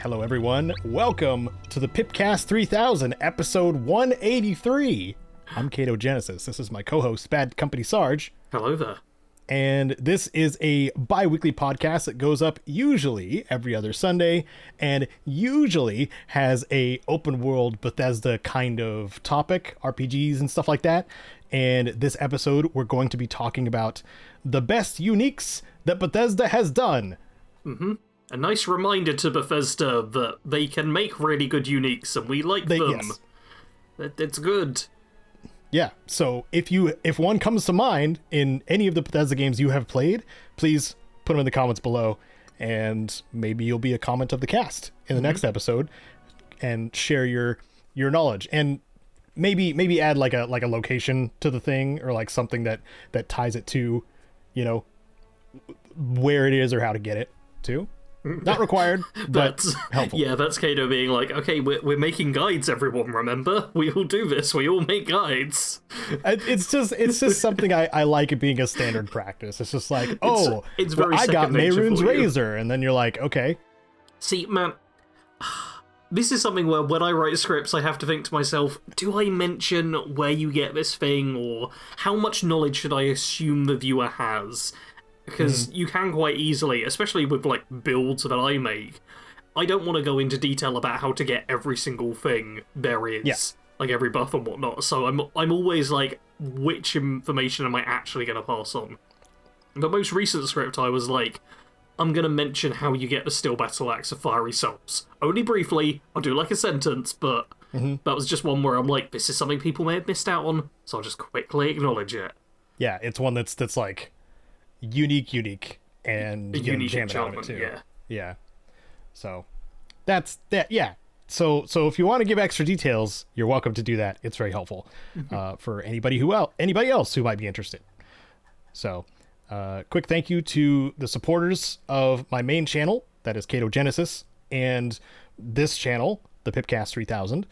Hello everyone, welcome to the PIPCAST 3000, episode 183. I'm Caedo Genesis, this is my co-host, Bad Company Sarge. Hello there. And this is a bi-weekly podcast that goes up usually every other Sunday, and usually has a open world Bethesda kind of topic, RPGs and stuff like that. And this episode, we're going to be talking about the best uniques that Bethesda has done. Mm-hmm. A nice reminder to Bethesda that they can make really good uniques, and we like them. Yes. It's good. Yeah, so if one comes to mind in any of the Bethesda games you have played, please put them in the comments below, and maybe you'll be a comment of the cast in the next episode, and share your knowledge, and maybe add like a location to the thing, or like something that ties it to, you know, where it is or how to get it to. Not required, but helpful. Yeah, that's Caedo being like, okay, we're making guides, everyone, remember? We all do this, we all make guides. It's just something I like it being a standard practice. It's just like, it's very I got second nature Mehrunes for you. razor, and then you're like, okay. See, man, this is something where when I write scripts, I have to think to myself, do I mention where you get this thing, or how much knowledge should I assume the viewer has? Because you can quite easily, especially with like builds that I make, I don't want to go into detail about how to get every single thing there is, like every buff and whatnot. So I'm always like, which information am I actually going to pass on? The most recent script, I was like, I'm going to mention how you get the Steel Battle Axe of Fiery Souls. Only briefly, I'll do like a sentence, but that was just one where I'm like, this is something people may have missed out on, so I'll just quickly acknowledge it. Yeah, it's one that's like unique, and you can jam it out of it too. Yeah. So that's that. Yeah. So if you want to give extra details, you're welcome to do that. It's very helpful for anybody else who might be interested. So quick thank you to the supporters of my main channel, that is Caedo Genesis, and this channel, the PIPCAST 3000.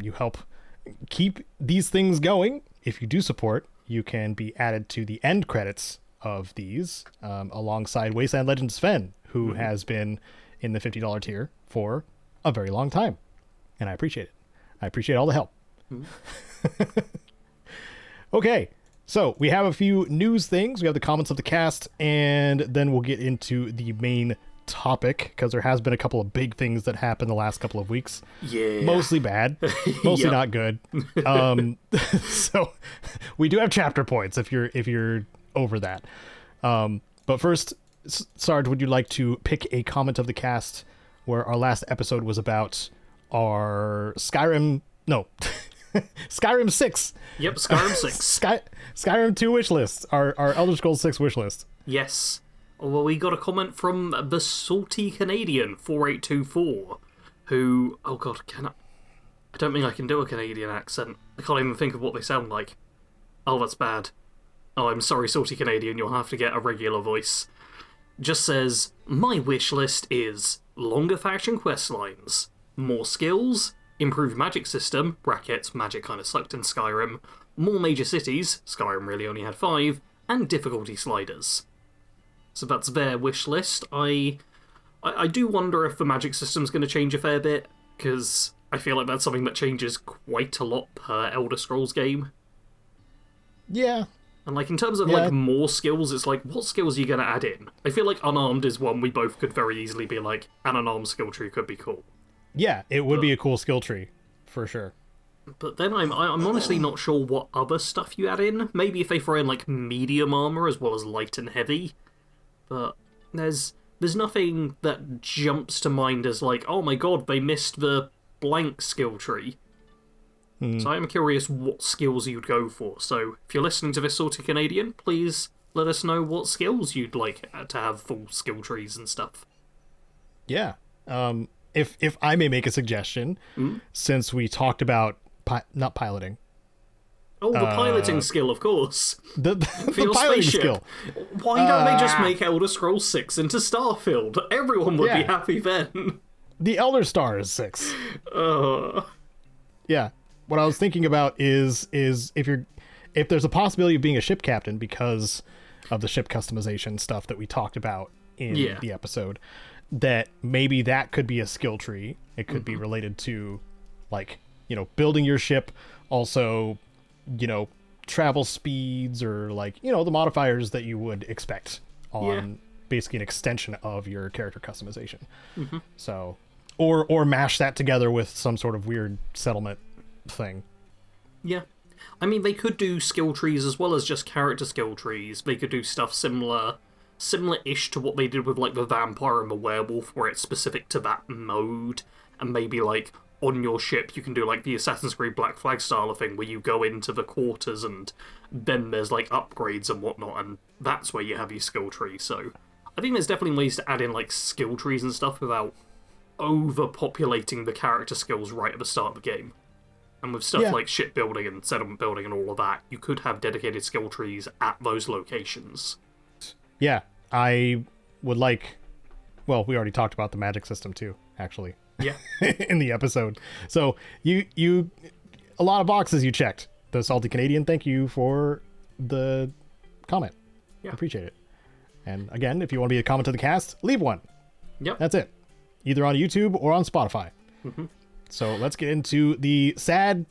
You help keep these things going. If you do support, you can be added to the end credits of these, alongside Wasteland Legends Sven, who has been in the $50 tier for a very long time, and I appreciate it. I appreciate all the help. Okay, so we have a few news things. We have the comments of the cast, and then we'll get into the main topic, because there has been a couple of big things that happened the last couple of weeks. Yeah, mostly bad, mostly not good. So we do have chapter points if you're over that. But first, Sarge, would you like to pick a comment of the cast where our last episode was about our Skyrim 6. Yep, Skyrim 6. Skyrim 2 wish list, our Elder Scrolls 6 wish list. Yes. Well, we got a comment from the Salty Canadian 4824, who, oh god, I don't think I can do a Canadian accent. I can't even think of what they sound like. Oh, that's bad. Oh, I'm sorry, Salty Canadian, you'll have to get a regular voice. Just says, my wish list is longer faction quest lines, more skills, improved magic system, brackets, magic kind of sucked in Skyrim, more major cities, Skyrim really only had 5, and difficulty sliders. So that's their wish list. I do wonder if the magic system's going to change a fair bit, because I feel like that's something that changes quite a lot per Elder Scrolls game. Yeah. And, like, in terms of, like, more skills, it's like, what skills are you going to add in? I feel like unarmed is one we both could very easily be like, an unarmed skill tree could be cool. Yeah, it would be a cool skill tree, for sure. But then I'm honestly not sure what other stuff you add in. Maybe if they throw in, like, medium armor as well as light and heavy. But there's nothing that jumps to mind as, like, oh my god, they missed the blank skill tree. So I'm curious what skills you'd go for. So if you're listening to this Salty Canadian, please let us know what skills you'd like to have full skill trees and stuff. Yeah. If I may make a suggestion, since we talked about not piloting. Oh, the piloting skill, of course. The piloting skill. Why don't they just make Elder Scrolls 6 into Starfield? Everyone would be happy then. The Elder Stars 6. Yeah. What I was thinking about is if there's a possibility of being a ship captain because of the ship customization stuff that we talked about in the episode, that maybe that could be a skill tree. It could be related to, like, building your ship, also, travel speeds, or like, the modifiers that you would expect on basically an extension of your character customization. So, or mash that together with some sort of weird settlement thing. Yeah. I mean, they could do skill trees as well as just character skill trees. They could do stuff similar-ish to what they did with, like, the vampire and the werewolf, where it's specific to that mode, and maybe, like, on your ship you can do, like, the Assassin's Creed Black Flag style of thing, where you go into the quarters and then there's, like, upgrades and whatnot, and that's where you have your skill tree. So I think there's definitely ways to add in, like, skill trees and stuff without overpopulating the character skills right at the start of the game. And with stuff like shipbuilding and settlement building and all of that, you could have dedicated skill trees at those locations. Yeah, I would like... Well, we already talked about the magic system too, actually. Yeah. In the episode. So, you a lot of boxes you checked. The Salty Canadian, thank you for the comment. Yeah. Appreciate it. And again, if you want to be a comment to the cast, leave one. Yep. That's it. Either on YouTube or on Spotify. So let's get into the sad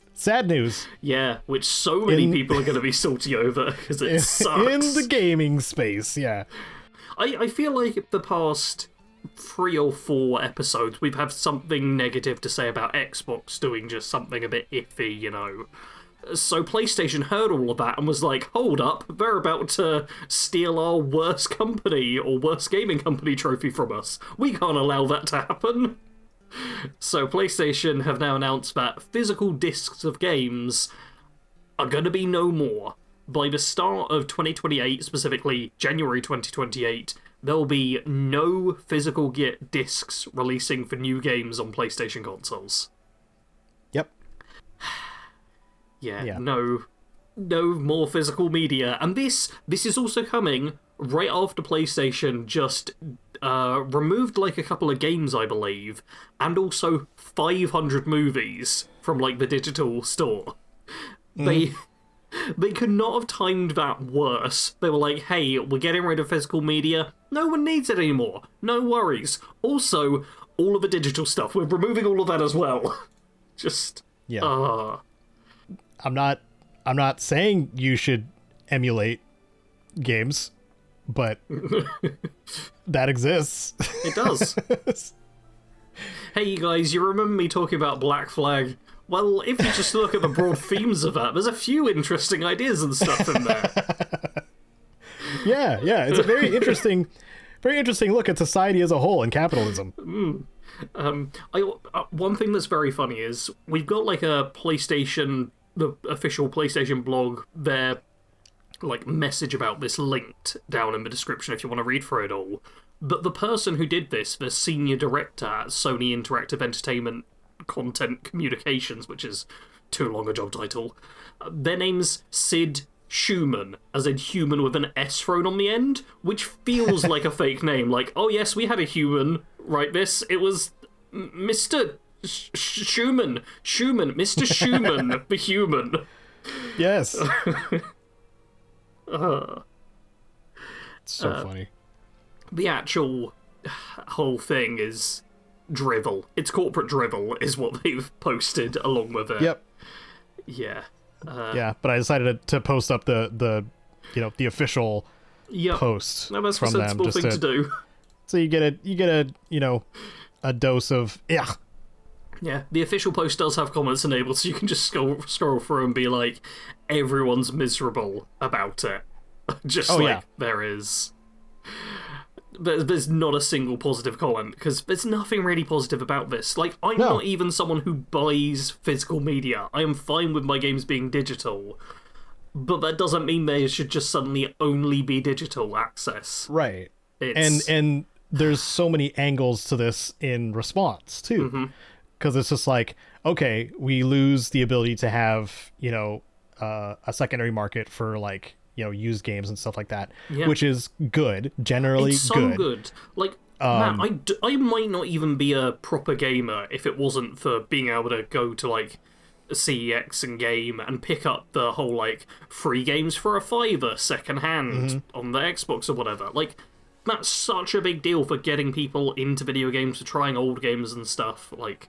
news. Yeah, which so many people are going to be salty over, because it sucks. In the gaming space, yeah. I feel like the past 3 or 4 episodes, we've had something negative to say about Xbox doing just something a bit iffy, So PlayStation heard all of that and was like, hold up, they're about to steal our worst company or worst gaming company trophy from us. We can't allow that to happen. So PlayStation have now announced that physical discs of games are going to be no more. By the start of 2028, specifically January 2028, there'll be no physical discs releasing for new games on PlayStation consoles. Yep. Yeah, no more physical media. And this is also coming right after PlayStation just removed, like, a couple of games, I believe, and also 500 movies from, like, the digital store. They could not have timed that worse. They were like, hey, we're getting rid of physical media. No one needs it anymore. No worries. Also, all of the digital stuff, we're removing all of that as well. Just... Yeah. I'm not saying you should emulate games, but that exists. It does. Hey, you guys, you remember me talking about Black Flag? Well, if you just look at the broad themes of that, there's a few interesting ideas and stuff in there. Yeah, it's a very interesting look at society as a whole and capitalism. One thing that's very funny is we've got, like, a PlayStation, the official PlayStation blog, their, like, message about this linked down in the description if you want to read through it all. But the person who did this, the senior director at Sony Interactive Entertainment Content Communications, which is too long a job title, their name's Sid Schumann, as in human with an S thrown on the end, which feels like a fake name. Like, oh yes, we had a human write this. It was Mr. Schumann, Mr. Schumann, the human. Yes. So funny. The actual whole thing is drivel. It's corporate drivel, is what they've posted along with it. Yep. Yeah. But I decided to post up the official post no, that's from a sensible them, thing to do. So you get a dose of yeah. Yeah, the official post does have comments enabled, so you can just scroll through and be like, everyone's miserable about it. Just there is. There's not a single positive comment, because there's nothing really positive about this. Like, I'm not even someone who buys physical media. I am fine with my games being digital. But that doesn't mean they should just suddenly only be digital access. Right. And there's so many angles to this in response, too. Because it's just like, okay, we lose the ability to have, a secondary market for, like, used games and stuff like that, which is good, generally it's so good. Like, man, I might not even be a proper gamer if it wasn't for being able to go to, like, CEX and game and pick up the whole, like, free games for a $5 second hand on the Xbox or whatever. Like, that's such a big deal for getting people into video games, for trying old games and stuff. Like,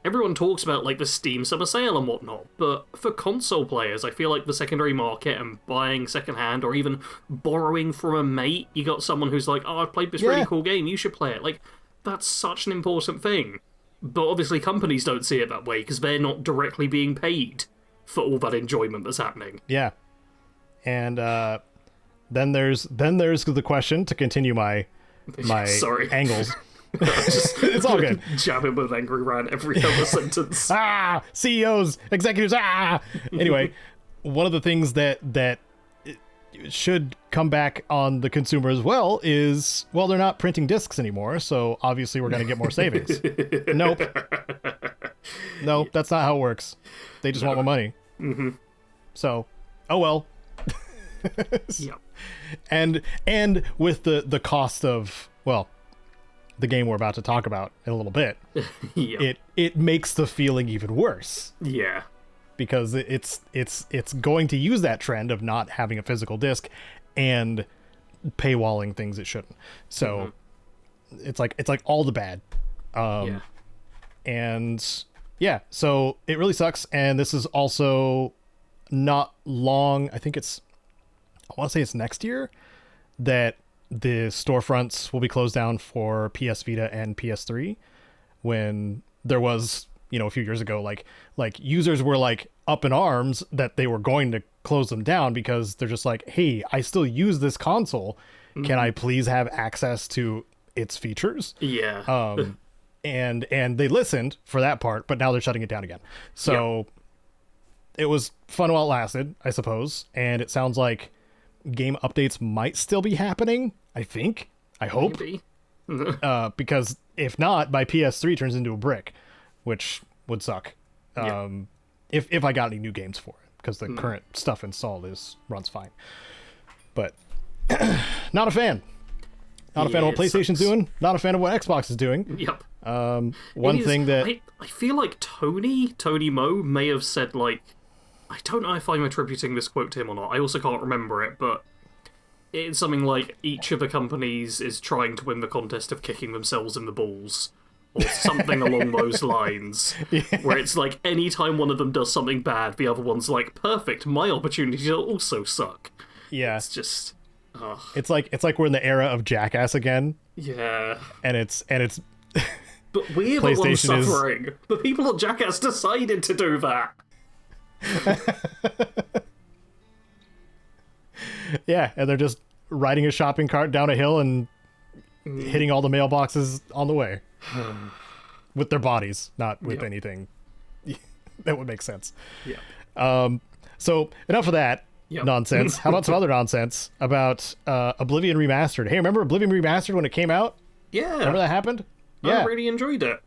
everyone talks about, like, the Steam Summer Sale and whatnot, but for console players, I feel like the secondary market and buying secondhand or even borrowing from a mate, you got someone who's like, oh, I've played this really cool game, you should play it. Like, that's such an important thing. But obviously companies don't see it that way because they're not directly being paid for all that enjoyment that's happening. Yeah. And then there's the question, to continue my Sorry. angles. It's all good. Jabbing with angry rant every other sentence. CEOs, executives. Anyway, one of the things that should come back on the consumer as well is, well, they're not printing discs anymore, so obviously we're going to get more savings. Nope, that's not how it works. They just want more money. Mm-hmm. So, oh well. Yep. And with the cost of, well, the game we're about to talk about in a little bit, it makes the feeling even worse. Yeah. Because it's going to use that trend of not having a physical disc and paywalling things it shouldn't. So it's like all the bad. And yeah, so it really sucks. And this is also not long. I want to say it's next year that the storefronts will be closed down for PS Vita and PS3, when there was, a few years ago, like users were like up in arms that they were going to close them down because they're just like, hey, I still use this console. Can I please have access to its features? Yeah. And they listened for that part, but now they're shutting it down again. So it was fun while it lasted, I suppose. And it sounds like game updates might still be happening. I hope. Maybe. Because if not, my PS3 turns into a brick, which would suck. If I got any new games for it, because the current stuff installed runs fine. But not a fan. Not a fan of what PlayStation's doing. Not a fan of what Xbox is doing. Yep. One thing that I feel like Tony Mo may have said, like, I don't know if I'm attributing this quote to him or not. I also can't remember it, but it's something like each of the companies is trying to win the contest of kicking themselves in the balls, or something along those lines. Where it's like, anytime one of them does something bad, the other one's like, perfect, my opportunities also suck. Yeah. It's just... It's like we're in the era of Jackass again. Yeah. And it's but we're the ones suffering. The people at Jackass decided to do that. Yeah, and they're just riding a shopping cart down a hill and hitting all the mailboxes on the way with their bodies, not with anything that would make sense. So enough of that nonsense. How about some other nonsense about Oblivion Remastered? Hey, remember Oblivion Remastered when it came out? Yeah. Remember that happened? I really enjoyed it.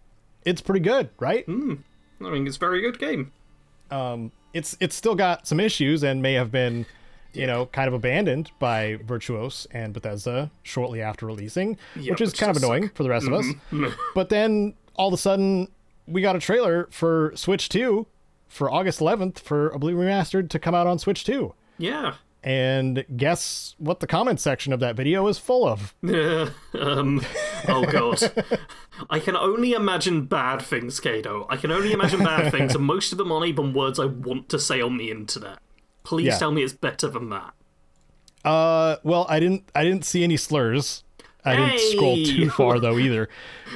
It's pretty good, right? I mean, it's a very good game. It's still got some issues and may have been, kind of abandoned by Virtuos and Bethesda shortly after releasing, which is kind of annoying for the rest of us. But then all of a sudden we got a trailer for Switch 2 for August 11th for Oblivion Remastered to come out on Switch 2. Yeah. And guess what the comment section of that video is full of? Oh god. I can only imagine bad things, Caedo. I can only imagine bad things, and most of them aren't even words I want to say on the internet. Please tell me it's better than that. Well, I didn't see any slurs. I didn't scroll too far though either.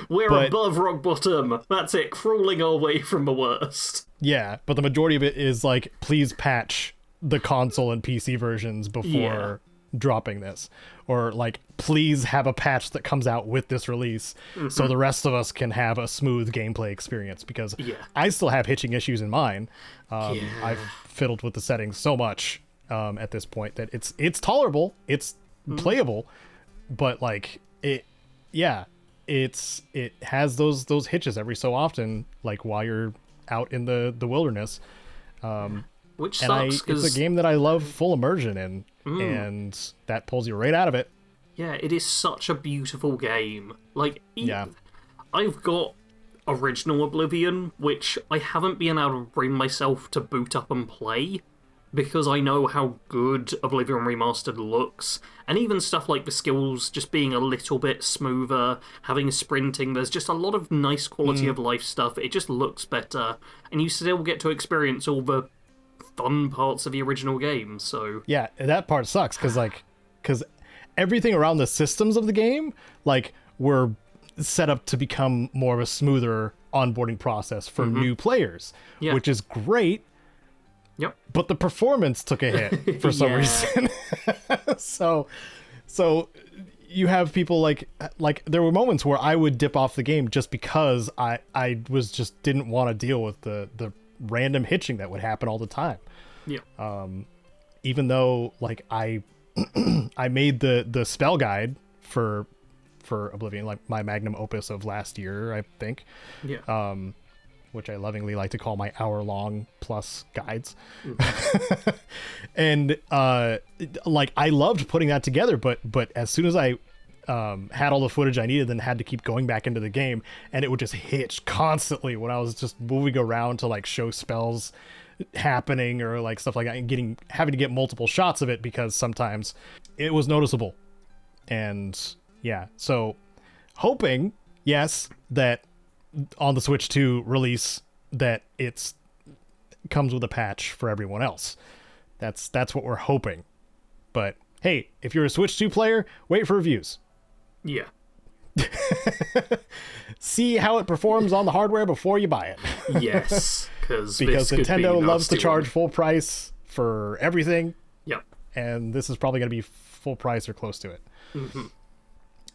We're above rock bottom. That's it, crawling our way from the worst. Yeah, but the majority of it is like, please patch the console and PC versions before dropping this, or like, please have a patch that comes out with this release so the rest of us can have a smooth gameplay experience, because I still have hitching issues in mine. I've fiddled with the settings so much at this point that it's tolerable, it's playable, but like it has those hitches every so often, like while you're out in the wilderness. Which sucks, it's a game that I love full immersion in, and that pulls you right out of it. Yeah, it is such a beautiful game. Like, I've got original Oblivion, which I haven't been able to bring myself to boot up and play, because I know how good Oblivion Remastered looks, and even stuff like the skills just being a little bit smoother, having sprinting, there's just a lot of nice quality of life stuff. It just looks better, and you still get to experience all the fun parts of the original game, so... Yeah, that part sucks, because everything around the systems of the game, like, were set up to become more of a smoother onboarding process for new players, which is great. Yep. But the performance took a hit for some reason. So you have people like there were moments where I would dip off the game just because I was just didn't want to deal with the random hitching that would happen all the time. Yeah. Even though like I made the spell guide for Oblivion, like my magnum opus of last year, I think. Yeah. Which I lovingly like to call my hour-long plus guides. And like I loved putting that together, but as soon as I had all the footage I needed, then had to keep going back into the game, and it would just hitch constantly when I was just moving around to like show spells happening or like stuff like that, and having to get multiple shots of it because sometimes it was noticeable. And yeah, so hoping, yes, that on the Switch 2 release that it's comes with a patch for everyone else. That's what we're hoping. But hey, if you're a Switch 2 player, wait for reviews. Yeah. See how it performs on the hardware before you buy it. Yes, because Nintendo loves to charge full price for everything. Yep. And this is probably going to be full price or close to it.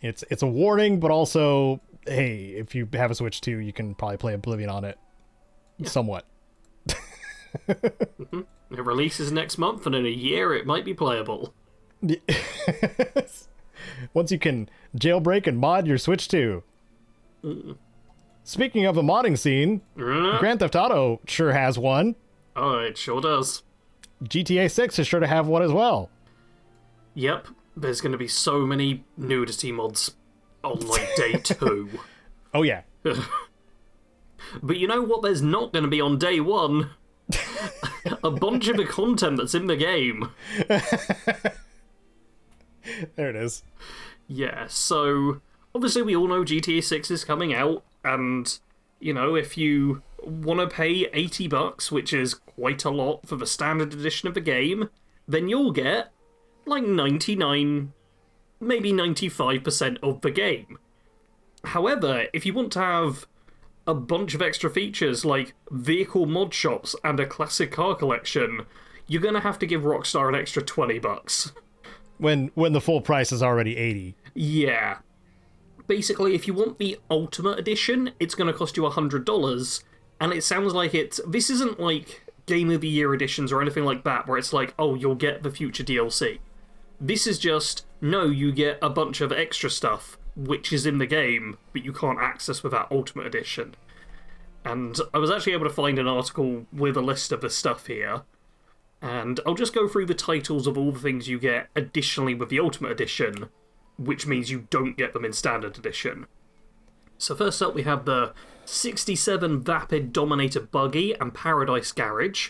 It's a warning, but also, hey, if you have a Switch 2, you can probably play Oblivion on it somewhat. It releases next month, and in a year it might be playable. Once you can jailbreak and mod your Switch 2. Speaking of the modding scene, Grand Theft Auto sure has one. Oh, it sure does. GTA 6 is sure to have one as well. Yep. There's going to be so many nudity mods on, like, day 2. Oh, yeah. But you know what there's not going to be on day 1? A bunch of the content that's in the game. There it is. Yeah, so obviously we all know GTA 6 is coming out, and, you know, if you want to pay $80, which is quite a lot for the standard edition of the game, then you'll get like 99, maybe 95% of the game. However, if you want to have a bunch of extra features like vehicle mod shops and a classic car collection, you're going to have to give Rockstar an extra $20. When the full price is already $80. Yeah. Basically, if you want the Ultimate Edition, it's going to cost you $100, and it sounds like this isn't like Game of the Year editions or anything like that, where it's like, oh, you'll get the future DLC. This is just, no, you get a bunch of extra stuff, which is in the game, but you can't access with that Ultimate Edition. And I was actually able to find an article with a list of the stuff here, and I'll just go through the titles of all the things you get additionally with the Ultimate Edition, which means you don't get them in Standard Edition. So first up we have the 67 Vapid Dominator Buggy and Paradise Garage,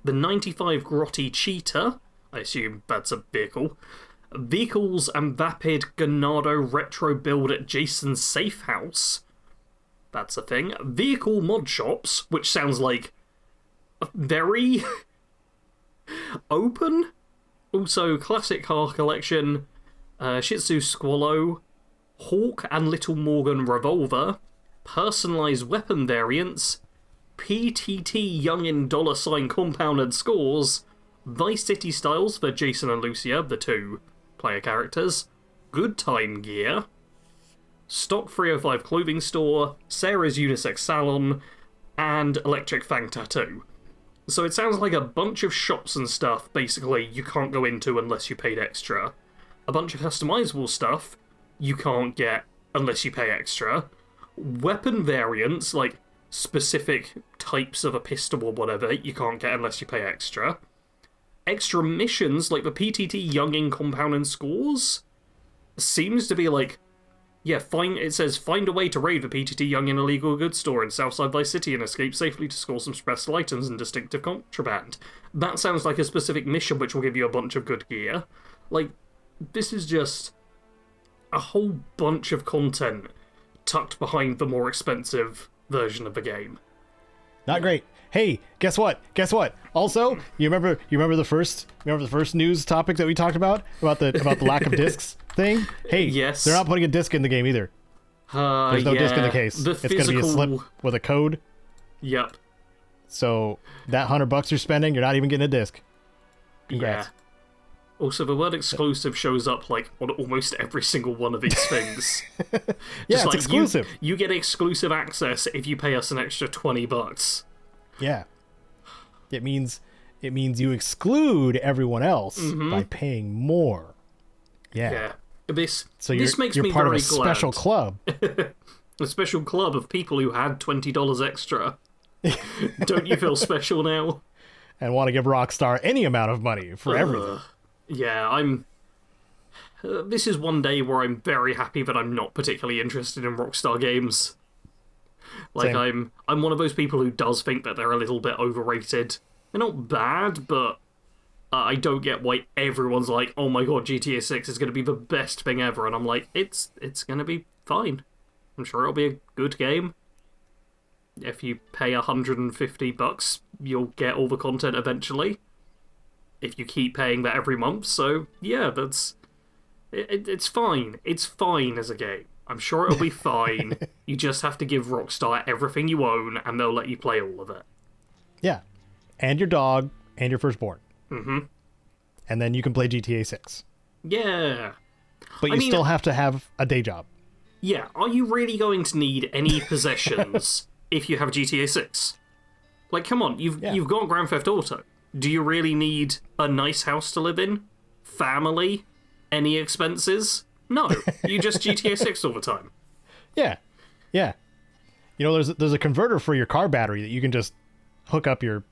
the 95 Grotty Cheetah, I assume that's a vehicle, Vehicles and Vapid Ganado Retro Build at Jason's Safe House, that's a thing, Vehicle Mod Shops, which sounds like very open, also Classic Car Collection, Shih Tzu Squallow, Hawk and Little Morgan Revolver, Personalized Weapon Variants, PTT Youngin $sign Compounded Scores, Vice City Styles for Jason and Lucia, the 2 player characters, Good Time Gear, Stock 305 Clothing Store, Sarah's Unisex Salon, and Electric Fang Tattoo. So it sounds like a bunch of shops and stuff, basically, you can't go into unless you paid extra. A bunch of customizable stuff you can't get unless you pay extra. Weapon variants, like specific types of a pistol or whatever, you can't get unless you pay extra. Extra missions, like the PTT Youngin Compound and Scores, seems to be like Yeah, it says, find a way to raid the PTT Young and Illegal Goods store in Southside Vice City and escape safely to score some special items and distinctive contraband. That sounds like a specific mission which will give you a bunch of good gear. Like, this is just a whole bunch of content tucked behind the more expensive version of the game. Not great. Hey, guess what? Also, you remember the first news topic that we talked about the lack of discs thing? Hey, yes. They're not putting a disc in the game either. There's no disc in the case. It's going to be a slip with a code. Yep. So that $100 you're spending, you're not even getting a disc. Congrats. Yeah. Also, the word exclusive shows up like on almost every single one of these things. Yeah, it's exclusive. You get exclusive access if you pay us an extra $20. Yeah. It means you exclude everyone else by paying more. Yeah. This you're makes me part very of a special club. A special club of people who had $20 extra. Don't you feel special now? And want to give Rockstar any amount of money for everything. Yeah, this is one day where I'm very happy that I'm not particularly interested in Rockstar games. Like, Same. I'm one of those people who does think that they're a little bit overrated. They're not bad, but I don't get why everyone's like, oh my god, GTA 6 is going to be the best thing ever. And I'm like, it's going to be fine. I'm sure it'll be a good game. If you pay $150, you'll get all the content eventually. If you keep paying that every month, so yeah, it's fine. It's fine as a game. I'm sure it'll be fine. You just have to give Rockstar everything you own, and they'll let you play all of it. Yeah, and your dog, and your firstborn. Mm-hmm. And then you can play GTA 6. Yeah. But you still have to have a day job. Yeah, are you really going to need any possessions if you have GTA 6? Like, come on, you've got Grand Theft Auto. Do you really need a nice house to live in? Family? Any expenses? No, you just GTA 6 all the time. Yeah. You know, there's a converter for your car battery that you can just hook up your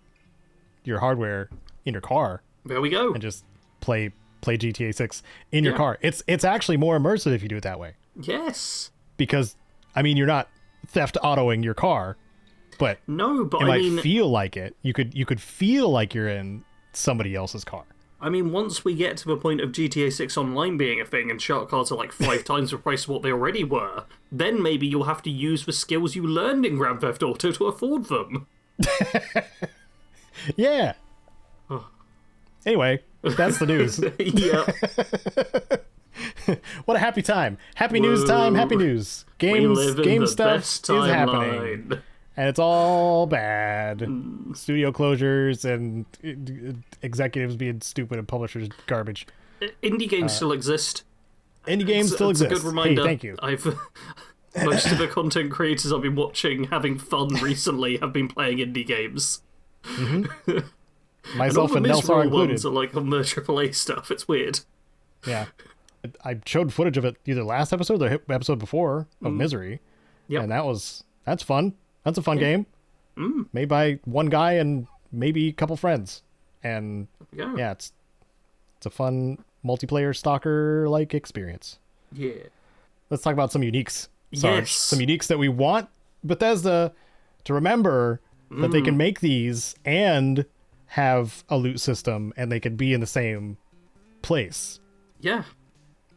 hardware in your car. There we go. And just play GTA 6 in your car. It's actually more immersive if you do it that way. Yes. Because, I mean, you're not theft autoing your car, but it might feel like it. You could feel like you're in somebody else's car. I mean, once we get to the point of GTA 6 Online being a thing and shark cards are like 5 times the price of what they already were, then maybe you'll have to use the skills you learned in Grand Theft Auto to afford them. Yeah. Anyway, that's the news. Yep. What a happy time. Happy news time, happy news. Game stuff is happening. And it's all bad. Studio closures and executives being stupid and publishers garbage. Indie games still exist. Indie games still exist. It's a good reminder. Hey, thank you. Most of the content creators I've been watching having fun recently have been playing indie games. Mm-hmm. Myself and Nelsar included. Ones are like on the AAA stuff. It's weird. Yeah. I showed footage of it either last episode or the episode before of Misery. Yeah. And that's fun. That's a fun game. Made by one guy and maybe a couple friends. And yeah, it's a fun multiplayer stalker-like experience. Yeah. Let's talk about some uniques, Sarge. Yes. Some uniques that we want Bethesda to remember that they can make these and have a loot system and they can be in the same place. Yeah.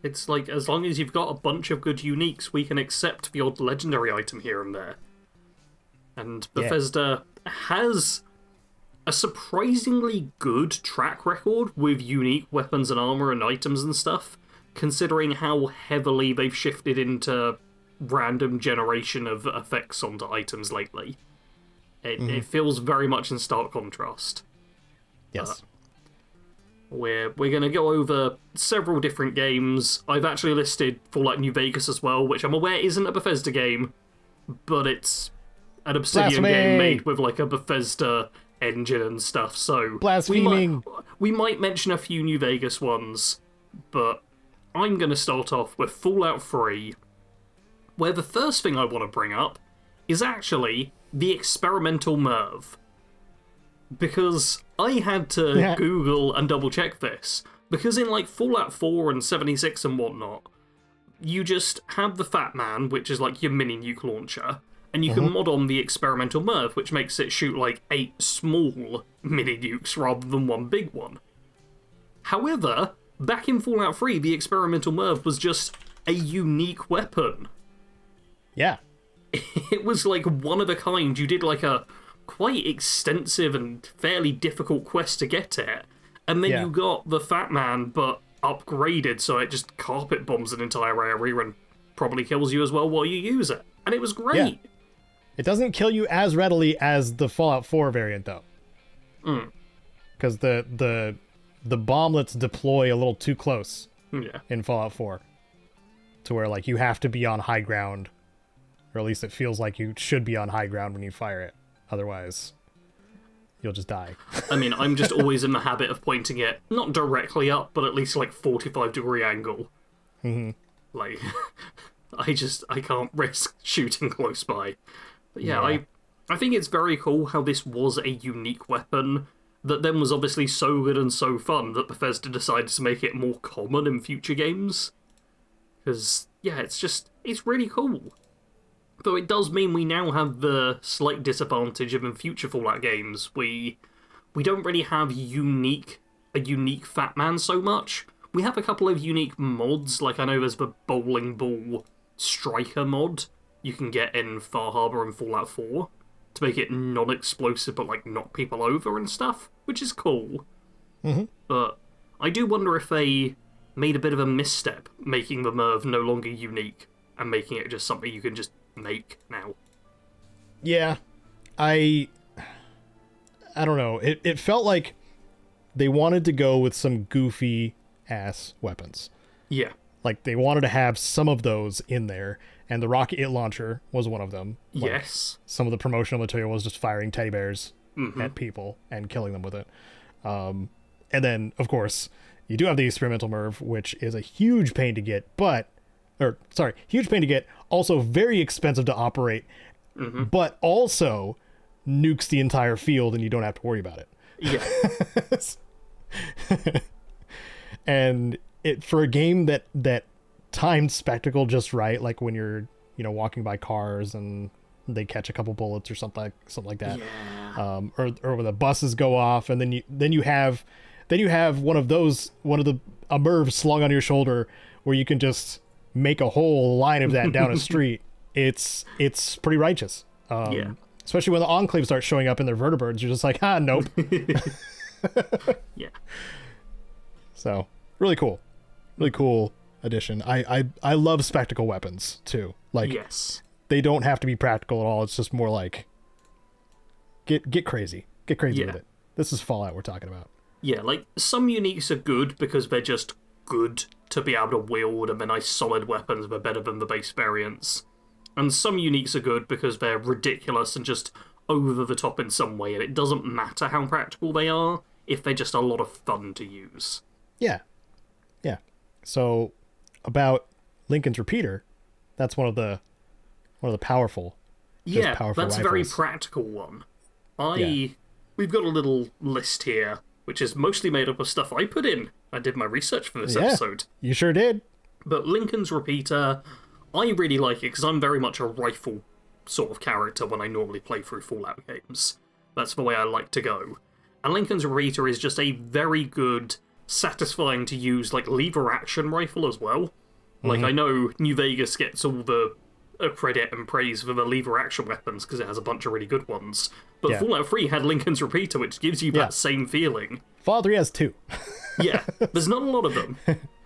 It's like, as long as you've got a bunch of good uniques, we can accept the odd legendary item here and there. And Bethesda has a surprisingly good track record with unique weapons and armor and items and stuff, considering how heavily they've shifted into random generation of effects onto items lately. It feels very much in stark contrast. Yes. We're going to go over several different games. I've actually listed Fallout New Vegas as well, which I'm aware isn't a Bethesda game, but it's an Obsidian game made with like a Bethesda engine and stuff. So blaspheming. We might mention a few New Vegas ones, but I'm going to start off with Fallout 3, where the first thing I want to bring up is actually the experimental Merv. Because I had to Google and double check this. Because in like Fallout 4 and 76 and whatnot, you just have the Fat Man, which is like your mini nuke launcher, and you can mod on the experimental MIRV, which makes it shoot like 8 small mini nukes rather than one big one. However, back in Fallout 3, the experimental MIRV was just a unique weapon. Yeah. It was like one of a kind. You did like a quite extensive and fairly difficult quest to get it, and then you got the Fat Man, but upgraded so it just carpet bombs an entire area and probably kills you as well while you use it. And it was great. Yeah. It doesn't kill you as readily as the Fallout 4 variant, though. Because the bomblets deploy a little too close in Fallout 4. To where, like, you have to be on high ground. Or at least it feels like you should be on high ground when you fire it. Otherwise, you'll just die. I mean, I'm just always in the habit of pointing it, not directly up, but at least, like, 45-degree angle. Like, I can't risk shooting close by. But yeah, I think it's very cool how this was a unique weapon that then was obviously so good and so fun that Bethesda decided to make it more common in future games. Because, yeah, it's really cool. Though it does mean we now have the slight disadvantage of in future Fallout games, we don't really have a unique Fat Man so much. We have a couple of unique mods, like I know there's the bowling ball striker mod you can get in Far Harbor and Fallout 4 to make it non-explosive but like knock people over and stuff, which is cool. But I do wonder if they made a bit of a misstep making the MIRV no longer unique and making it just something you can just make now. Yeah, I don't know. It felt like they wanted to go with some goofy ass weapons. Yeah. Like they wanted to have some of those in there, and the rocket launcher was one of them. Like, yes. Some of the promotional material was just firing teddy bears at people and killing them with it. And then, of course, you do have the experimental MIRV, which is a huge pain to get, huge pain to get, also very expensive to operate, but also nukes the entire field and you don't have to worry about it. Yeah. And it for a game that timed spectacle just right, like when you're, walking by cars and they catch a couple bullets or something like that. Yeah. Or when the buses go off and then you have a MIRV slung on your shoulder where you can just make a whole line of that down a street. It's pretty righteous. Especially when the Enclave starts showing up in their vertibirds, you're just like, nope. Yeah. So really cool addition. I love spectacle weapons too. Like, yes, they don't have to be practical at all. It's just more like get crazy with it. This is Fallout we're talking about. Yeah, like some uniques are good because they're just good to be able to wield, and they're nice solid weapons. They're better than the base variants. And some uniques are good because they're ridiculous and just over the top in some way, and it doesn't matter how practical they are if they're just a lot of fun to use. Yeah. So about Lincoln's repeater, that's one of the powerful. Yeah, powerful that's rifles. a very practical one. We've got a little list here, which is mostly made up of stuff I put in. I did my research for this episode. You sure did. But Lincoln's repeater, I really like it because I'm very much a rifle sort of character when I normally play through Fallout games. That's the way I like to go. And Lincoln's repeater is just a very good, satisfying to use like lever action rifle as well. Like I know New Vegas gets all the credit and praise for the lever action weapons because it has a bunch of really good ones. But Fallout 3 had Lincoln's repeater, which gives you that same feeling. Fallout 3 has 2. Yeah, there's not a lot of them.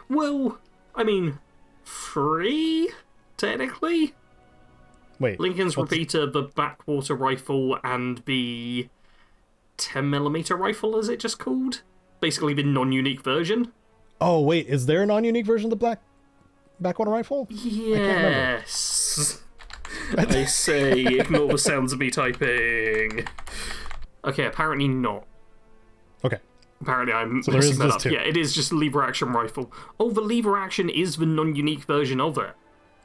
Well, I mean, 3 technically. Wait, Lincoln's repeater, the backwater rifle, and the 10mm rifle, is it just called? Basically the non-unique version. Oh wait, is there a non-unique version of the backwater rifle? Yes. I say, ignore the sounds of me typing. Okay, apparently not. Okay. Apparently I'm so messing that up. 2. Yeah, it is just lever action rifle. Oh, the lever action is the non-unique version of it.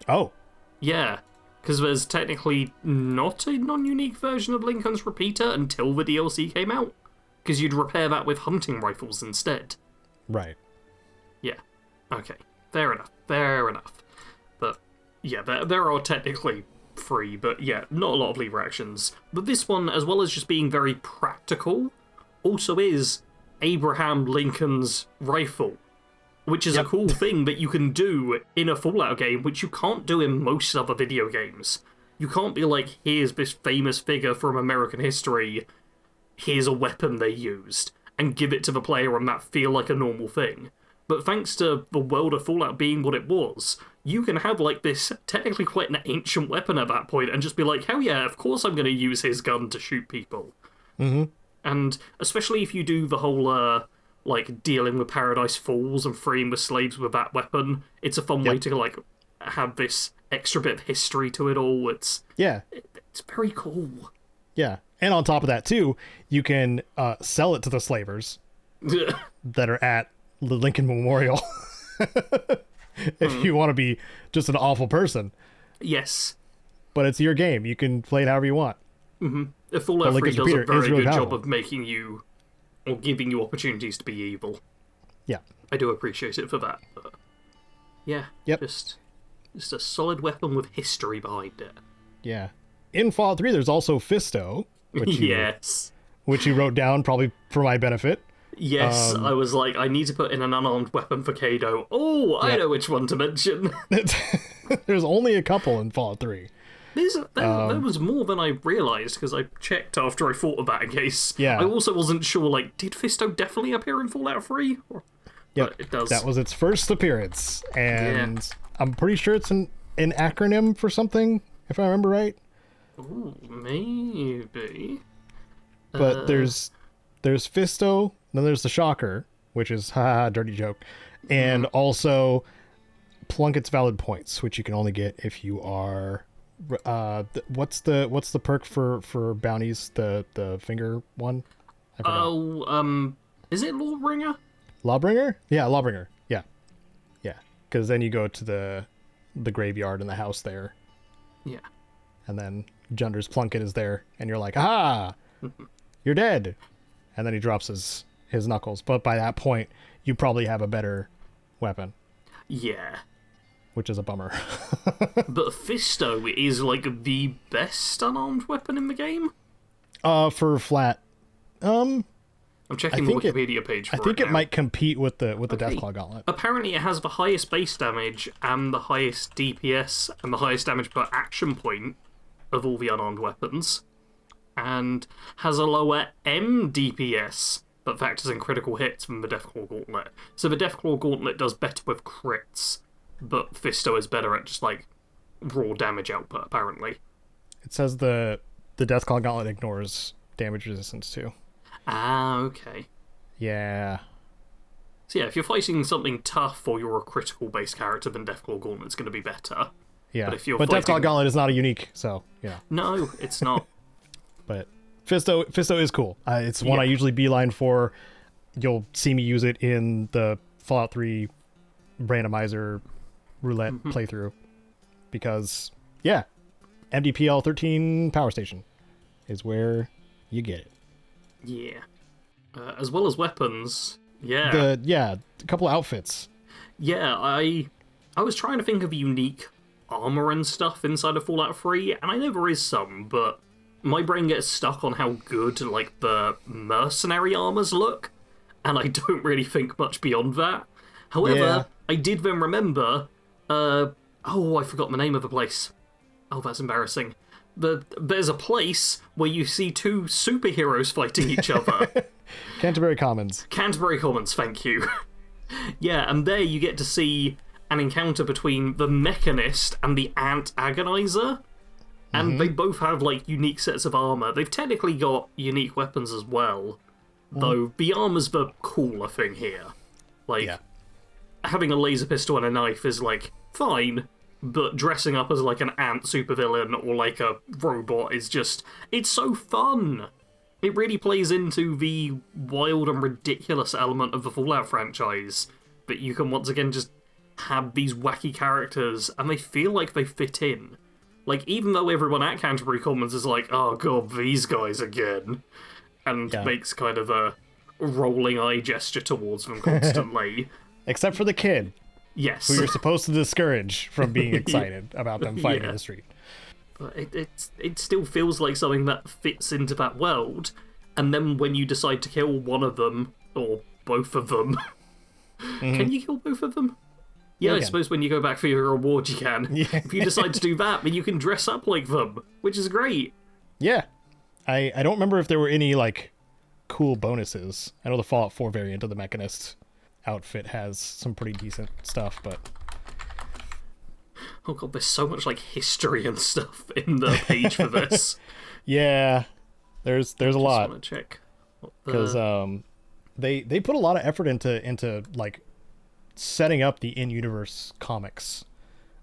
Oh. Yeah, because there's technically not a non-unique version of Lincoln's repeater until the DLC came out. Because you'd repair that with hunting rifles instead. Right. Yeah. Okay. Fair enough. Yeah, there are technically 3, but yeah, not a lot of lever actions. But this one, as well as just being very practical, also is Abraham Lincoln's rifle, which is a cool thing that you can do in a Fallout game, which you can't do in most other video games. You can't be like, here's this famous figure from American history, here's a weapon they used, and give it to the player and that feel like a normal thing. But thanks to the world of Fallout being what it was, you can have like this technically quite an ancient weapon at that point and just be like, hell yeah, of course I'm going to use his gun to shoot people. Mm-hmm. And especially if you do the whole, like, dealing with Paradise Falls and freeing the slaves with that weapon, it's a fun way to, like, have this extra bit of history to it all. It's very cool. Yeah. And on top of that, too, you can sell it to the slavers that are at the Lincoln Memorial if you want to be just an awful person. Yes. But it's your game. You can play it however you want. Mm-hmm. Fallout 3 does a very good job of making you, or giving you opportunities to be evil. Yeah. I do appreciate it for that. But yeah. Yep. Just a solid weapon with history behind it. Yeah. In Fallout 3, there's also Fisto, which you wrote down probably for my benefit. Yes, I was like, I need to put in an unarmed weapon for Caedo. Oh, I know which one to mention. There's only a couple in Fallout 3. There was more than I realised, because I checked after I thought of that in case. Yeah. I also wasn't sure, like, did Fisto definitely appear in Fallout 3? Yep, it does. That was its first appearance, and I'm pretty sure it's an acronym for something, if I remember right. Ooh, maybe. But there's Fisto, then there's the Shocker, which is dirty joke, and also Plunkett's Valid Points, which you can only get if you are what's the perk for bounties, the finger one? I forgot. Is it Lawbringer? Lawbringer? Yeah, Lawbringer. Yeah. Because then you go to the graveyard in the house there. Yeah. And then Junder's Plunkett is there, and you're like, aha, you're dead. And then he drops his knuckles. But by that point, you probably have a better weapon. Yeah. Which is a bummer. But Fisto is, like, the best unarmed weapon in the game? For flat. I'm checking the Wikipedia page for it. I think it might compete with the Okay. Deathclaw Gauntlet. Apparently it has the highest base damage and the highest DPS and the highest damage per action point of all the unarmed weapons. And has a lower MDPS, but factors in critical hits from the Deathclaw Gauntlet. So the Deathclaw Gauntlet does better with crits, but Fisto is better at just, like, raw damage output, apparently. It says the Deathclaw Gauntlet ignores damage resistance, too. Ah, okay. Yeah. So yeah, if you're fighting something tough or you're a critical-based character, then Deathclaw Gauntlet's going to be better. Yeah, but Deathclaw Gauntlet is not a unique, so, yeah. No, it's not. But Fisto is cool. It's one I usually beeline for. You'll see me use it in the Fallout 3 randomizer roulette playthrough. Because, MDPL 13 Power Station is where you get it. Yeah. As well as weapons, a couple outfits. Yeah, I was trying to think of unique armor and stuff inside of Fallout 3, and I know there is some, but my brain gets stuck on how good, like, the mercenary armors look, and I don't really think much beyond that. However, I did then remember, I forgot the name of the place. Oh, that's embarrassing. There's a place where you see two superheroes fighting each other. Canterbury Commons. Canterbury Commons, thank you. Yeah, and there you get to see an encounter between the Mechanist and the Ant Agonizer. And they both have, like, unique sets of armor. They've technically got unique weapons as well. Though the armor's the cooler thing here. Like, having a laser pistol and a knife is, like, fine. But dressing up as, like, an ant supervillain or, like, a robot is just... It's so fun! It really plays into the wild and ridiculous element of the Fallout franchise. That you can, once again, just have these wacky characters, and they feel like they fit in. Like, even though everyone at Canterbury Commons is like, oh god, these guys again, and makes kind of a rolling eye gesture towards them constantly. Except for the kid. Yes. Who you're supposed to discourage from being excited about them fighting in the street. But it still feels like something that fits into that world, and then when you decide to kill one of them, or both of them... Can you kill both of them? Yeah, I suppose when you go back for your reward you can. Yeah. If you decide to do that, then you can dress up like them, which is great. Yeah. I don't remember if there were any, like, cool bonuses. I know the Fallout 4 variant of the Mechanist outfit has some pretty decent stuff, but... Oh god, there's so much, like, history and stuff in the page for this. Yeah. There's a lot. I just want to check. Because they put a lot of effort into like setting up the in-universe comics.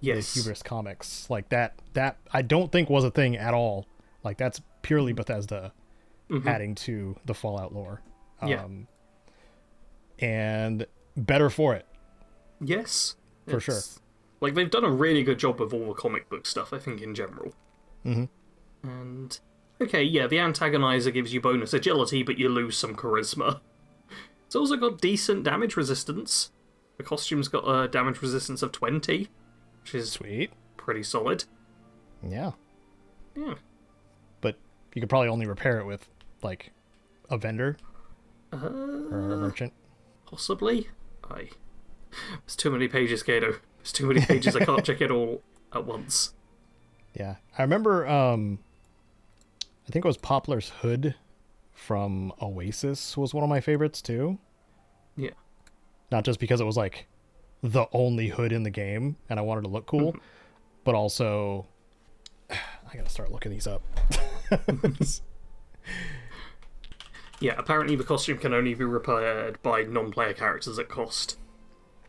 Yes. The Hubris comics. Like that I don't think was a thing at all. Like that's purely Bethesda adding to the Fallout lore. And better for it. Yes. For sure. Like they've done a really good job with all the comic book stuff, I think, in general. And okay, yeah, the antagonizer gives you bonus agility, but you lose some charisma. It's also got decent damage resistance. The costume's got a damage resistance of 20, which is sweet, pretty solid. Yeah. Yeah. But you could probably only repair it with, like, a vendor or a merchant. Possibly. There's too many pages, Caedo. There's too many pages. I can't check it all at once. Yeah, I remember. I think it was Poplar's hood from Oasis was one of my favorites too. Yeah. Not just because it was like the only hood in the game and I wanted to look cool, but also I gotta start looking these up. Yeah, apparently the costume can only be repaired by non-player characters at cost.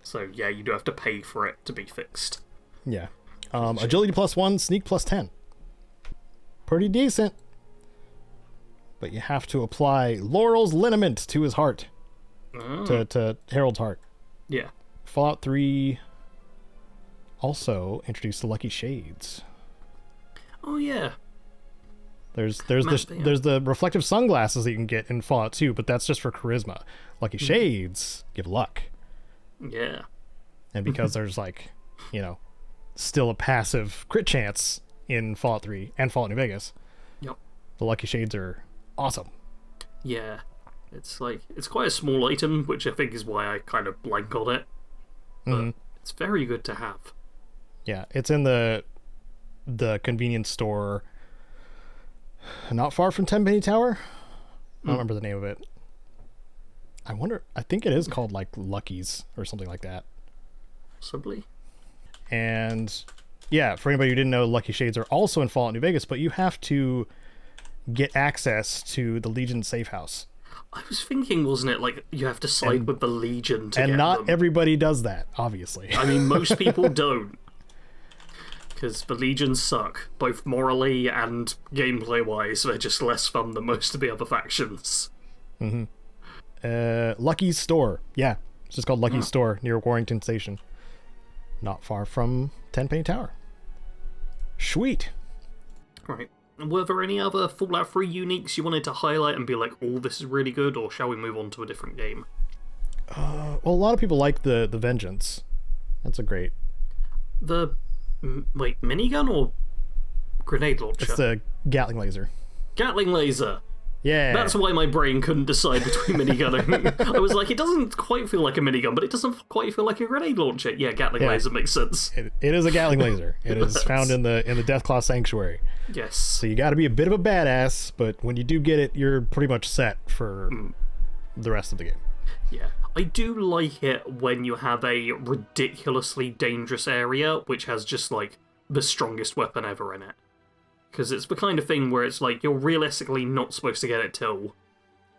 So yeah, you do have to pay for it to be fixed. Yeah. Agility +1, sneak +10. Pretty decent. But you have to apply Laurel's liniment to his heart. To Harold's heart. Yeah. Fallout 3 also introduced the Lucky Shades. Oh yeah. There's the reflective sunglasses that you can get in Fallout 2, but that's just for charisma. Lucky Shades give luck. Yeah. And because there's like, still a passive crit chance in Fallout 3 and Fallout New Vegas. Yep. The Lucky Shades are awesome. Yeah. It's quite a small item, which I think is why I kind of blank on it. But it's very good to have. Yeah, it's in the convenience store not far from Tenpenny Tower. I don't remember the name of it. I think it is called like Lucky's or something like that. Possibly. And yeah, for anybody who didn't know, Lucky Shades are also in Fallout New Vegas, but you have to get access to the Legion safe house. I was thinking, wasn't it, like, you have to side with the Legion to get them. And not everybody does that, obviously. I mean, most people don't. Because the Legions suck, both morally and gameplay-wise. They're just less fun than most of the other factions. Lucky's Store. Yeah, it's just called Lucky's Store near Warrington Station. Not far from Tenpenny Tower. Sweet. Right. Were there any other Fallout 3 uniques you wanted to highlight and be like, oh, this is really good, or shall we move on to a different game? Well, a lot of people like the Vengeance. That's a great... Wait, minigun or grenade launcher? It's the Gatling laser. Gatling laser! Yeah. That's why my brain couldn't decide between minigun. I was like, it doesn't quite feel like a minigun, but it doesn't quite feel like a grenade launcher. Yeah, Gatling laser makes sense. It is a Gatling laser. It is found in the Deathclaw Sanctuary. Yes. So you got to be a bit of a badass, but when you do get it, you're pretty much set for the rest of the game. Yeah. I do like it when you have a ridiculously dangerous area, which has just, like, the strongest weapon ever in it. Because it's the kind of thing where it's like, you're realistically not supposed to get it till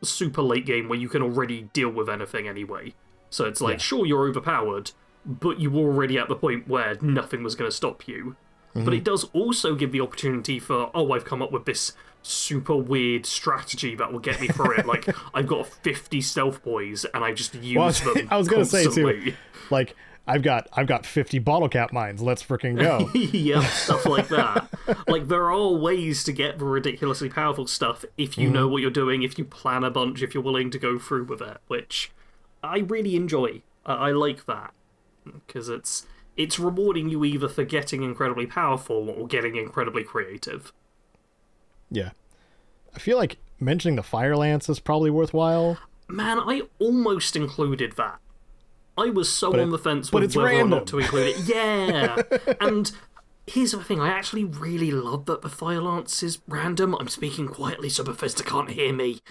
super late game where you can already deal with anything anyway. So it's like, sure, you're overpowered, but you were already at the point where nothing was going to stop you. But it does also give the opportunity for, oh, I've come up with this super weird strategy that will get me through it. Like, I've got 50 stealth boys, and I just use them I was going to say, constantly. too, like, I've got 50 bottle cap mines. Let's freaking go. Yeah, stuff like that. Like, there are ways to get the ridiculously powerful stuff if you know what you're doing, if you plan a bunch, if you're willing to go through with it, which I really enjoy. I like that. because it's rewarding you either for getting incredibly powerful or getting incredibly creative. Yeah. I feel like mentioning the Fire Lance is probably worthwhile. Man, I almost included that. I was so on the fence with whether random. or not to include it. Yeah! And here's the thing, I actually really love that the Fire Lance is random. I'm speaking quietly so Bethesda can't hear me.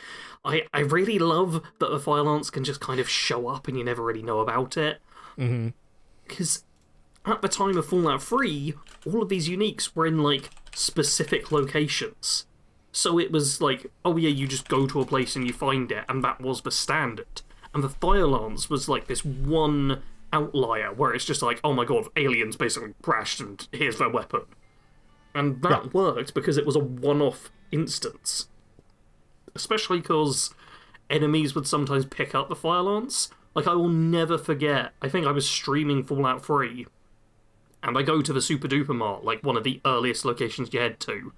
I really love that the Fire Lance can just kind of show up and you never really know about it. Because at the time of Fallout 3, all of these uniques were in, like, specific locations. So it was like, oh yeah, you just go to a place and you find it, and that was the standard. And the Fire Lance was like this one outlier where it's just like, oh my god, aliens basically crashed and here's their weapon. And that worked because it was a one-off instance. Especially because enemies would sometimes pick up the Fire Lance. Like, I will never forget, I think I was streaming Fallout 3, and I go to the Super Duper Mart, like one of the earliest locations you head to,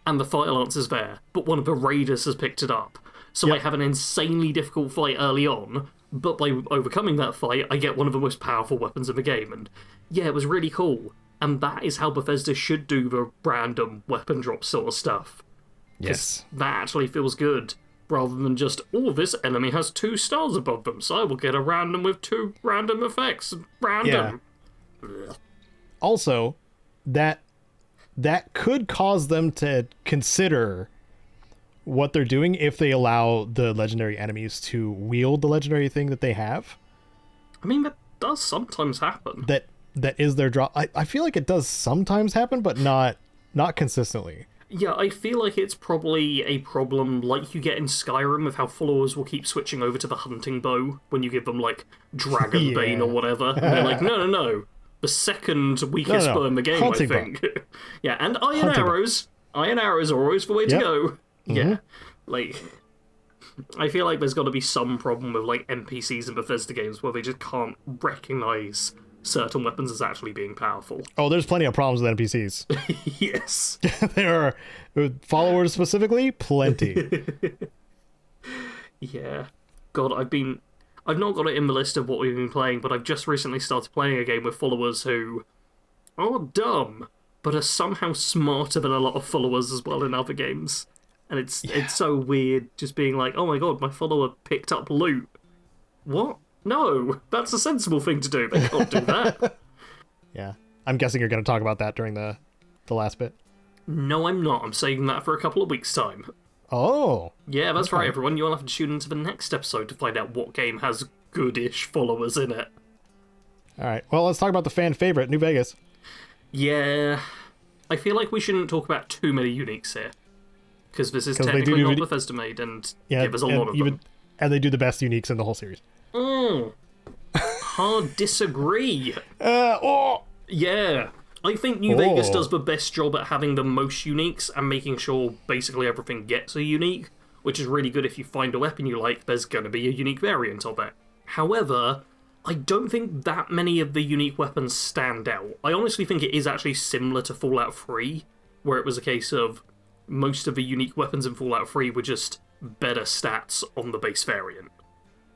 and the Fire Lance is there, but one of the raiders has picked it up. So I have an insanely difficult fight early on, but by overcoming that fight, I get one of the most powerful weapons in the game, and yeah, it was really cool. And that is how Bethesda should do the random weapon drop sort of stuff. Yes. That actually feels good, rather than just, oh, this enemy has 2 stars above them, so I will get a random with 2 random effects. Random. Yeah. Also, that could cause them to consider what they're doing if they allow the legendary enemies to wield the legendary thing that they have. I mean, that does sometimes happen. That is their draw. I feel like it does sometimes happen, but not consistently. Yeah, I feel like it's probably a problem like you get in Skyrim with how followers will keep switching over to the hunting bow when you give them, like, Dragon Bane or whatever. And they're like, no. The second weakest bow in the game, hunting I think. Yeah, and iron arrows. Iron arrows are always the way to go. Yeah. Like, I feel like there's got to be some problem with, like, NPCs in Bethesda games where they just can't recognize certain weapons as actually being powerful. Oh, there's plenty of problems with NPCs. Yes. There are, followers specifically, plenty. Yeah. God, I've not got it in the list of what we've been playing, but I've just recently started playing a game with followers who are dumb, but are somehow smarter than a lot of followers as well in other games. And it's so weird just being like, oh my god, my follower picked up loot. What? No, that's a sensible thing to do. They can't do that. Yeah. I'm guessing you're going to talk about that during the last bit. No, I'm not. I'm saving that for a couple of weeks' time. Oh. Yeah, that's right, everyone. You'll have to tune into the next episode to find out what game has goodish followers in it. Alright, well, let's talk about the fan favorite, New Vegas. Yeah. I feel like we shouldn't talk about too many uniques here. Because this is technically not Bethesda made, and there's a lot of them. And they do the best uniques in the whole series. Hard disagree. Yeah. I think New Vegas does the best job at having the most uniques and making sure basically everything gets a unique, which is really good if you find a weapon you like, there's going to be a unique variant of it. However, I don't think that many of the unique weapons stand out. I honestly think it is actually similar to Fallout 3, where it was a case of most of the unique weapons in Fallout 3 were just better stats on the base variant.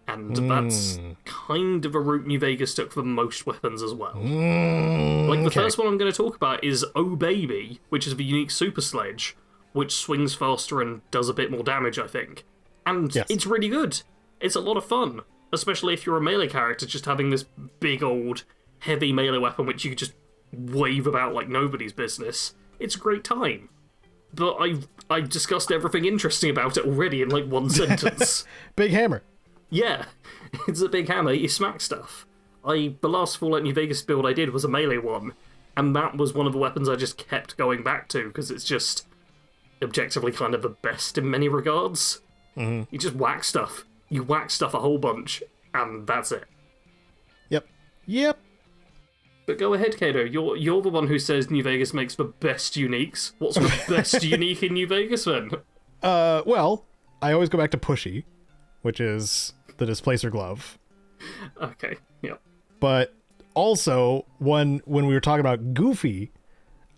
And that's kind of a route New Vegas took for most weapons as well. Like, the first one I'm going to talk about is Oh Baby, which is the unique Super Sledge, which swings faster and does a bit more damage, I think. And it's really good. It's a lot of fun, especially if you're a melee character, just having this big old heavy melee weapon which you can just wave about like nobody's business. It's a great time. But I've discussed everything interesting about it already in like one sentence. Big hammer. Yeah, it's a big hammer, you smack stuff. The last Fallout New Vegas build I did was a melee one, and that was one of the weapons I just kept going back to, because it's just objectively kind of the best in many regards. You just whack stuff. You whack stuff a whole bunch, and that's it. Yep. But go ahead, Caedo, you're the one who says New Vegas makes the best uniques. What's the best unique in New Vegas, then? Well, I always go back to Pushy, which is the Displacer Glove. Okay, yeah. But also, when we were talking about Goofy,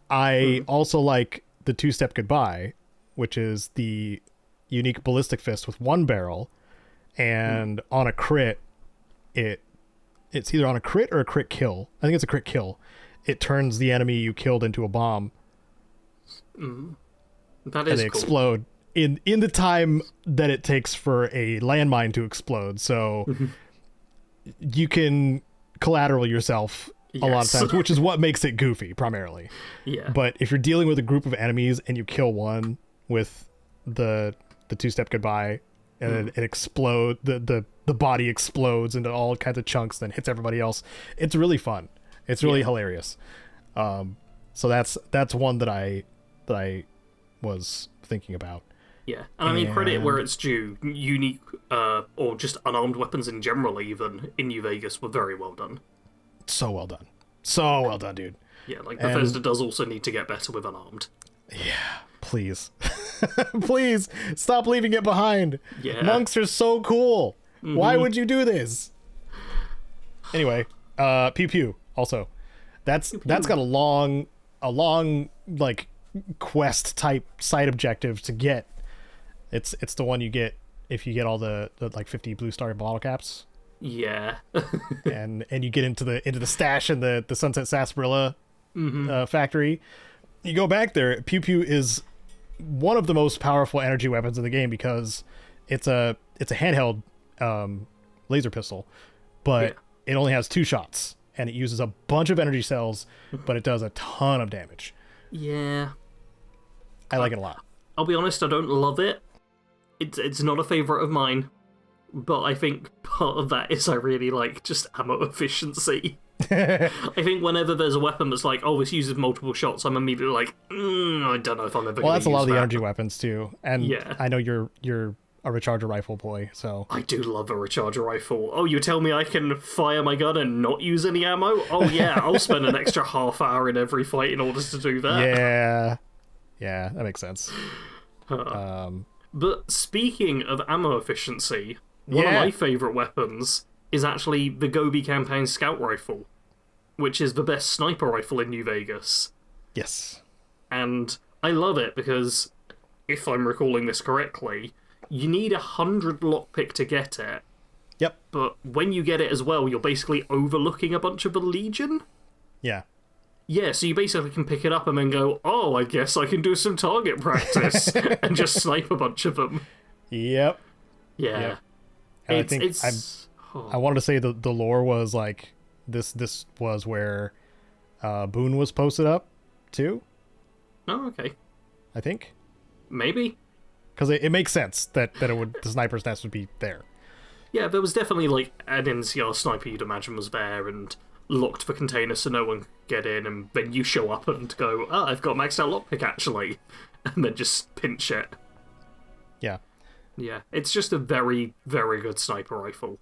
I also like the Two-Step Goodbye, which is the unique Ballistic Fist with one barrel, and on a crit, it it's either on a crit or a crit kill. I think it's a crit kill. It turns the enemy you killed into a bomb. That is and they cool. explode in the time that it takes for a landmine to explode. So you can collateral yourself a lot of times, which is what makes it goofy primarily. Yeah. But if you're dealing with a group of enemies and you kill one with the two-step goodbye, and then it explodes, the body explodes into all kinds of chunks, then hits everybody else. It's really fun. It's really hilarious. So that's one that I was thinking about. Yeah, and I mean, credit where it's due. Unique, or just unarmed weapons in general, even in New Vegas, were very well done. So well done. So well done, dude. Yeah, like Bethesda does also need to get better with unarmed. Yeah, please. Please, stop leaving it behind. Yeah. Monks are so cool. Why would you do this? Anyway, Pew Pew, also. That's got a long like quest type side objective to get. It's the one you get if you get all the like 50 blue star bottle caps. Yeah. and you get into the stash in the Sunset Sarsaparilla factory. You go back there. Pew Pew is one of the most powerful energy weapons in the game because it's a handheld laser pistol, but it only has 2 shots and it uses a bunch of energy cells, but it does a ton of damage. Yeah. I like it a lot. I'll be honest, I don't love it. It's not a favourite of mine, but I think part of that is I really like just ammo efficiency. I think whenever there's a weapon that's like, oh, this uses multiple shots, I'm immediately like, I don't know if I'm ever going to use that. Well, that's a lot of the energy weapons too, and yeah. I know you're a recharger rifle boy, so... I do love a recharger rifle. Oh, you tell me I can fire my gun and not use any ammo? Oh yeah, I'll spend an extra half hour in every fight in order to do that. Yeah, that makes sense. But speaking of ammo efficiency, one of my favourite weapons is actually the Gobi Campaign Scout Rifle, which is the best sniper rifle in New Vegas. Yes. And I love it because, if I'm recalling this correctly, you need 100 lockpick to get it. Yep. But when you get it as well, you're basically overlooking a bunch of the Legion. Yeah. Yeah, so you basically can pick it up and then go, oh, I guess I can do some target practice, and just snipe a bunch of them. Yep. Yeah. Yep. I wanted to say the lore was like, this was where Boone was posted up, too. Oh, okay. I think. Maybe. Because it makes sense that the sniper's nest would be there. Yeah, there was definitely like an NCR sniper you'd imagine was there and locked the container so no one could get in, and then you show up and go, I've got maxed out lockpick actually, and then just pinch it. Yeah. Yeah, it's just a very, very good sniper rifle.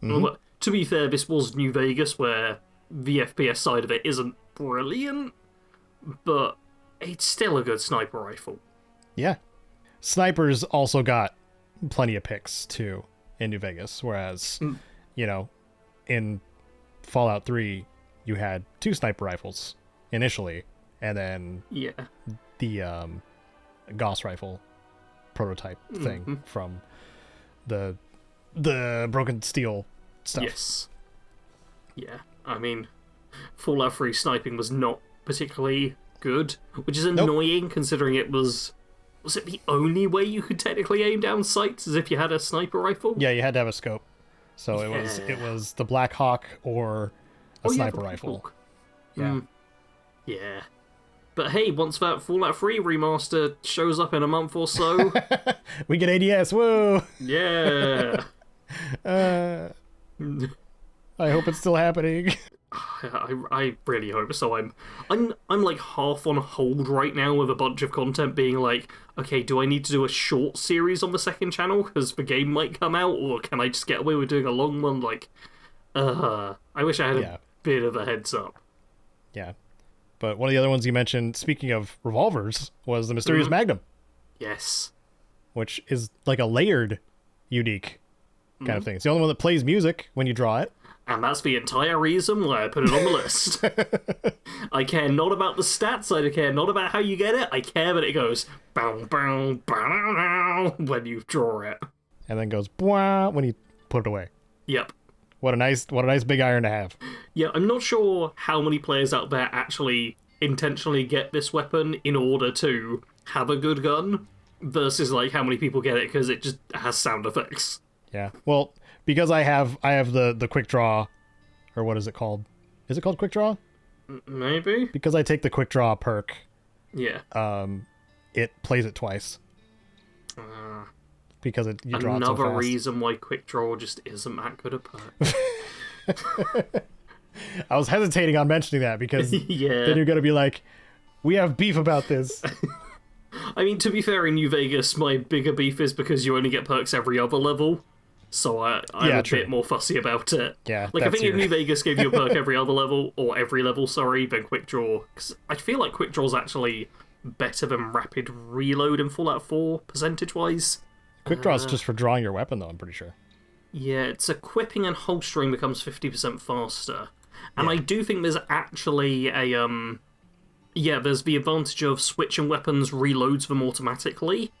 Well, to be fair, this was New Vegas where the FPS side of it isn't brilliant, but it's still a good sniper rifle. Yeah. Snipers also got plenty of picks, too, in New Vegas, whereas, in Fallout 3, you had 2 sniper rifles initially, and then the Gauss rifle prototype thing from the Broken Steel stuff. Yes. Yeah, I mean, Fallout 3 sniping was not particularly good, which is annoying considering it was it the only way you could technically aim down sights, as if you had a sniper rifle? Yeah, you had to have a scope. So it was the Black Hawk or a sniper rifle. Yeah. Yeah. But hey, once that Fallout 3 remaster shows up in a month or so... we get ADS, woo! Yeah! I hope it's still happening. I really hope so. I'm like half on hold right now with a bunch of content being like, okay, do I need to do a short series on the second channel because the game might come out, or can I just get away with doing a long one? Like, I wish I had a bit of a heads up. Yeah. But one of the other ones you mentioned, speaking of revolvers, was the Mysterious Magnum. Yes. Which is like a layered, unique kind of thing. It's the only one that plays music when you draw it. And that's the entire reason why I put it on the list. I care not about the stats, I care not about how you get it, I care that it goes bow, bow, bow, when you draw it. And then goes bwah when you put it away. Yep. What a nice big iron to have. Yeah, I'm not sure how many players out there actually intentionally get this weapon in order to have a good gun, versus like how many people get it because it just has sound effects. Yeah. Well, because I have the quick draw, or what is it called? Is it called quick draw? Maybe. Because I take the quick draw perk. Yeah. It plays it twice. Because you draw it so fast. Another reason why quick draw just isn't that good a perk. I was hesitating on mentioning that because yeah. then you're going to be like, we have beef about this. I mean, to be fair, in New Vegas, my bigger beef is because you only get perks every other level. So I'm a bit more fussy about it. Yeah, like I think if New Vegas gave you a perk every other level, or every level, sorry, then quick draw. Because I feel like quick draw's actually better than rapid reload in Fallout 4, percentage-wise. Quick draw is just for drawing your weapon, though, I'm pretty sure. Yeah, it's equipping and holstering becomes 50% faster. And I do think there's actually a, there's the advantage of switching weapons reloads them automatically,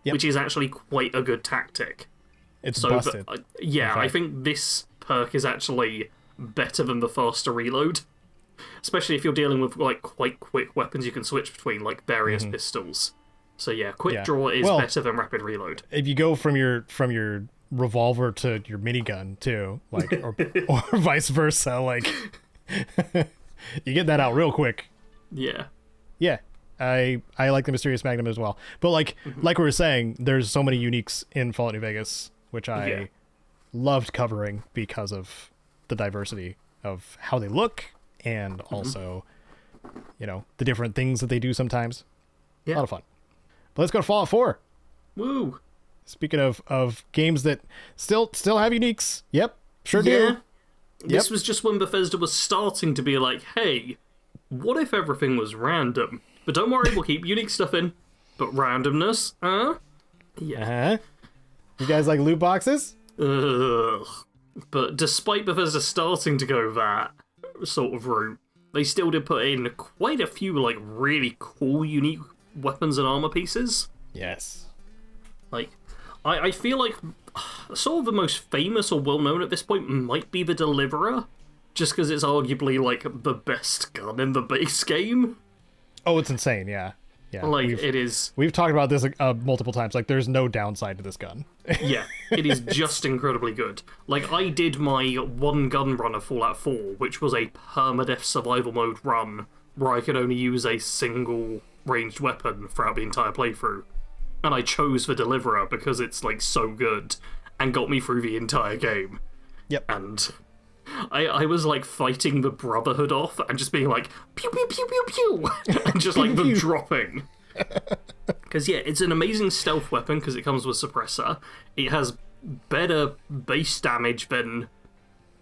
which is actually quite a good tactic. It's busted. I think this perk is actually better than the faster reload. Especially if you're dealing with like quite quick weapons you can switch between, like various pistols. So yeah, quick draw is better than rapid reload. If you go from your revolver to your minigun too, like or vice versa, like you get that out real quick. Yeah. Yeah. I like the Mysterious Magnum as well. But like we were saying, there's so many uniques in Fallout New Vegas, which I loved covering because of the diversity of how they look and also, the different things that they do sometimes. Yeah. A lot of fun. But let's go to Fallout 4. Woo! Speaking of games that still have uniques. Yep, sure do. Yep. This was just when Bethesda was starting to be like, hey, what if everything was random? But don't worry, we'll keep unique stuff in. But randomness, Yeah. You guys like loot boxes? Ugh. But despite Bethesda starting to go that sort of route, they still did put in quite a few, like, really cool, unique weapons and armor pieces. Yes. Like, I feel like sort of the most famous or well-known at this point might be the Deliverer, just because it's arguably, like, the best gun in the base game. Oh, it's insane, yeah. Yeah, like, it is... We've talked about this multiple times. Like, there's no downside to this gun. Yeah, it is just incredibly good. Like, I did my one-gun run of Fallout 4, which was a permadeath survival mode run, where I could only use a single ranged weapon throughout the entire playthrough. And I chose the Deliverer because it's, like, so good, and got me through the entire game. Yep. And I was, like, fighting the Brotherhood off, and just being like, pew, pew, pew, pew, pew, and just, like, them dropping. Because, yeah, it's an amazing stealth weapon, because it comes with Suppressor. It has better base damage than,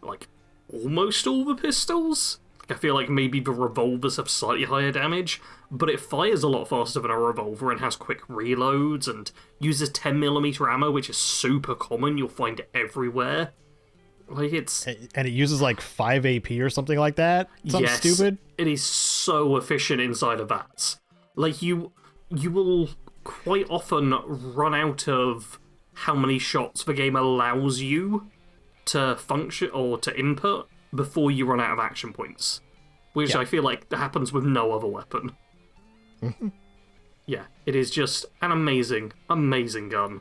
like, almost all the pistols. I feel like maybe the revolvers have slightly higher damage, but it fires a lot faster than a revolver and has quick reloads and uses 10mm ammo, which is super common. You'll find it everywhere. Like, it's... And it uses, like, 5 AP or something like that? Something stupid? It is so efficient inside of that. Like, you will quite often run out of how many shots the game allows you to function or to input before you run out of action points, which I feel like happens with no other weapon. Yeah, it is just an amazing, amazing gun.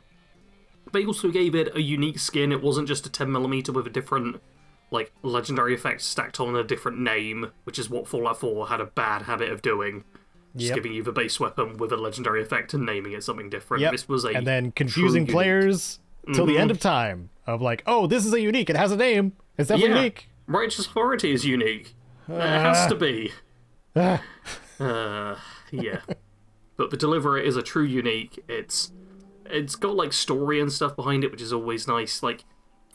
They also gave it a unique skin. It wasn't just a 10mm with a different, like, legendary effect stacked on a different name, which is what Fallout 4 had a bad habit of doing. Just giving you the base weapon with a legendary effect and naming it something different. Yep. This was a and then confusing players till the end of time of like, oh, this is a unique. It has a name. It's definitely unique. Righteous Authority is unique. It has to be. Yeah. But the Deliverer is a true unique. It's got, like, story and stuff behind it, which is always nice. Like,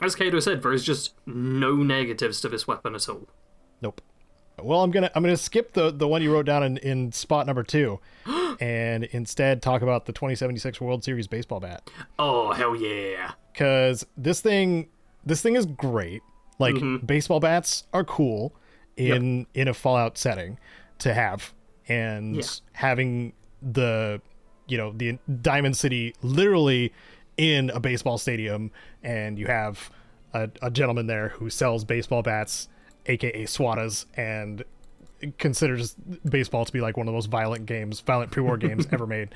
as Caedo said, there is just no negatives to this weapon at all. Nope. Well, I'm gonna skip the one you wrote down in spot number 2, and instead talk about the 2076 World Series baseball bat. Oh, hell yeah! Because this thing is great. Like, baseball bats are cool in a Fallout setting to have, and having the Diamond City literally in a baseball stadium, and you have a gentleman there who sells baseball bats, aka swatas, and considers baseball to be like one of the most violent pre-war games ever made.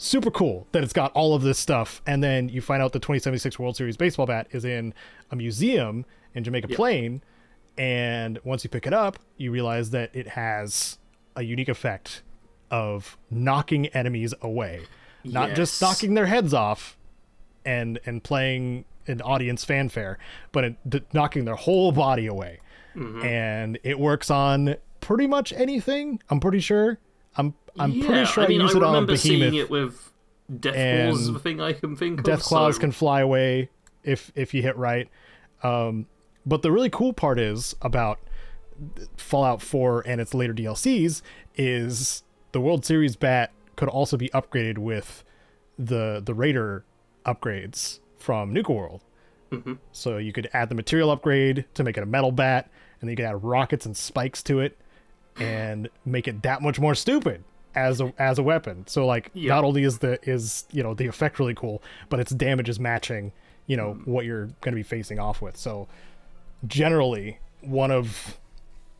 Super cool that it's got all of this stuff. And then you find out the 2076 World Series baseball bat is in a museum in Jamaica Plain. And once you pick it up, you realize that it has a unique effect of knocking enemies away. Not just knocking their heads off and playing an audience fanfare, but knocking their whole body away. And it works on pretty much anything, I'm pretty sure. I'm pretty sure I use it on Behemoth. Seeing it with Death Claws is the thing I can think of. Death Claws can fly away if you hit right. But the really cool part is about Fallout 4 and its later DLCs is the World Series bat could also be upgraded with the Raider upgrades from Nuka World. So you could add the material upgrade to make it a metal bat, and then you could add rockets and spikes to it and make it that much more stupid as a weapon. So like not only is the effect really cool, but its damage is matching what you're going to be facing off with. So generally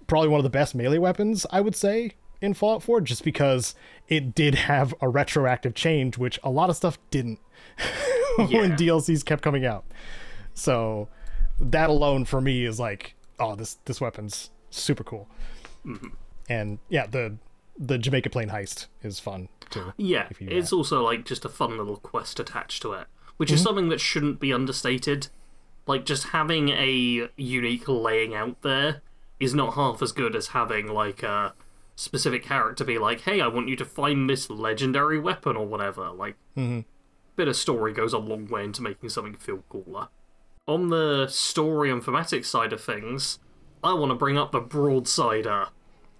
probably one of the best melee weapons, I would say, in Fallout 4, just because it did have a retroactive change, which a lot of stuff didn't when DLCs kept coming out. So that alone for me is like, oh, this weapon's super cool. And the Jamaica Plain heist is fun too. Yeah, it's also like just a fun little quest attached to it, which is something that shouldn't be understated. Like, just having a unique laying out there is not half as good as having like a specific character be like, hey, I want you to find this legendary weapon or whatever. Like, bit of story goes a long way into making something feel cooler. On the story and thematic side of things, I want to bring up the Broadsider.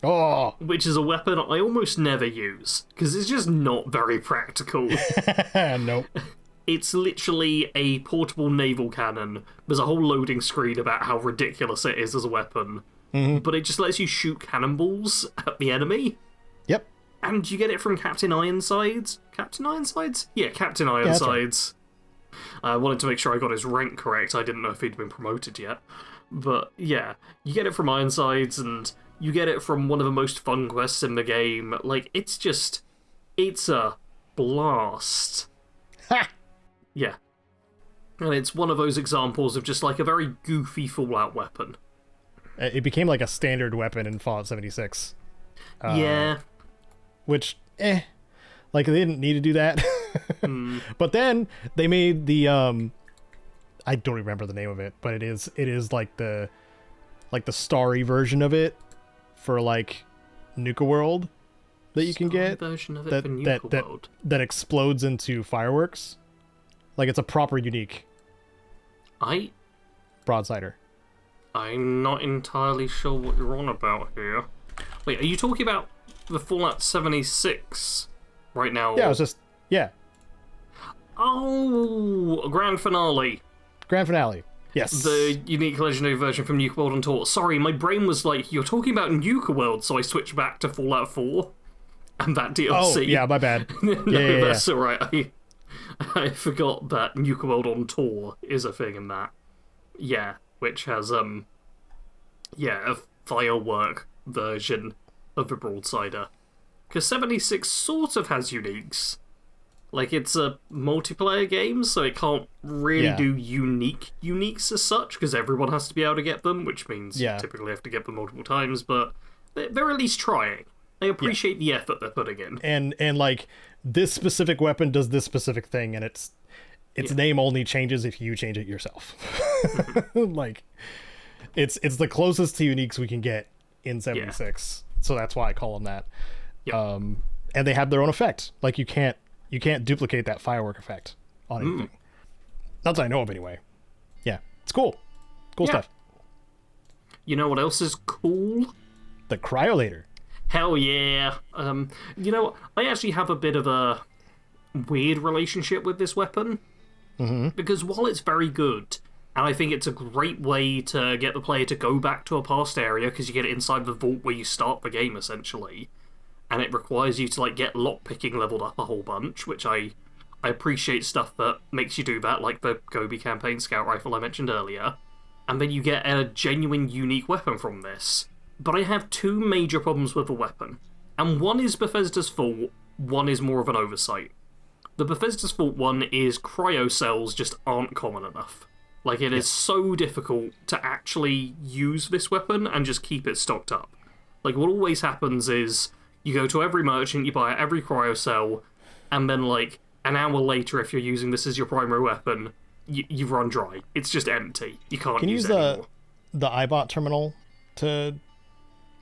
Oh! Which is a weapon I almost never use, because it's just not very practical. Nope. It's literally a portable naval cannon. There's a whole loading screen about how ridiculous it is as a weapon. But it just lets you shoot cannonballs at the enemy. Yep. And you get it from Captain Ironsides. Captain Ironsides? Yeah, Captain Ironsides. I wanted to make sure I got his rank correct. I didn't know if he'd been promoted yet. But yeah, you get it from Ironsides, and you get it from one of the most fun quests in the game. Like, it's a blast. Ha! Yeah. And it's one of those examples of just like a very goofy Fallout weapon. It became like a standard weapon in Fallout 76. Yeah. Which, like they didn't need to do that. But then they made the I don't remember the name of it, but it is like the starry version of it for like Nuka World that you can get. Version of it for Nuka World. That explodes into fireworks. Like it's a proper unique. Broadsider. I'm not entirely sure what you're on about here. Wait, are you talking about the Fallout 76 right now? Yeah, it was just Oh, Grand Finale. Grand Finale. Yes. The unique legendary version from Nuka World on Tour. Sorry, my brain was like, you're talking about Nuka World, so I switched back to Fallout 4 and that DLC. Oh, yeah, my bad. That's alright. I forgot that Nuka World on Tour is a thing in that. Yeah, which has, a firework version of the Broadsider. Because 76 sort of has uniques. Like, it's a multiplayer game, so it can't really do uniques as such, because everyone has to be able to get them, which means you typically have to get them multiple times, but they're at least trying. I appreciate the effort they're putting in. And like, this specific weapon does this specific thing, and its name only changes if you change it yourself. Like, it's the closest to uniques we can get in 76, so that's why I call them that. And they have their own effect. Like, you can't duplicate that firework effect on anything. Not that I know of, anyway. Yeah, it's cool. Cool stuff. You know what else is cool? The cryolator. Hell yeah. You know, I actually have a bit of a weird relationship with this weapon. Because while it's very good, and I think it's a great way to get the player to go back to a past area, because you get it inside the vault where you start the game, essentially, and it requires you to, like, get lockpicking leveled up a whole bunch, which I I appreciate stuff that makes you do that, like the Gobi campaign scout rifle I mentioned earlier. And then you get a genuine, unique weapon from this. But I have two major problems with the weapon. And one is Bethesda's fault, one is more of an oversight. The Bethesda's fault one is cryo cells just aren't common enough. Like, it is so difficult to actually use this weapon and just keep it stocked up. Like, what always happens is you go to every merchant, you buy every cryo cell, and then, like, an hour later, if you're using this as your primary weapon, you run dry. It's just empty. You can't use it anymore. The iBot terminal to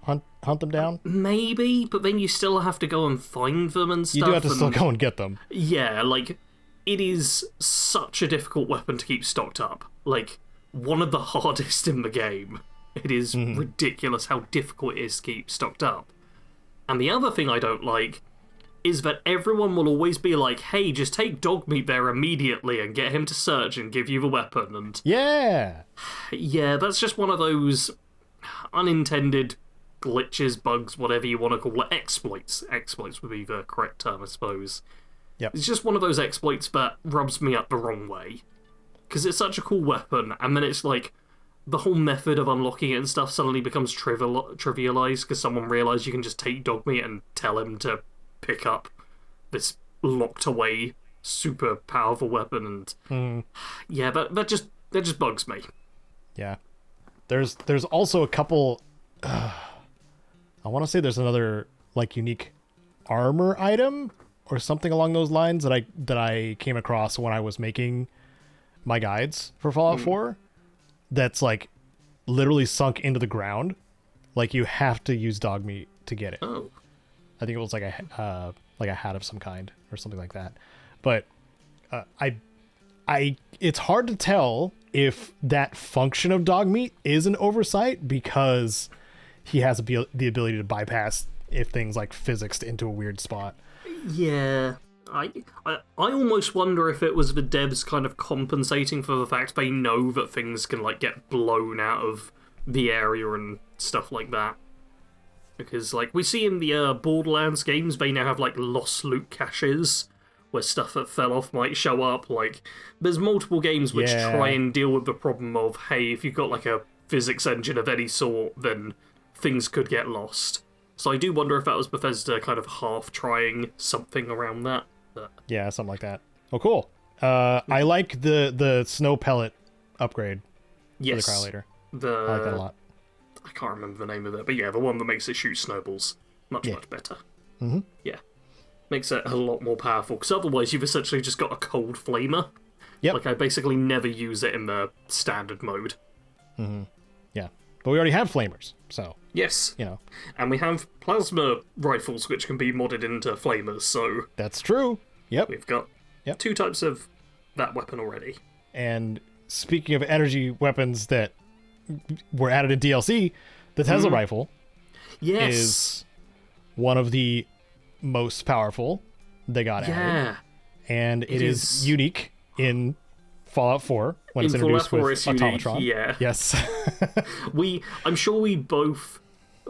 hunt them down? Maybe, but then you still have to go and find them and stuff. You do have to still go and get them. Yeah, like, it is such a difficult weapon to keep stocked up. Like, one of the hardest in the game. It is ridiculous how difficult it is to keep stocked up. And the other thing I don't like is that everyone will always be like, hey, just take Dogmeat there immediately and get him to search and give you the weapon. And yeah, that's just one of those unintended glitches, bugs, whatever you want to call it. Exploits would be the correct term, I suppose. Yep. It's just one of those exploits that rubs me up the wrong way. Because it's such a cool weapon, and then it's like, the whole method of unlocking it and stuff suddenly becomes trivialized because someone realized you can just take Dogmeat and tell him to pick up this locked away super powerful weapon. And yeah, that just bugs me. Yeah, there's also a couple. I want to say there's another like unique armor item or something along those lines that I came across when I was making my guides for Fallout 4. That's like literally sunk into the ground. Like you have to use Dogmeat to get it. Oh, I think it was like a hat of some kind or something like that. But it's hard to tell if that function of Dogmeat is an oversight because he has the ability to bypass if things like physics into a weird spot. Yeah. I almost wonder if it was the devs kind of compensating for the fact they know that things can like get blown out of the area and stuff like that. Because like we see in the Borderlands games, they now have like lost loot caches where stuff that fell off might show up. Like there's multiple games which try and deal with the problem of, hey, if you've got like a physics engine of any sort, then things could get lost. So I do wonder if that was Bethesda kind of half trying something around that. Yeah, something like that. Oh, cool. I like the snow pellet upgrade for the cryolator. I like that a lot. I can't remember the name of it, but yeah, the one that makes it shoot snowballs. Much better. Mm-hmm. Yeah. Makes it a lot more powerful, because otherwise you've essentially just got a cold flamer. Yep. Like, I basically never use it in the standard mode. Mm-hmm. Yeah. But we already have flamers, so... Yes. You know. And we have plasma rifles, which can be modded into flamers, so... That's true. Yep. We've got two types of that weapon already. And speaking of energy weapons that were added in DLC, the Tesla rifle is one of the most powerful they got added. And it is unique in Fallout 4 when it's introduced with Automatron. Yeah. Yes. I'm sure we both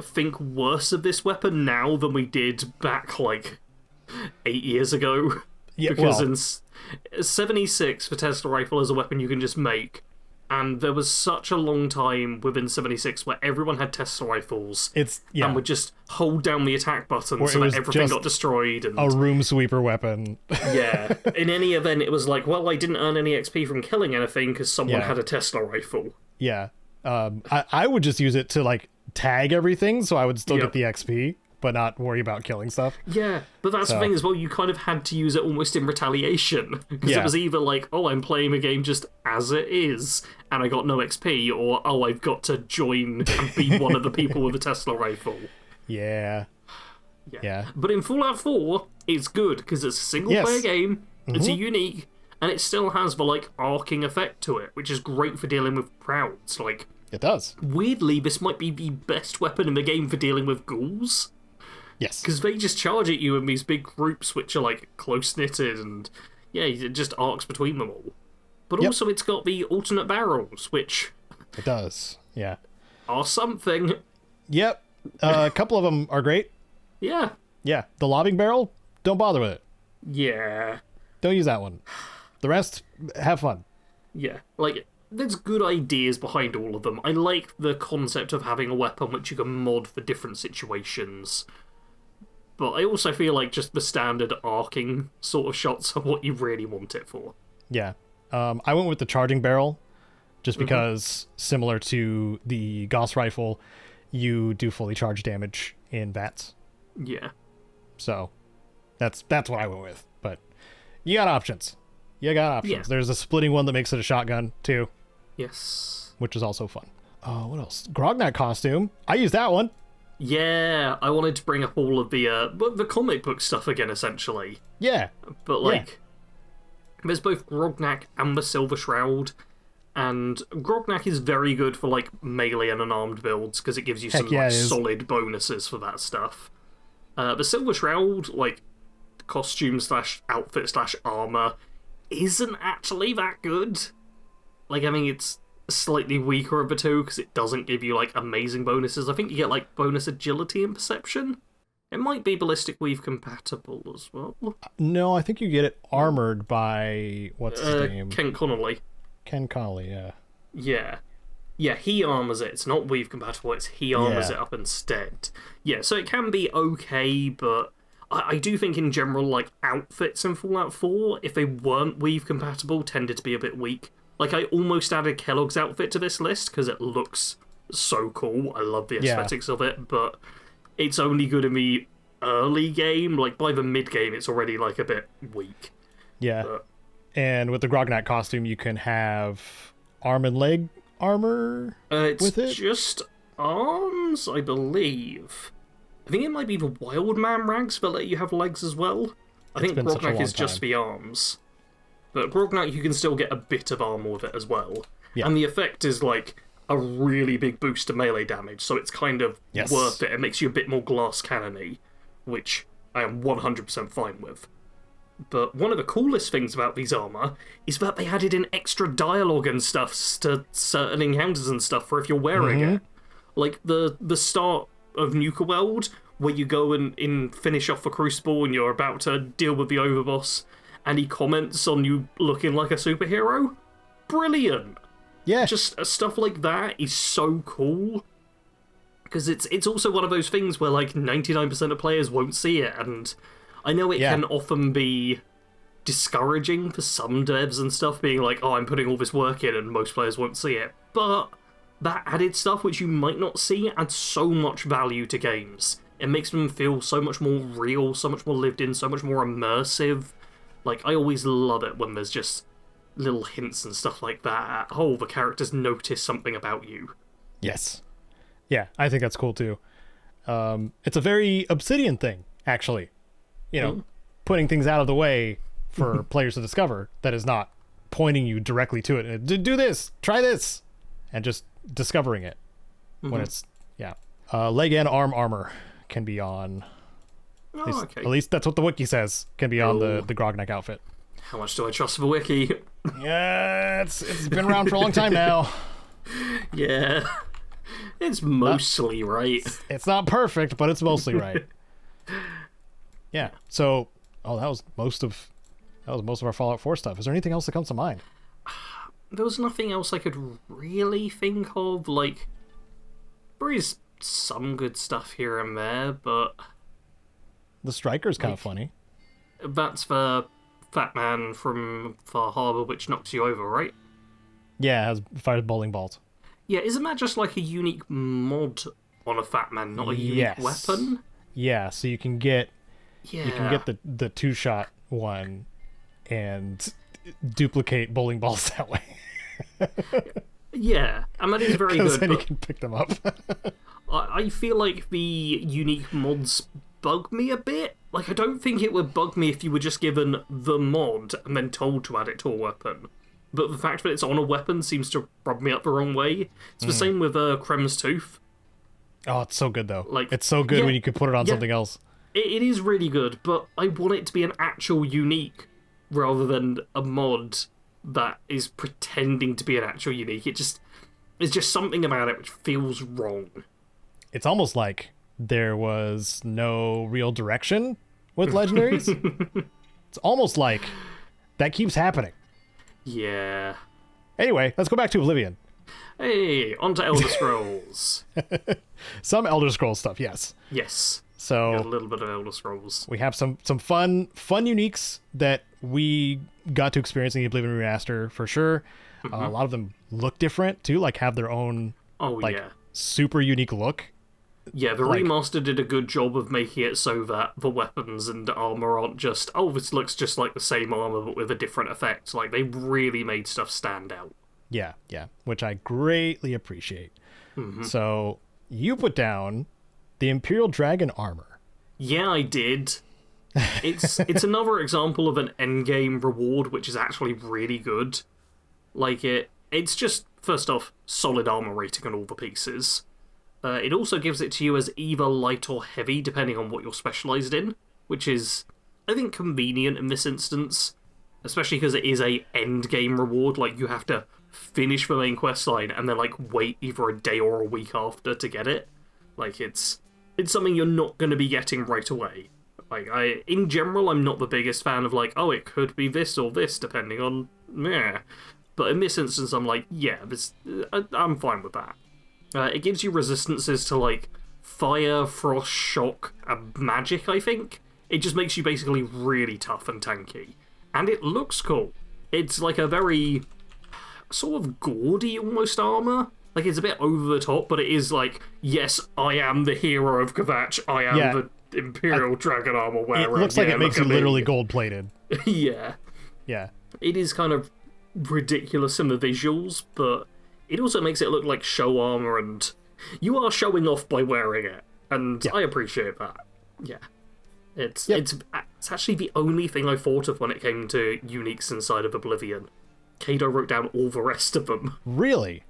think worse of this weapon now than we did back like 8 years ago. Yeah, because in 76, the Tesla rifle is a weapon you can just make. And there was such a long time within 76 where everyone had Tesla rifles and would just hold down the attack button so that everything got destroyed. And a room sweeper weapon. Yeah. In any event, it was like, well, I didn't earn any XP from killing anything because someone had a Tesla rifle. Yeah. I would just use it to like tag everything so I would still get the XP, but not worry about killing stuff. Yeah, but that's the thing as well, you kind of had to use it almost in retaliation. Because it was either like, oh, I'm playing the game just as it is, and I got no XP, or, oh, I've got to join and be one of the people with a Tesla rifle. Yeah. But in Fallout 4, it's good, because it's a single-player game, it's a unique, and it still has the, like, arcing effect to it, which is great for dealing with crowds. Like, it does. Weirdly, this might be the best weapon in the game for dealing with ghouls. Yes. Because they just charge at you in these big groups which are, like, close-knitted, and, it just arcs between them all. But also it's got the alternate barrels, which... It does, yeah. Are something. Yep. A couple of them are great. Yeah. Yeah. The lobbing barrel, don't bother with it. Yeah. Don't use that one. The rest, have fun. Yeah, like, there's good ideas behind all of them. I like the concept of having a weapon which you can mod for different situations. But I also feel like just the standard arcing sort of shots are what you really want it for. Yeah. I went with the charging barrel just because, similar to the Gauss rifle, you do fully charged damage in VATS. Yeah. So that's what I went with. But you got options. Yeah. There's a splitting one that makes it a shotgun, too. Yes. Which is also fun. What else? Grognak costume. I used that one. Yeah, I wanted to bring up all of the comic book stuff again, essentially. Yeah. But, like, there's both Grognak and the Silver Shroud, and Grognak is very good for, like, melee and unarmed builds, because it gives you some solid bonuses for that stuff. The Silver Shroud, like, costume/outfit/armor, isn't actually that good. Like, I mean, it's slightly weaker of the two, because it doesn't give you, like, amazing bonuses. I think you get, like, bonus agility and perception. It might be Ballistic Weave compatible as well. No, I think you get it armored by, what's his name? Ken Connolly. Ken Connolly, yeah. Yeah. Yeah, he armors it. It's not Weave compatible, it's he armors it up instead. Yeah, so it can be okay, but I do think in general, like, outfits in Fallout 4, if they weren't Weave compatible, tended to be a bit weak. Like, I almost added Kellogg's outfit to this list, because it looks so cool. I love the aesthetics of it, but it's only good in the early game. Like, by the mid-game, it's already, like, a bit weak. Yeah. But And with the Grognak costume, you can have arm and leg armor with it? It's just arms, I believe. I think it might be the Wild Man rags that let you have legs as well. I think Grognak is just the arms. But Grognak, you can still get a bit of armor with it as well. Yeah. And the effect is, like, a really big boost to melee damage, so it's kind of worth it. It makes you a bit more glass cannon-y, which I am 100% fine with. But one of the coolest things about these armor is that they added in extra dialogue and stuff to certain encounters and stuff for if you're wearing it. Like the start of Nuka World, where you go and finish off a Crucible and you're about to deal with the overboss, and he comments on you looking like a superhero. Brilliant! Yeah. Just stuff like that is so cool. Because it's also one of those things where, like, 99% of players won't see it, and I know it can often be discouraging for some devs and stuff, being like, oh, I'm putting all this work in and most players won't see it. But that added stuff, which you might not see, adds so much value to games. It makes them feel so much more real, so much more lived in, so much more immersive. Like, I always love it when there's just little hints and stuff like that. Oh, the characters notice something about you. Yes. Yeah, I think that's cool too. It's a very Obsidian thing, actually. You know, putting things out of the way for players to discover that is not pointing you directly to it. Do this, try this, and just discovering it when it's, leg and arm armor can be on. At least that's what the wiki says, can be on the Grognak outfit. How much do I trust the wiki? Yeah, it's been around for a long time now. Yeah. It's mostly right. It's not perfect, but it's mostly right. Yeah. So, that was most of our Fallout 4 stuff. Is there anything else that comes to mind? There was nothing else I could really think of. Like, there is some good stuff here and there, but the Striker's kind of funny. That's the Fat Man from Far Harbor, which knocks you over, right? Yeah, it fires bowling balls. Yeah, isn't that just like a unique mod on a Fat Man, not a unique weapon? Yeah, so you can get the two-shot one and duplicate bowling balls that way. Yeah, and that is very good. Then you can pick them up. I feel like the unique mods bug me a bit. Like, I don't think it would bug me if you were just given the mod and then told to add it to a weapon. But the fact that it's on a weapon seems to rub me up the wrong way. It's the same with Krem's Tooth. Oh, it's so good, though. Like, it's so good when you can put it on something else. It is really good, but I want it to be an actual unique rather than a mod that is pretending to be an actual unique. There's just something about it which feels wrong. It's almost like there was no real direction with legendaries. It's almost like that keeps happening. Yeah. Anyway, let's go back to Oblivion. Hey, on to Elder Scrolls. Some Elder Scrolls stuff, yes. Yes. So got a little bit of Elder Scrolls. We have some fun uniques that we got to experience in the Oblivion Remaster for sure. A lot of them look different too, like have their own super unique look. Yeah, the remaster did a good job of making it so that the weapons and armor aren't just, this looks just like the same armor but with a different effect. Like, they really made stuff stand out. Yeah, which I greatly appreciate. So, you put down the Imperial Dragon armor. Yeah, I did. It's another example of an endgame reward, which is actually really good. Like, it's just, first off, solid armor rating on all the pieces. It also gives it to you as either light or heavy, depending on what you're specialised in, which is, I think, convenient in this instance, especially because it is a endgame reward. Like, you have to finish the main quest line and then, like, wait either a day or a week after to get it. Like, it's something you're not going to be getting right away. Like, in general, I'm not the biggest fan of, like, it could be this or this, depending on, meh. But in this instance, I'm like, yeah, I'm fine with that. It gives you resistances to, like, fire, frost, shock, and magic, I think. It just makes you basically really tough and tanky. And it looks cool. It's like a very sort of gaudy, almost, armor. Like, it's a bit over the top, but it is like, yes, I am the hero of Kvatch. I am the Imperial Dragon armor wearer. It looks like it makes you literally gold-plated. Yeah. It is kind of ridiculous in the visuals, but it also makes it look like show armor, and you are showing off by wearing it, and I appreciate that. Yeah. It's actually the only thing I thought of when it came to uniques inside of Oblivion. Caedo wrote down all the rest of them. Really?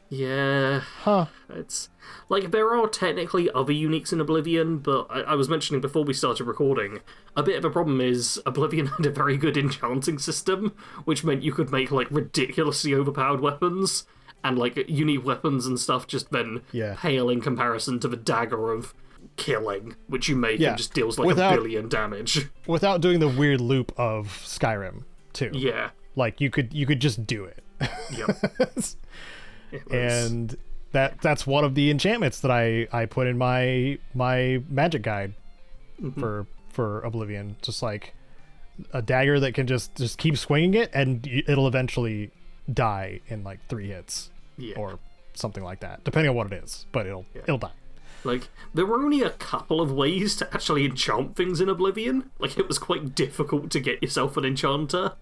Yeah. Huh. It's like, there are technically other uniques in Oblivion, but I was mentioning before we started recording, a bit of a problem is Oblivion had a very good enchanting system, which meant you could make, like, ridiculously overpowered weapons, and, like, unique weapons and stuff just then pale in comparison to the dagger of killing, which you make and just deals, like, 1 billion damage. Without doing the weird loop of Skyrim, too. Yeah. Like, you could just do it. Yep. And that's one of the enchantments that I put in my magic guide for Oblivion. Just like a dagger that can just keep swinging it, and it'll eventually die in like 3 hits or something like that, depending on what it is. But it'll die. Like, there were only a couple of ways to actually enchant things in Oblivion. Like, it was quite difficult to get yourself an enchanter.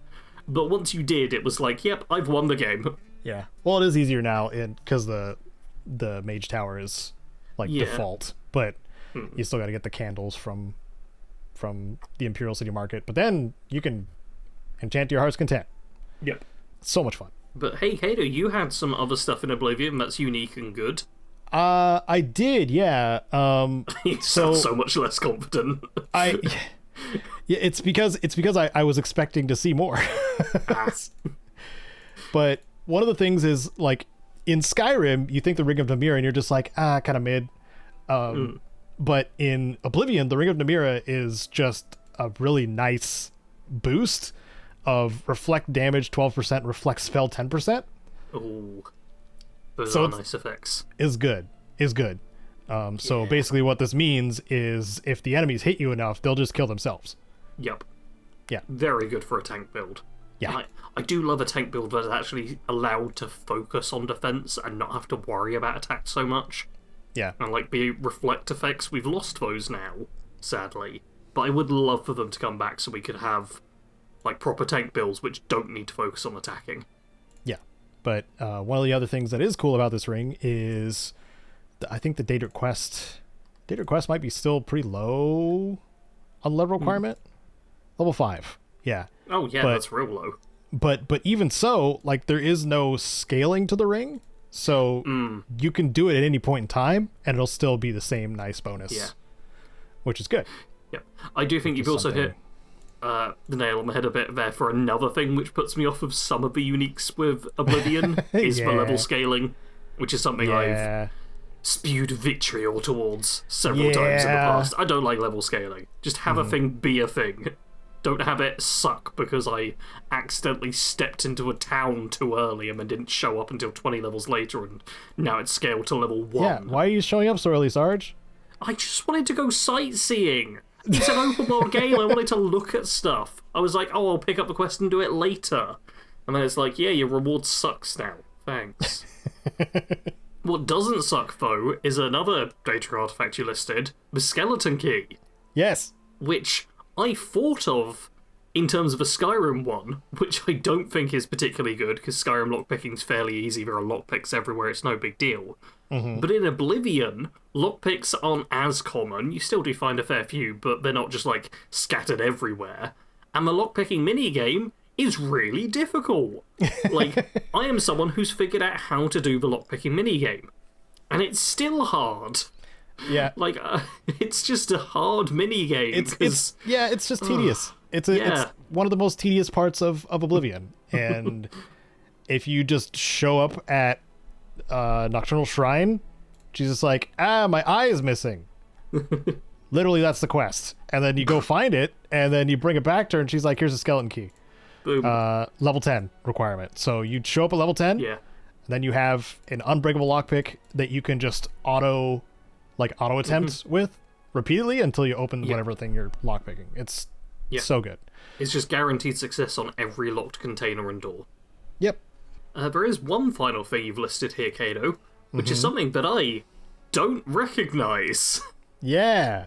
But once you did, it was like, yep, I've won the game. Yeah. Well, it is easier now because the Mage Tower is like default, but you still got to get the candles from the Imperial City Market. But then you can enchant to your heart's content. Yep. So much fun. But hey, Caedo, you had some other stuff in Oblivion that's unique and good. I did, yeah. You sound so much less confident. It's because I was expecting to see more. But one of the things is, like, in Skyrim, you think the Ring of Namira and you're just like, kind of mid. But in Oblivion, the Ring of Namira is just a really nice boost of reflect damage 12%, reflect spell 10%. Ooh. Those are nice effects. Is good. So basically what this means is if the enemies hit you enough, they'll just kill themselves. Yep. Yeah. Very good for a tank build. Yeah. I do love a tank build that's actually allowed to focus on defense and not have to worry about attacks so much. Yeah. And, like, the reflect effects, we've lost those now, sadly. But I would love for them to come back so we could have, like, proper tank builds which don't need to focus on attacking. Yeah. But one of the other things that is cool about this ring is I think the data request might be still pretty low on level requirement. Level 5. Yeah. Oh yeah, that's real low. But even so, like, there is no scaling to the ring, so you can do it at any point in time and it'll still be the same nice bonus. Yeah. Which is good. Yeah. I do think you've also hit the nail on the head a bit there for another thing which puts me off of some of the uniques with Oblivion is the level scaling, which is something I've spewed vitriol towards several times in the past. I don't like level scaling. Just have a thing be a thing. Don't have it suck because I accidentally stepped into a town too early and then didn't show up until 20 levels later, and now it's scaled to level 1. Yeah, why are you showing up so early, Sarge? I just wanted to go sightseeing. It's an open world game. I wanted to look at stuff. I was like, oh, I'll pick up the quest and do it later. And then it's like, yeah, your reward sucks now. Thanks. What doesn't suck, though, is another data artifact you listed, the skeleton key. Yes. Which I thought of in terms of a Skyrim one, which I don't think is particularly good, because Skyrim lockpicking's fairly easy. There are lockpicks everywhere, it's no big deal. Mm-hmm. But in Oblivion, lockpicks aren't as common. You still do find a fair few, but they're not just, like, scattered everywhere. And the lockpicking minigame is really difficult. Like, I am someone who's figured out how to do the lockpicking minigame, and it's still hard. Yeah, like it's just a hard minigame. It's just tedious. It's one of the most tedious parts of Oblivion. And if you just show up at Nocturnal Shrine, she's just like, my eye is missing. Literally, that's the quest. And then you go find it, and then you bring it back to her, and she's like, here's a skeleton key. Boom. Level 10 requirement. So you'd show up at level 10, yeah. And then you have an unbreakable lockpick that you can just auto attempt with repeatedly until you open whatever thing you're lockpicking. It's so good. It's just guaranteed success on every locked container and door. Yep. There is one final thing you've listed here, Caedo, which is something that I don't recognize. Yeah.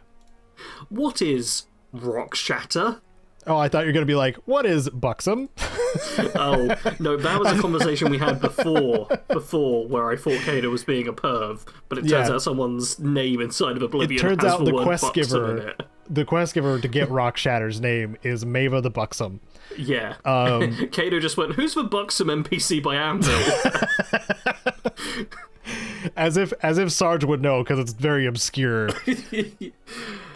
What is Rock Shatter? Oh, I thought you were going to be like, what is buxom? Oh, no, that was a conversation we had before where I thought Caedo was being a perv, but it turns out someone's name inside of Oblivion it turns has out the word buxom in it. The quest giver to get Rock Shatter's name is Maeva the Buxom. Yeah. Caedo just went, who's the buxom NPC by Anvil? As if Sarge would know, because it's very obscure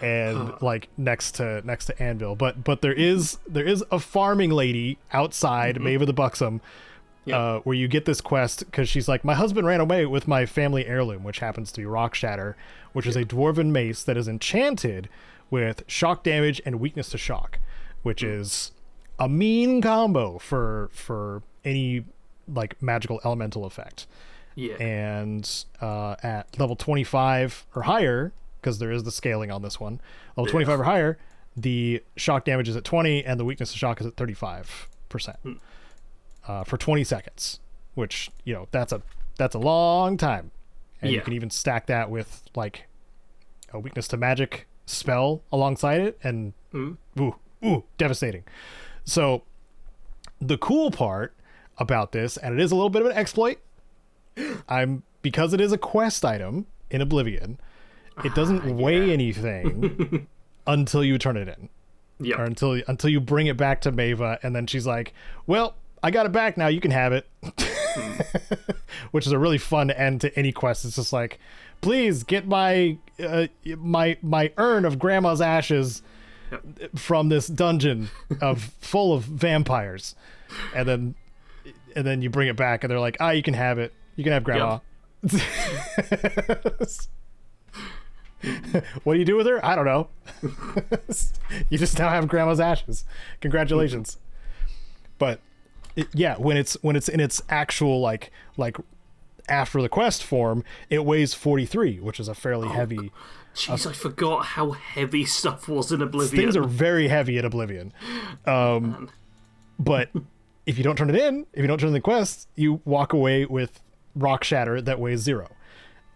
and like next to Anvil. But there is a farming lady outside Maeva the Buxom, where you get this quest because she's like, my husband ran away with my family heirloom, which happens to be Rock Shatter, which is a dwarven mace that is enchanted with shock damage and weakness to shock, which is a mean combo for any like magical elemental effect. Yeah. And at level 25 or higher, because there is the scaling on this one, level 25 or higher, the shock damage is at 20 and the weakness to shock is at 35% for 20 seconds, which, that's a long time. And you can even stack that with like a weakness to magic spell alongside it, and devastating. So the cool part about this, and it is a little bit of an exploit, because it is a quest item in Oblivion, it doesn't weigh anything until you turn it in. Yeah. Or until you bring it back to Maeva, and then she's like, well, I got it back now, you can have it. Which is a really fun end to any quest. It's just like, please get my urn of grandma's ashes from this dungeon full of vampires. And then you bring it back and they're like, you can have it. You can have grandma. Yep. What do you do with her? I don't know. You just now have grandma's ashes. Congratulations. But when it's in its actual like after the quest form, it weighs 43, which is a fairly heavy. Jeez, I forgot how heavy stuff was in Oblivion. Things are very heavy in Oblivion. But if you don't turn it in, if you don't turn in the quest, you walk away with Rock Shatter that weighs 0.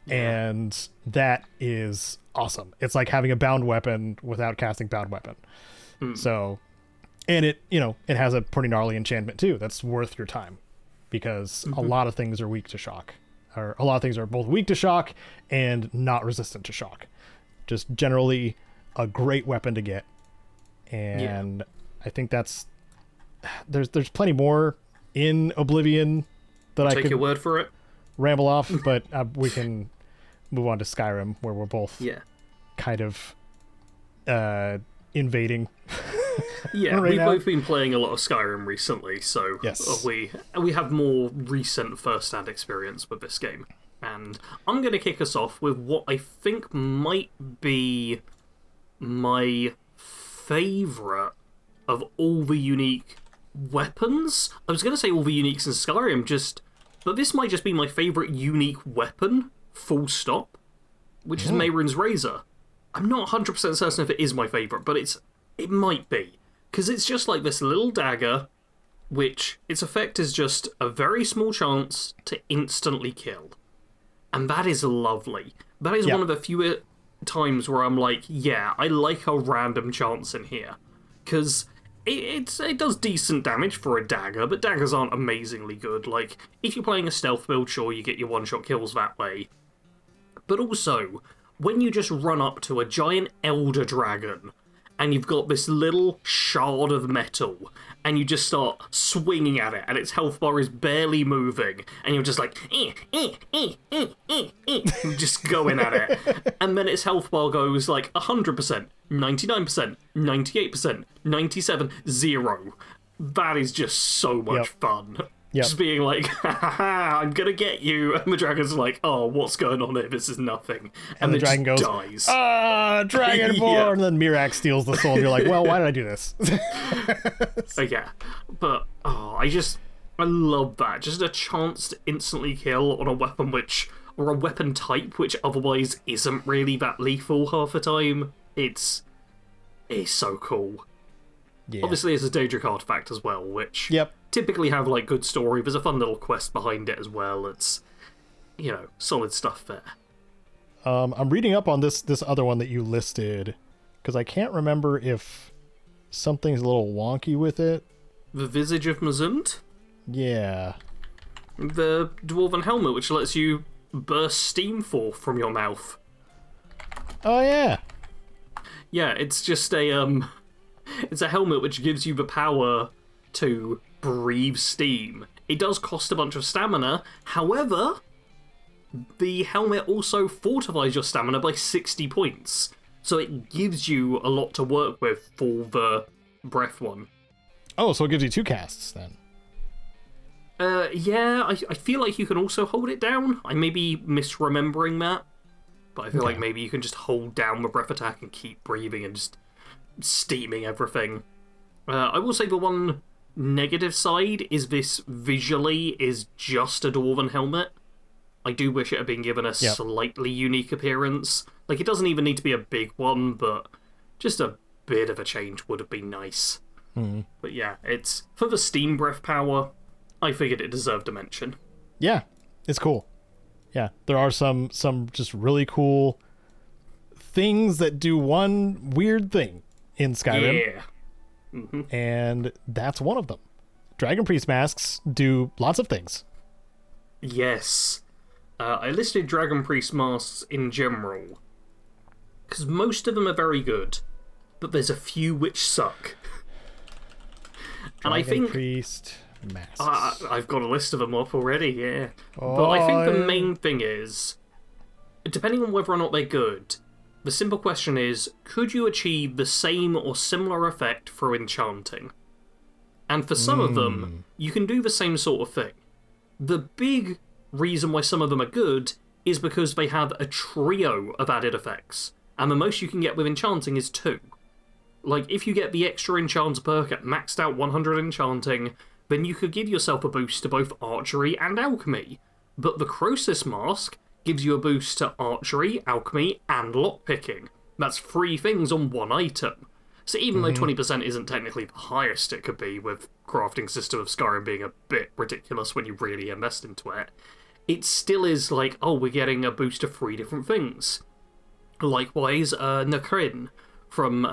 And that is awesome. It's like having a bound weapon without casting bound weapon. So, and it has a pretty gnarly enchantment too. That's worth your time, because a lot of things are weak to shock, or a lot of things are both weak to shock and not resistant to shock. Just generally a great weapon to get. And I think there's plenty more in Oblivion that I could take your word for it, ramble off, but we can move on to Skyrim, where we're both kind of invading. We've both been playing a lot of Skyrim recently, so we have more recent first-hand experience with this game. And I'm going to kick us off with what I think might be my favourite of all the unique weapons. I was going to say all the uniques in Skyrim, but this might just be my favourite unique weapon, full stop, which is Mehrunes Razor. I'm not 100% certain if it is my favourite, but it might be. Because it's just like this little dagger, which its effect is just a very small chance to instantly kill. And that is lovely. That is one of the few times where I'm like, yeah, I like a random chance in here. Because it does decent damage for a dagger, but daggers aren't amazingly good. Like, if you're playing a stealth build, sure, you get your one-shot kills that way. But also, when you just run up to a giant elder dragon, and you've got this little shard of metal, and you just start swinging at it, and its health bar is barely moving, and you're just like, just going at it. And then its health bar goes like 100%, 99%, 98%, 97%, 0. That is just so much fun. Yep. Just being like, ha ha ha, I'm gonna get you. And the dragon's like, oh, what's going on here? This is nothing. And the dragon goes, dies. Dragonborn! And then Mirax steals the soul, and you're like, well, why did I do this? Yeah. But, I love that. Just a chance to instantly kill on a weapon or a weapon type which otherwise isn't really that lethal half the time. It's so cool. Yeah. Obviously, it's a Daedric artifact as well, which typically have like good story. There's a fun little quest behind it as well. It's, solid stuff there. I'm reading up on this other one that you listed, because I can't remember if something's a little wonky with it. The Visage of Mazund? Yeah. The Dwarven Helmet, which lets you burst steam forth from your mouth. Oh, yeah. Yeah, it's just it's a helmet which gives you the power to breathe steam. It does cost a bunch of stamina. However, the helmet also fortifies your stamina by 60 points. So it gives you a lot to work with for the breath one. Oh, so it gives you 2 casts then. Yeah, I feel like you can also hold it down. I may be misremembering that. But I feel like maybe you can just hold down the breath attack and keep breathing and just steaming everything. I will say the one negative side is this visually is just a Dwarven helmet. I do wish it had been given a slightly unique appearance. Like, it doesn't even need to be a big one, but just a bit of a change would have been nice. Mm. But yeah, it's for the steam breath power, I figured it deserved a mention. Yeah, it's cool. Yeah, there are some just really cool things that do one weird thing in Skyrim. Yeah. Mm-hmm. And that's one of them. Dragon Priest masks do lots of things. Yes. I listed Dragon Priest masks in general, because most of them are very good, but there's a few which suck. And I think Priest masks. I've got a list of them up already, yeah. But I think the main thing is, depending on whether or not they're good, the simple question is, could you achieve the same or similar effect through enchanting? And for some of them, you can do the same sort of thing. The big reason why some of them are good is because they have a trio of added effects, and the most you can get with enchanting is 2. Like, if you get the extra enchant perk at maxed out 100 enchanting, then you could give yourself a boost to both archery and alchemy. But the Croesus mask gives you a boost to archery, alchemy, and lockpicking. That's 3 things on 1 item. So even though 20% isn't technically the highest it could be, with crafting system of Skyrim being a bit ridiculous when you really invest into it, it still is like, oh, we're getting a boost to 3 different things. Likewise, Nakrin from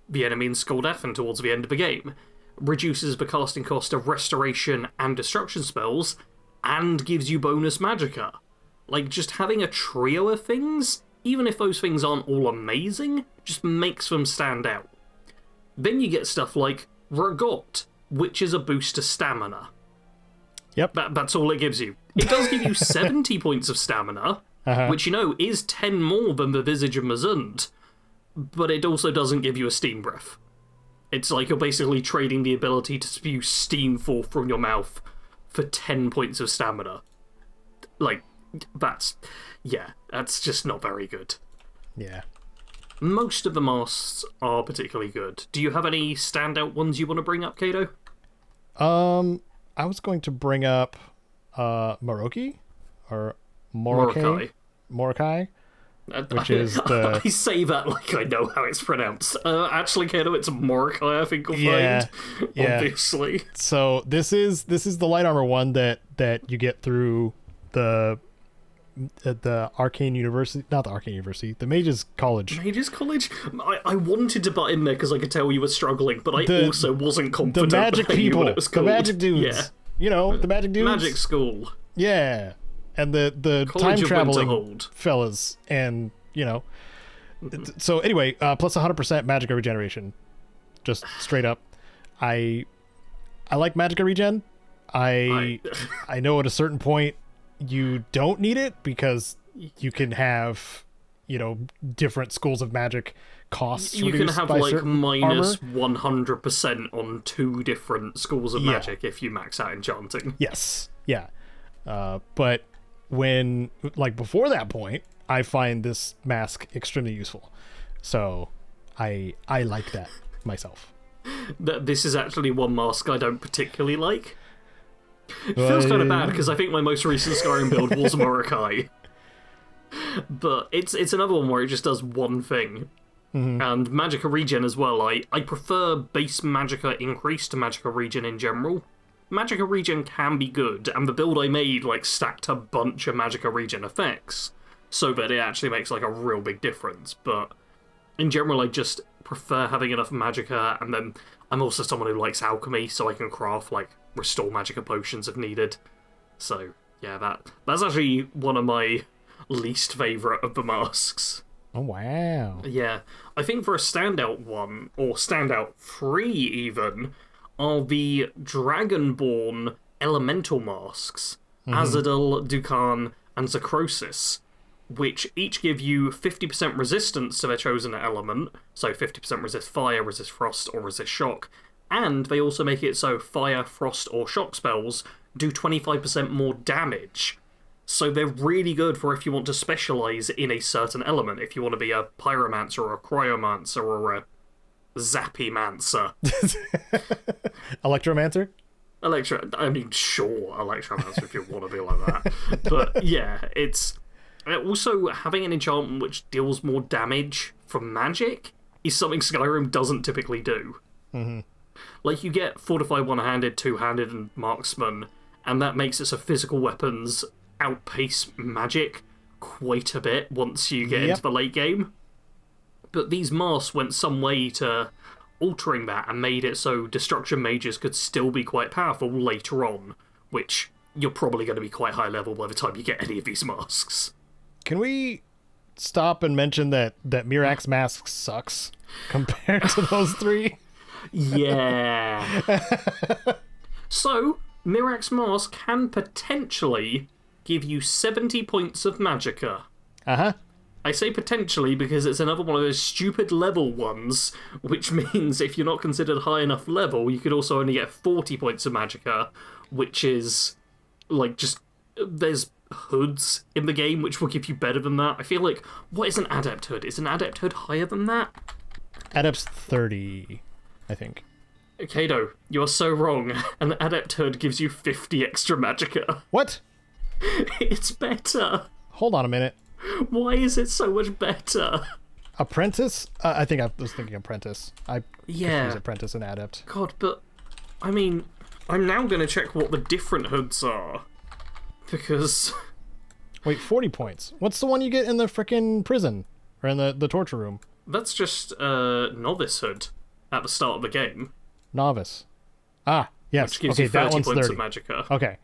the enemy in Skulldeath towards the end of the game reduces the casting cost of restoration and destruction spells and gives you bonus magicka. Like, just having a trio of things, even if those things aren't all amazing, just makes them stand out. Then you get stuff like Ragot, which is a boost to stamina. Yep. That's all it gives you. It does give you 70 points of stamina, which, is 10 more than the Visage of Mazund, but it also doesn't give you a steam breath. It's like you're basically trading the ability to spew steam forth from your mouth for 10 points of stamina. Like, that's just not very good. Yeah. Most of the masks are particularly good. Do you have any standout ones you want to bring up, Caedo? I was going to bring up Moroki or Morokai. Which is the... I say that like I know how it's pronounced. Actually, Caedo, it's Morokai, I think you'll find. Obviously. So this is the light armor one that you get through the Arcane University, not the Arcane University, the Mages College. Mages College? I wanted to butt in there because I could tell you were struggling, but I also wasn't confident. The magic people, what it was called. The magic dudes. Yeah. You know, the magic dudes. Magic school. Yeah. And the time traveling fellas, and you know. So anyway, plus 100% magicka regeneration, just straight up. I like magicka regen. I know at a certain point you don't need it because you can have, you know, different schools of magic costs. You can have like minus 100% on 2 different schools of Yeah. magic if you max out enchanting. Yes. Yeah. But when, like, before that point, I find this mask extremely useful. So I like that myself. This is actually one mask I don't particularly like. It feels kind of bad because I think my most recent Skyrim build was Morokai. But it's another one where it just does one thing. Mm-hmm. And magicka regen as well. I prefer base magicka increase to magicka regen in general. Magicka regen can be good, and the build I made like stacked a bunch of magicka regen effects, so that it actually makes like a real big difference. But in general, I just prefer having enough magicka, and then I'm also someone who likes alchemy, so I can craft like restore magicka potions if needed. So yeah, that's actually one of my least favourite of the masks. Oh wow. Yeah, I think for a standout one, or standout 3 even, are the Dragonborn elemental masks, Azadel, Dukan, and Zakrosis, which each give you 50% resistance to their chosen element, so 50% resist fire, resist frost, or resist shock, and they also make it so fire, frost, or shock spells do 25% more damage. So they're really good for if you want to specialise in a certain element, if you want to be a pyromancer, or a cryomancer, or a Zappymancer. Electromancer? I mean, sure, Electromancer if you want to be like that. But yeah, it's... Also, having an enchantment which deals more damage from magic is something Skyrim doesn't typically do. Mm-hmm. Like, you get Fortify one-handed, two-handed, and Marksman, and that makes it so physical weapons outpace magic quite a bit once you get into the late game. But these masks went some way to altering that and made it so destruction mages could still be quite powerful later on, which you're probably going to be quite high level by the time you get any of these masks. Can we stop and mention that Mirax mask sucks compared to those 3? Yeah. So, Mirax mask can potentially give you 70 points of magicka. Uh-huh. I say potentially because it's another one of those stupid level ones, which means if you're not considered high enough level, you could also only get 40 points of magicka, which is, like, just... There's hoods in the game which will give you better than that. I feel like, what is an adept hood? Is an adept hood higher than that? Adept's 30, I think. Caedo, you are so wrong. An adept hood gives you 50 extra magicka. What? It's better. Hold on a minute. Why is it so much better? Apprentice? I think I was thinking apprentice. I confuse apprentice and adept. God, but I mean, I'm now going to check what the different hoods are. Because... Wait, 40 points. What's the one you get in the frickin' prison? Or in the torture room? That's just Novice Hood at the start of the game. Novice. Ah, yes. Which gives okay, you 30 that one's points 30. of magicka. Okay.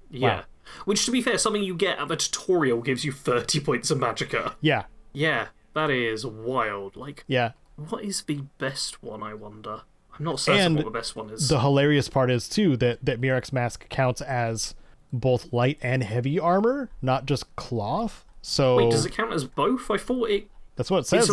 Yeah. Wow. Which, to be fair, something you get at the tutorial gives you 30 points of magicka. Yeah. Yeah, that is wild. Like, yeah. What is the best one, I wonder? I'm not certain what the best one is. The hilarious part is, too, that Mirax mask counts as both light and heavy armor, not just cloth. So wait, does it count as both? I thought it... That's what it says.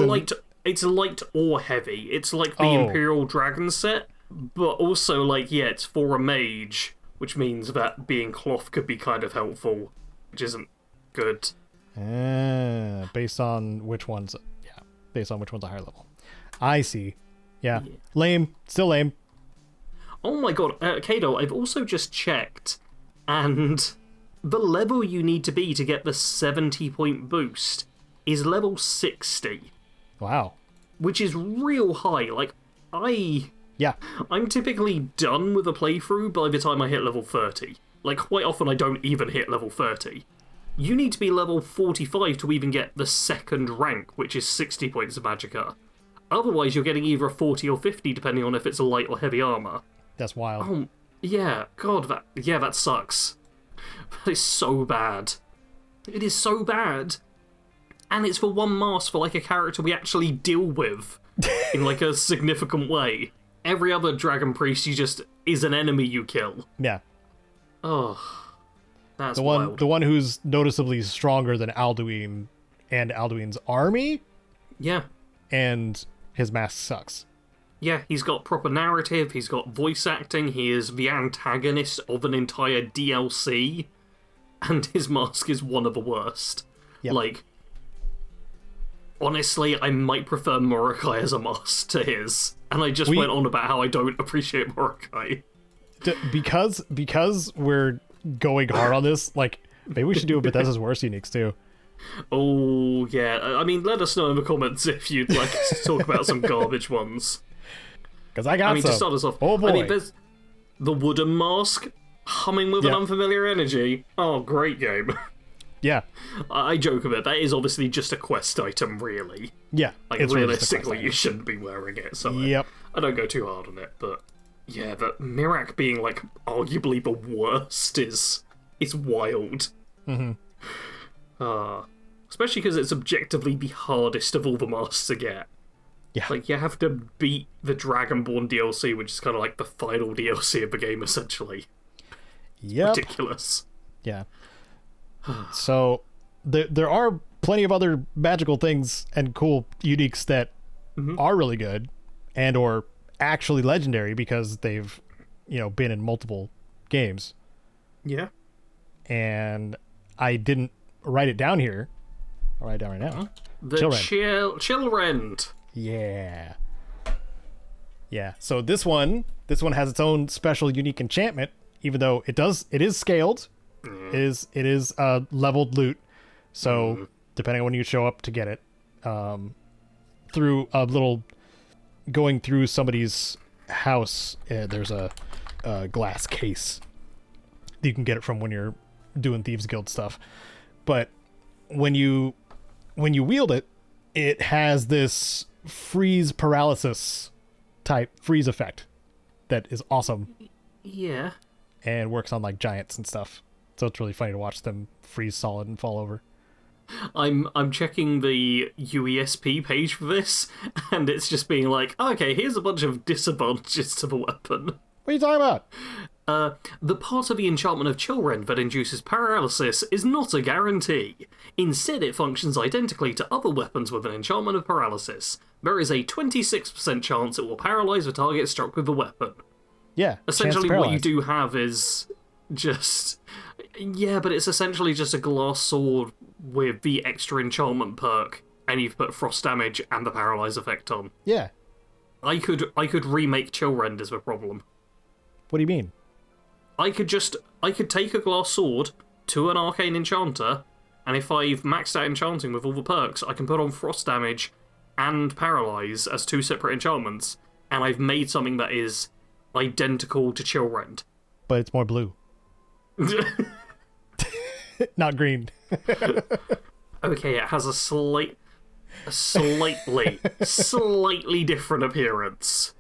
It's light or heavy. It's like the Imperial Dragon set, but also, like, yeah, it's for a mage, which means that being cloth could be kind of helpful, which isn't good. Based on which ones... based on which one's a higher level. I see. Yeah. Lame. Still lame. Oh my god, Caedo, I've also just checked, and the level you need to be to get the 70-point boost is level 60. Wow. Which is real high. Like, I'm typically done with a playthrough by the time I hit level 30. Like, quite often I don't even hit level 30. You need to be level 45 to even get the second rank, which is 60 points of magicka. Otherwise, you're getting either a 40 or 50, depending on if it's a light or heavy armor. That's wild. Oh, yeah. God, that sucks. That is so bad. It is so bad. And it's for one mask for, like, a character we actually deal with in, like, a significant way. Every other Dragon Priest is an enemy you kill. Yeah. Oh, that's wild. The one who's noticeably stronger than Alduin and Alduin's army. Yeah. And his mask sucks. Yeah, he's got proper narrative, he's got voice acting, he is the antagonist of an entire DLC, and his mask is one of the worst. Yep. Like, honestly, I might prefer Mordecai as a mask to his, and I just went on about how I don't appreciate Mordecai. Because we're going hard on this, like, maybe we should do a Bethesda's worst uniques too. Oh, yeah. I mean, let us know in the comments if you'd like us to talk about some garbage ones. Because I mean, to start us off, oh boy. I mean, there's the wooden mask humming with an unfamiliar energy. Oh, great game. Yeah. I joke a bit. That is obviously just a quest item, really. Yeah. Like, realistically, you shouldn't be wearing it. So I don't go too hard on it, but yeah, the Mirac being, like, arguably the worst is wild. Mm-hmm. Especially because it's objectively the hardest of all the masks to get. Yeah. Like, you have to beat the Dragonborn DLC, which is kind of like the final DLC of the game, essentially. Yep. Ridiculous. Yeah. So, there are plenty of other magical things and cool uniques that are really good and or actually legendary because they've, been in multiple games. Yeah. And I didn't write it down here. I'll write it down right now. The Chillrend. Yeah. Yeah. So this one has its own special unique enchantment, even though it is scaled. It is leveled loot. So depending on when you show up to get it, through a little going through somebody's house, there's a glass case that you can get it from when you're doing Thieves Guild stuff. But when you wield it, it has this freeze paralysis type freeze effect that is awesome. Yeah. And works on like giants and stuff. So it's really funny to watch them freeze solid and fall over. I'm checking the UESP page for this, and it's just being like, okay, here's a bunch of disadvantages to the weapon. What are you talking about? The part of the enchantment of Chillrend that induces paralysis is not a guarantee. Instead, it functions identically to other weapons with an enchantment of paralysis. There is a 26% chance it will paralyze the target struck with the weapon. Yeah. Essentially, what you do have is just... Yeah, but it's essentially just a glass sword with the extra enchantment perk, and you've put frost damage and the paralyze effect on. Yeah. I could remake Chillrend is the problem. What do you mean? I could take a glass sword to an arcane enchanter, and if I've maxed out enchanting with all the perks, I can put on frost damage and paralyze as two separate enchantments, and I've made something that is identical to Chillrend. But it's more blue. Not green. Okay, it has a slightly different appearance.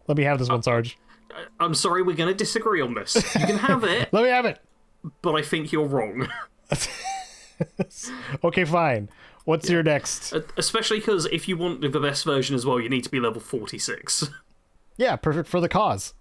Let me have this one, Sarge. I'm sorry, we're going to disagree on this. You can have it. Let me have it. But I think you're wrong. Okay, fine. What's your next? Especially because if you want the best version as well, you need to be level 46. Yeah, perfect for the cause.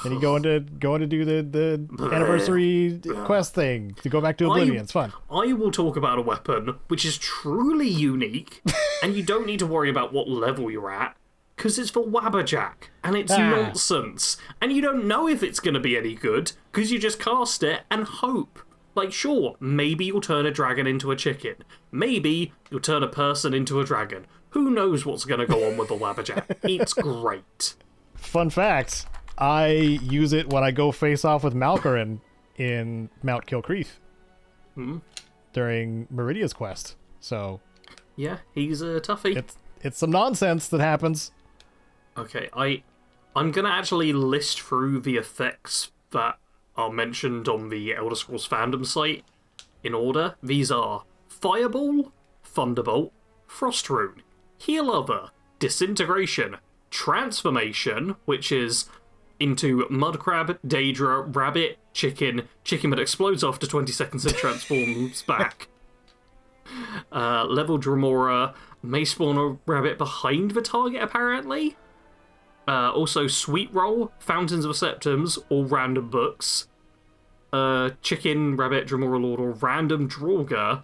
And you go into do the anniversary quest thing to go back to Oblivion. It's fun. I will talk about a weapon which is truly unique, and you don't need to worry about what level you're at, because it's for Wabberjack, and it's nonsense. And you don't know if it's going to be any good, because you just cast it and hope. Like, sure, maybe you'll turn a dragon into a chicken. Maybe you'll turn a person into a dragon. Who knows what's going to go on with the Wabberjack? It's great. Fun fact, I use it when I go face off with Malkorin in Mount Kilcreath during Meridia's quest. So yeah, he's a toughie. It's some nonsense that happens. Okay, I'm going to actually list through the effects that are mentioned on the Elder Scrolls fandom site in order. These are Fireball, Thunderbolt, Frost Rune, Heal Other, Disintegration, Transformation, which is into Mudcrab, Daedra, Rabbit, Chicken that explodes after 20 seconds and transforms back. Level Dremora, may spawn a rabbit behind the target apparently. Also Sweet Roll, Fountains of Septums, or Random Books. Chicken, Rabbit, Dremora Lord, or Random Draugr.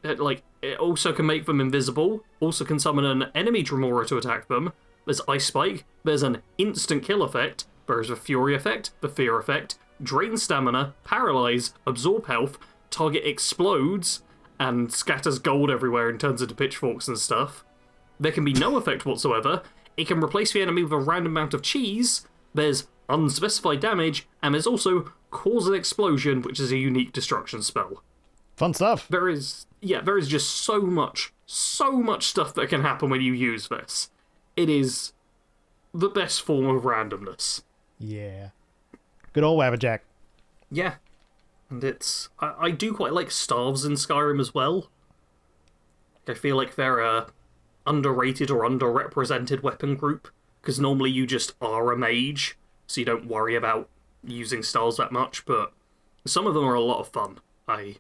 It also can make them invisible. Also can summon an enemy Dremora to attack them. There's Ice Spike. There's an instant kill effect. There's the Fury effect, the Fear effect, Drain Stamina, Paralyze, Absorb Health, target explodes, and scatters gold everywhere and turns into pitchforks and stuff. There can be no effect whatsoever. It can replace the enemy with a random amount of cheese. There's unspecified damage, and there's also Cause an Explosion, which is a unique destruction spell. Fun stuff. There is just so much stuff that can happen when you use this. It is the best form of randomness. Yeah. Good old Wabberjack. Yeah. And I do quite like staves in Skyrim as well. I feel like they're a underrated or underrepresented weapon group, because normally you just are a mage, so you don't worry about using staves that much, but some of them are a lot of fun. I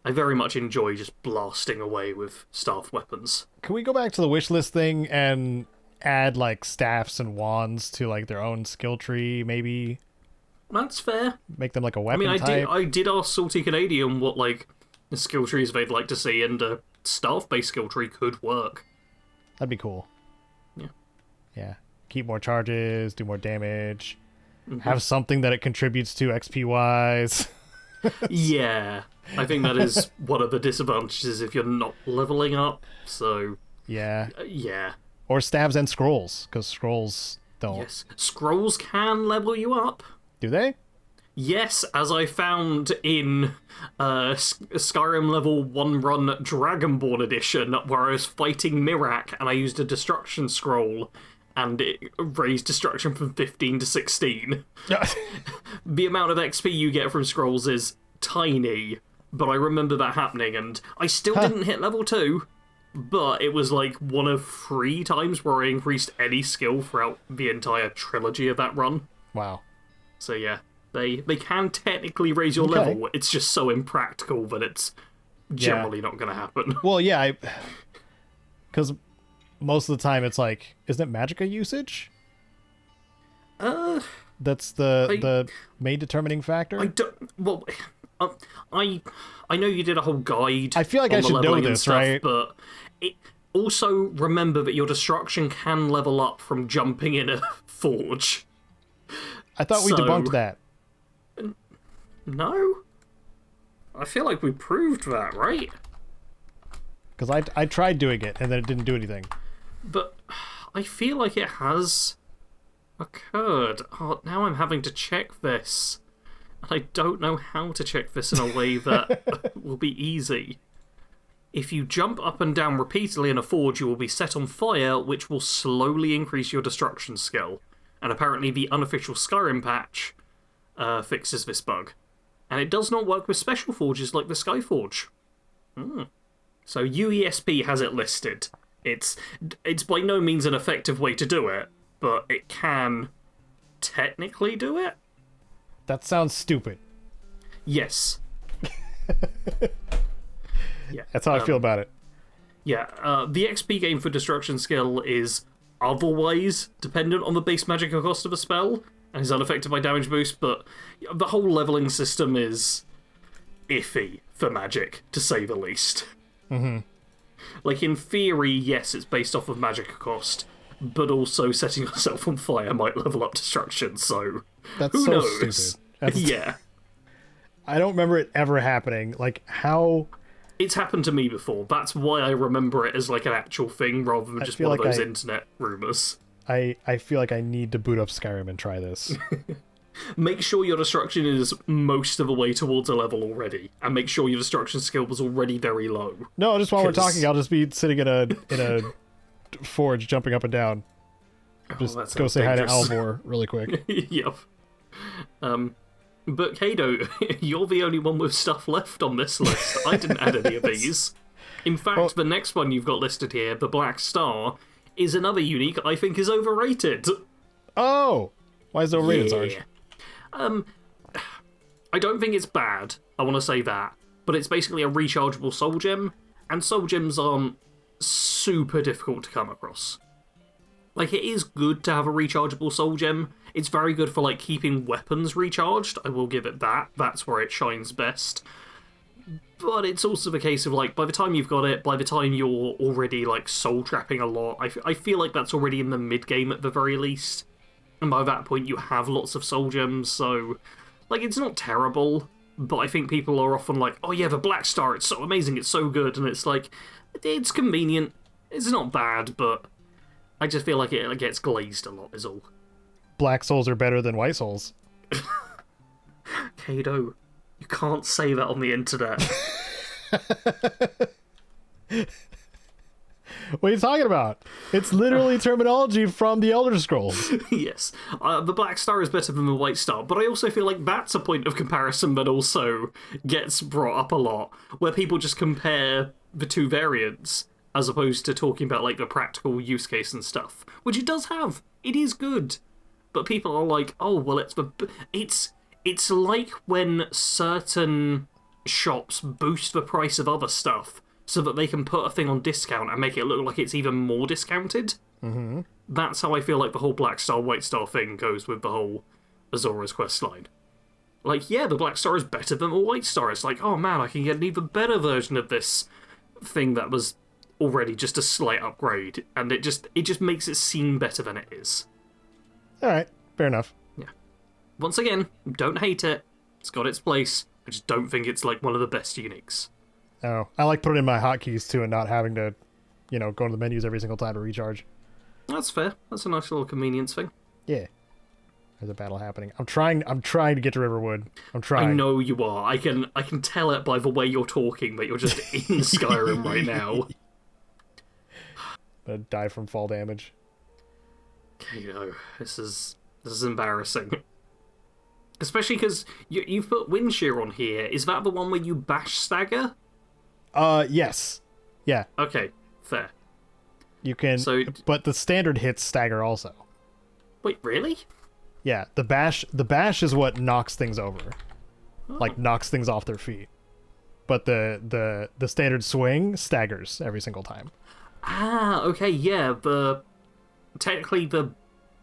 very much enjoy just blasting away with staff weapons. Can we go back to the wish list thing and add like staffs and wands to like their own skill tree, maybe? That's fair. Make them like a weapon type. I did ask Salty Canadian what like the skill trees they'd like to see, and a staff-based skill tree could work. That'd be cool. Yeah. Yeah. Keep more charges, do more damage, have something that it contributes to XP-wise. Yeah. I think that is one of the disadvantages if you're not leveling up, so... Yeah. Yeah. Or staves and scrolls, because scrolls don't... Yes. Scrolls can level you up. Do they? Yes, as I found in Skyrim level 1 run Dragonborn edition, where I was fighting Mirak and I used a destruction scroll and it raised destruction from 15 to 16. The amount of XP you get from scrolls is tiny, but I remember that happening, and I still didn't hit level 2, but it was like one of 3 times where I increased any skill throughout the entire trilogy of that run. Wow. So yeah. They can technically raise your level, it's just so impractical that it's generally not going to happen. Well, yeah, because most of the time it's like, isn't it magicka usage? That's the main determining factor? I know you did a whole guide. I feel like I should know this, right? But also remember that your destruction can level up from jumping in a forge. I thought we debunked that. No? I feel like we proved that, right? Because I tried doing it, and then it didn't do anything. But I feel like it has occurred. Oh, now I'm having to check this. And I don't know how to check this in a way that will be easy. If you jump up and down repeatedly in a forge, you will be set on fire, which will slowly increase your destruction skill. And apparently the unofficial Skyrim patch fixes this bug. And it does not work with special forges like the Skyforge. So UESP has it listed. It's by no means an effective way to do it, but it can technically do it. That sounds stupid. Yes. Yeah. That's how I feel about it. Yeah, the XP gain for destruction skill is otherwise dependent on the base magic cost of a spell, and is unaffected by damage boost, but the whole leveling system is iffy for magic, to say the least. Like, in theory, yes, it's based off of magic cost, but also setting yourself on fire might level up destruction, so That's who so knows? stupid. Yeah. I don't remember it ever happening. Like, how... It's happened to me before. That's why I remember it as, like, an actual thing rather than just one of those internet rumours. I feel like I need to boot up Skyrim and try this. Make sure your destruction is most of the way towards a level already, and make sure your destruction skill was already very low. No, just while we're talking, I'll just be sitting in a forge, jumping up and down. Just go say hi to Alvor really quick. Yep. But Caedo, you're the only one with stuff left on this list. I didn't add any of these. In fact, the next one you've got listed here, the Black Star, is another unique I think is overrated. Oh! Why is it overrated, Sarge? I don't think it's bad, I want to say that, but it's basically a rechargeable soul gem, and soul gems aren't super difficult to come across. Like, it is good to have a rechargeable soul gem. It's very good for, like, keeping weapons recharged, I will give it that. That's where it shines best. But it's also the case of, like, by the time you've got it, by the time you're already, like, soul trapping a lot, I feel like that's already in the mid-game at the very least. And by that point, you have lots of soul gems, so... Like, it's not terrible, but I think people are often like, oh yeah, the Black Star, it's so amazing, it's so good, and it's like, it's convenient, it's not bad, but I just feel like it gets glazed a lot, is all. Black souls are better than white souls. Caedo, you can't say that on the internet. What are you talking about? It's literally terminology from the Elder Scrolls. Yes. The Black Star is better than the White Star, but I also feel like that's a point of comparison that also gets brought up a lot, where people just compare the two variants, as opposed to talking about, like, the practical use case and stuff, which it does have. It is good. But people are like, oh, well, it's like when certain shops boost the price of other stuff, so that they can put a thing on discount and make it look like it's even more discounted. Mm-hmm. That's how I feel like the whole Black Star, White Star thing goes with the whole Azora's questline. Like, yeah, the Black Star is better than the White Star. It's like, oh man, I can get an even better version of this thing that was already just a slight upgrade, and it just makes it seem better than it is. Alright, fair enough. Yeah. Once again, don't hate it. It's got its place. I just don't think it's, like, one of the best uniques. Oh, I like putting in my hotkeys too and not having to, go to the menus every single time to recharge. That's fair. That's a nice little convenience thing. Yeah. There's a battle happening. I'm trying to get to Riverwood. I'm trying. I know you are. I can tell it by the way you're talking that you're just in Skyrim right now. I'm gonna die from fall damage. This is embarrassing. Especially because you've put Wind Shear on here. Is that the one where you bash stagger? Yes. Yeah. Okay, fair. You can, but the standard hits stagger also. Wait, really? Yeah, the bash is what knocks things over. Oh. Like, knocks things off their feet. But the standard swing staggers every single time. Ah, okay, yeah, technically the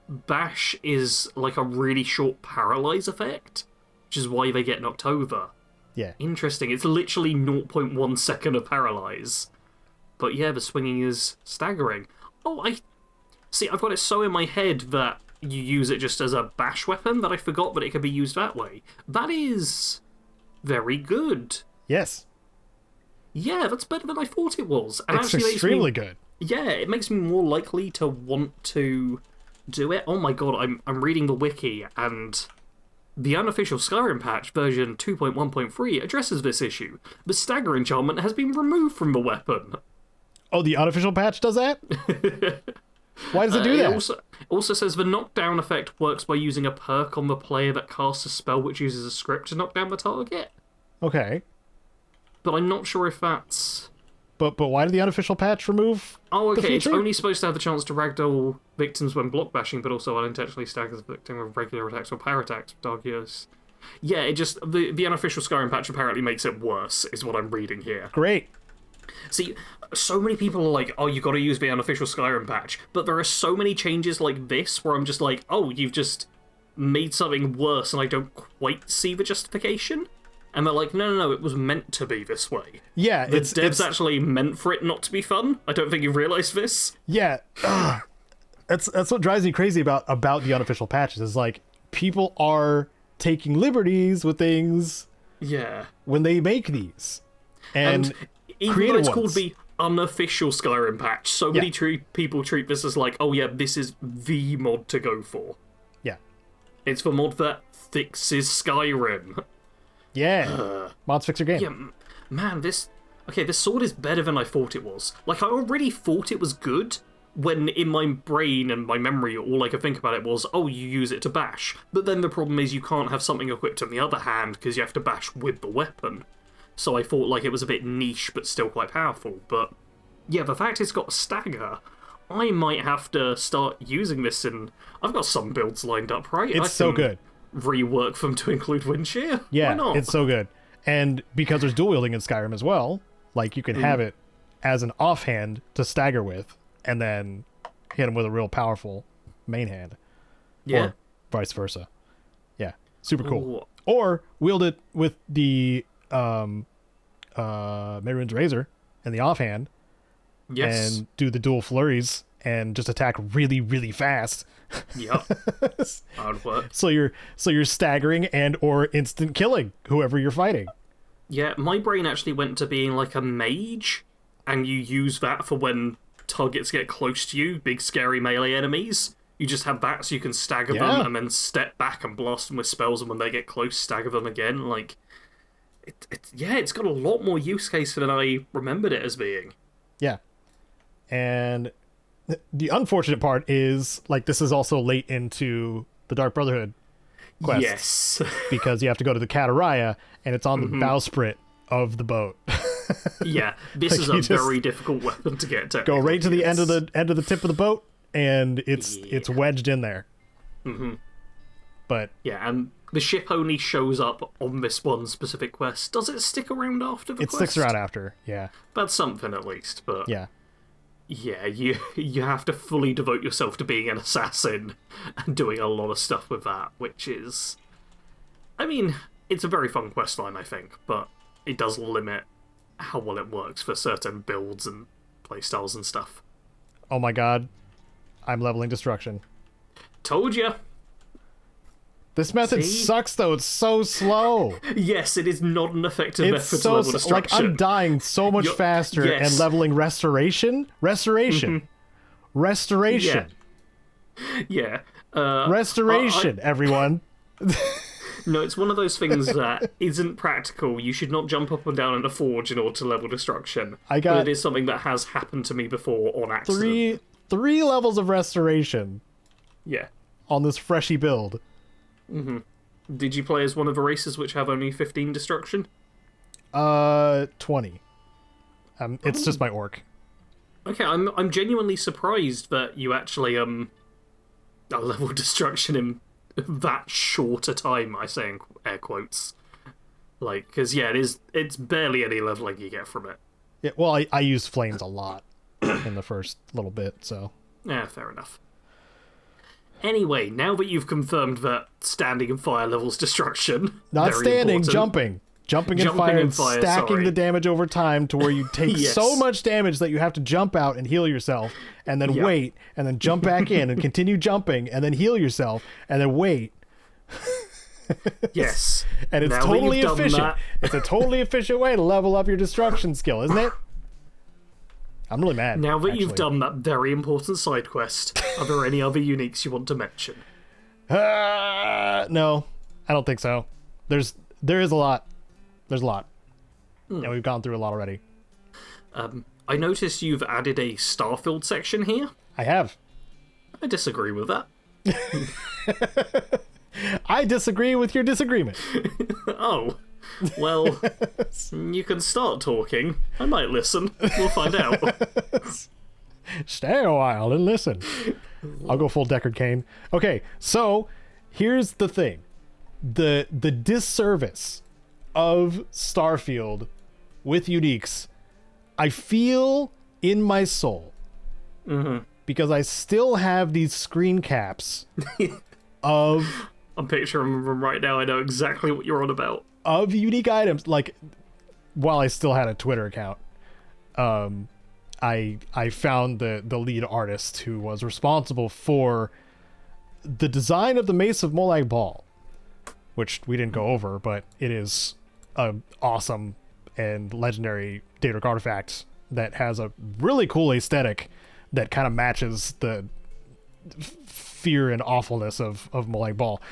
bash is like a really short paralyze effect, which is why they get knocked over. Yeah. Interesting. It's literally 0.1 second of paralyze. But yeah, the swinging is staggering. Oh, I've got it so in my head that you use it just as a bash weapon that I forgot that it could be used that way. That is very good. Yes. Yeah, that's better than I thought it was. And it's extremely good. Yeah, it makes me more likely to want to do it. Oh my god, I'm reading the wiki, and the unofficial Skyrim patch version 2.1.3 addresses this issue. The stagger enchantment has been removed from the weapon. Oh, the unofficial patch does that? Why does it do that? It also says the knockdown effect works by using a perk on the player that casts a spell which uses a script to knock down the target. Okay. But I'm not sure if that's... But why did the unofficial patch remove the feature? It's only supposed to have the chance to ragdoll victims when block bashing, but also unintentionally staggers the victim with regular attacks or power attacks, Dargios. Yeah, it just... The unofficial Skyrim patch apparently makes it worse, is what I'm reading here. Great. See, so many people are like, oh, you gotta use the unofficial Skyrim patch, but there are so many changes like this where I'm just like, oh, you've just made something worse and I don't quite see the justification. And they're like, no, it was meant to be this way. Yeah, the devs actually meant for it not to be fun. I don't think you realised this. Yeah, that's what drives me crazy about the unofficial patches. Is like, people are taking liberties with things Yeah. when they make these. And even though it's called the unofficial Skyrim patch, so many people treat this as like, oh yeah, this is the mod to go for. Yeah. It's the mod that fixes Skyrim. Yeah. Mods fix your game. Yeah, man, this sword is better than I thought it was. Like, I already thought it was good when in my brain and my memory, all I could think about it was, oh, you use it to bash. But then the problem is you can't have something equipped on the other hand because you have to bash with the weapon. So I thought like it was a bit niche but still quite powerful. But yeah, the fact it's got stagger, I might have to start using this in... I've got some builds lined up, right? It's so good. Rework them to include wind shear. Yeah, why not? It's so good. And because there's dual wielding in Skyrim as well, like you can have it as an offhand to stagger with, and then hit him with a real powerful main hand. Yeah. Or vice versa. Yeah. Super cool. Ooh. Or wield it with the Mehrunes Razor and the offhand. Yes. And do the dual flurries and just attack really, really fast. Yep. That would work. So you're staggering and or instant killing whoever you're fighting. Yeah, my brain actually went to being like a mage, and you use that for when targets get close to you, big scary melee enemies. You just have that so you can stagger them and then step back and blast them with spells, and when they get close, stagger them again. Like, it's got a lot more use case than I remembered it as being. Yeah. And the unfortunate part is, like, this is also late into the Dark Brotherhood quest. Yes. Because you have to go to the Kataraya, and it's on the bowsprit of the boat. Yeah, this is a very difficult weapon to get to. Go right to the end of the tip of the boat, and it's wedged in there. Mm-hmm. But yeah, and the ship only shows up on this one specific quest. Does it stick around after the quest? It sticks around after, yeah. That's something at least, but yeah. Yeah, you have to fully devote yourself to being an assassin and doing a lot of stuff with that, which is... I mean, it's a very fun questline, I think, but it does limit how well it works for certain builds and playstyles and stuff. Oh my god. I'm leveling destruction. Told ya! This method sucks, though. It's so slow. Yes, it is not an effective method to level destruction. Like, I'm dying so much faster and leveling restoration. Restoration. Yeah. Restoration, everyone. No, it's one of those things that isn't practical. You should not jump up and down in a forge in order to level destruction. But it is something that has happened to me before on accident. Three levels of restoration. Yeah. On this freshy build. Mm-hmm. Did you play as one of the races which have only 15 destruction? 20. It's just my orc. Okay, I'm genuinely surprised that you actually level destruction in that short a time. I say in air quotes, like, because it's barely any leveling you get from it. Yeah, well, I used flames a lot in the first little bit, so yeah, fair enough. Anyway, now that you've confirmed that standing and fire levels destruction... Not standing, jumping. Jumping and fire, stacking the damage over time to where you take so much damage that you have to jump out and heal yourself, and then wait, and then jump back in and continue jumping, and then heal yourself, and then wait. Yes. And it's totally efficient. It's a totally efficient way to level up your destruction skill, isn't it? I'm really mad. Now that you've done that very important side quest, are there any other uniques you want to mention? No, I don't think so. There is a lot. There's a lot. And we've gone through a lot already. I noticed you've added a Starfield section here. I have. I disagree with that. I disagree with your disagreement. Oh. Well, you can start talking. I might listen. We'll find out. Stay a while and listen. I'll go full Deckard Cain. Okay, so here's the thing. The disservice of Starfield with uniques, I feel in my soul. Mm-hmm. Because I still have these screen caps of... I'm picturing them right now. I know exactly what you're on about. Of unique items, like, while I still had a Twitter account, I found the lead artist who was responsible for the design of the Mace of Molag Bal, which we didn't go over, but it is a awesome and legendary Daedric artifact that has a really cool aesthetic that kind of matches the fear and awfulness of Molag Bal.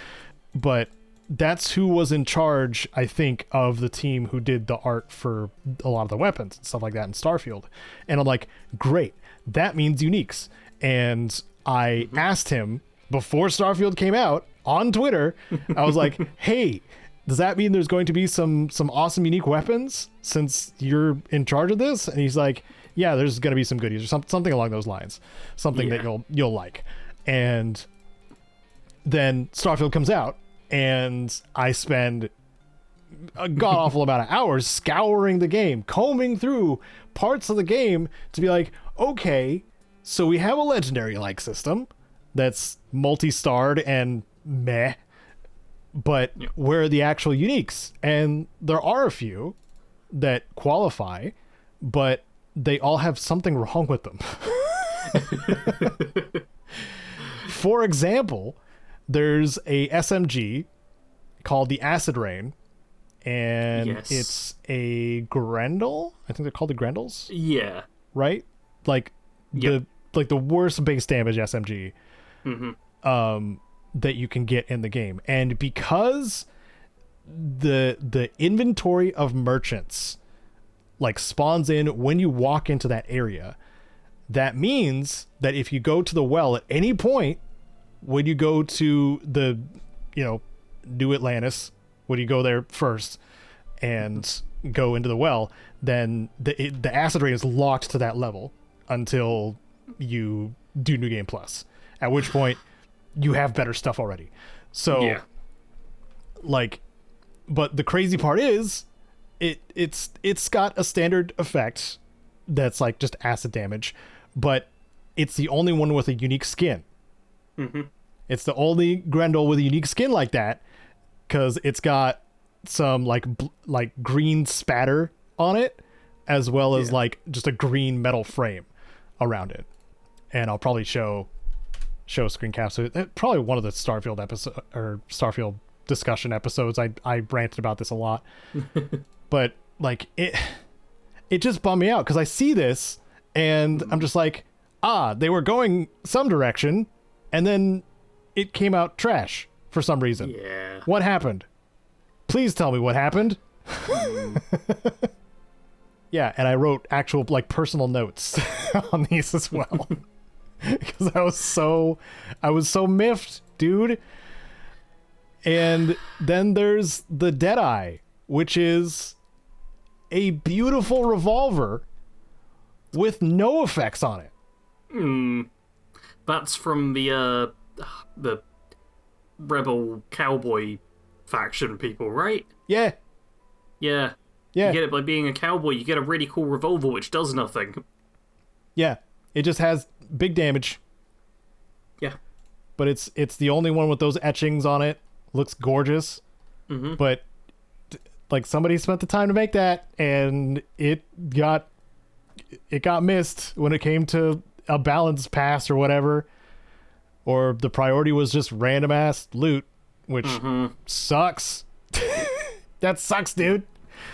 But that's who was in charge, I think, of the team who did the art for a lot of the weapons and stuff like that in Starfield. And I'm like, great, that means uniques. And I asked him before Starfield came out on Twitter, I was like, hey, does that mean there's going to be some awesome unique weapons since you're in charge of this? And he's like, yeah, there's going to be some goodies or something along those lines, something that you'll like. And then Starfield comes out, and I spend a god-awful amount of hours scouring the game, combing through parts of the game to be like, okay, so we have a legendary-like system that's multi-starred and meh, but where are the actual uniques? And there are a few that qualify, but they all have something wrong with them. For example, there's a SMG called the Acid Rain, and it's a Grendel. I think they're called the Grendels. Yeah. Right? Like the worst base damage SMG that you can get in the game. And because the inventory of merchants like spawns in when you walk into that area, that means that if you go to the well at any point, when you go to the, New Atlantis, when you go there first and go into the well, then the acid rain is locked to that level until you do New Game Plus, at which point you have better stuff already. So, but the crazy part is, it's got a standard effect that's like just acid damage, but it's the only one with a unique skin. It's the only Grendel with a unique skin like that, because it's got some like green spatter on it, as well as like just a green metal frame around it. And I'll probably show screen caps. Probably one of the Starfield episode or Starfield discussion episodes. I ranted about this a lot, but like it just bummed me out because I see this and I'm just like, they were going some direction, and then it came out trash for some reason. Yeah. What happened? Please tell me what happened. Yeah, and I wrote actual like personal notes on these as well. Because I was so miffed, dude. And then there's the Deadeye, which is a beautiful revolver with no effects on it. That's from the rebel cowboy faction people, right? Yeah. You get it by being a cowboy. You get a really cool revolver which does nothing. Yeah, it just has big damage. Yeah, but it's the only one with those etchings on it. Looks gorgeous. But like somebody spent the time to make that, and it got missed when it came to a balance pass or whatever, or the priority was just random ass loot, which sucks. That sucks, dude.